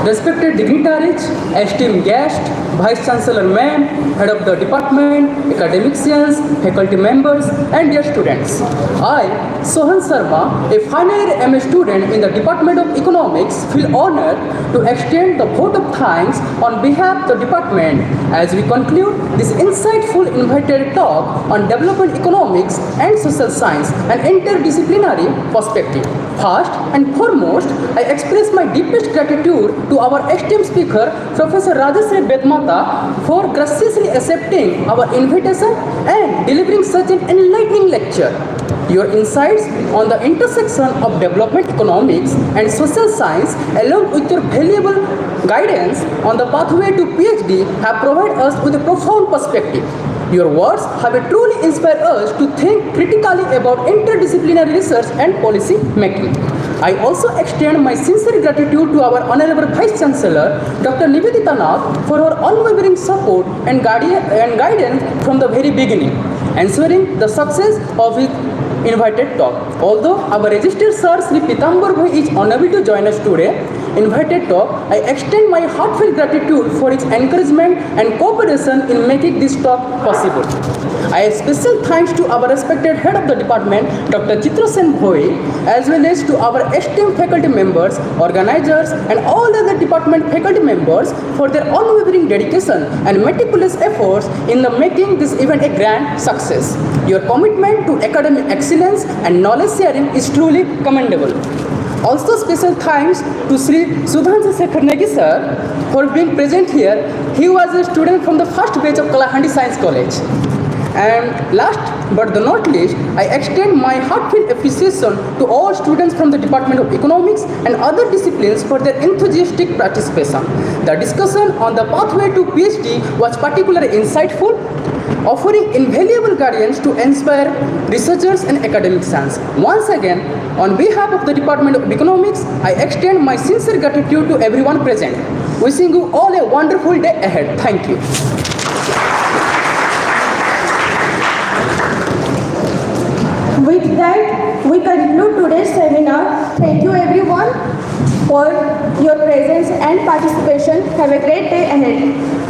Speaker 11: Respected dignitaries, esteemed guests, Vice Chancellor Ma'am, Head of the Department, academicians, faculty members, and dear students. I, Sohan Sharma, a final year MA student in the Department of Economics, feel honored to extend the vote of thanks on behalf of the department as we conclude this insightful invited talk on development economics and social science and interdisciplinary perspective. First and foremost, I express my deepest gratitude to our esteemed speaker, Professor Rajashree Bedmata, for graciously accepting our invitation and delivering such an enlightening lecture. Your insights on the intersection of development economics and social science, along with your valuable guidance on the pathway to PhD, have provided us with a profound perspective. Your words have truly inspired us to think critically about interdisciplinary research and policy making. I also extend my sincere gratitude to our Honorable Vice Chancellor, Dr. Nibedita for her unwavering support and guidance from the very beginning, ensuring the success of his invited talk. Although our registered Sir Sri Pitambar Bhai is unable to join us today, invited talk, I extend my heartfelt gratitude for his encouragement and cooperation in making this talk possible. I special thanks to our respected head of the department, Dr. Chitrasen Bhoi, as well as to our esteemed faculty members, organizers, and all other department faculty members for their unwavering dedication and meticulous efforts in making this event a grand success. Your commitment to academic excellence and knowledge sharing is truly commendable. Also special thanks to Sri Sudhanshu Shekhar Negi sir for being present here. He was a student from the first batch of Kalahandi Science College. And last but not least, I extend my heartfelt appreciation to all students from the Department of Economics and other disciplines for their enthusiastic participation. The discussion on the pathway to PhD was particularly insightful, offering invaluable guidance to inspire researchers and academicians. Once again, on behalf of the Department of Economics, I extend my sincere gratitude to everyone present. Wishing you all a wonderful day ahead. Thank you.
Speaker 1: With that, we conclude today's seminar. Thank you everyone for your presence and participation. Have a great day ahead.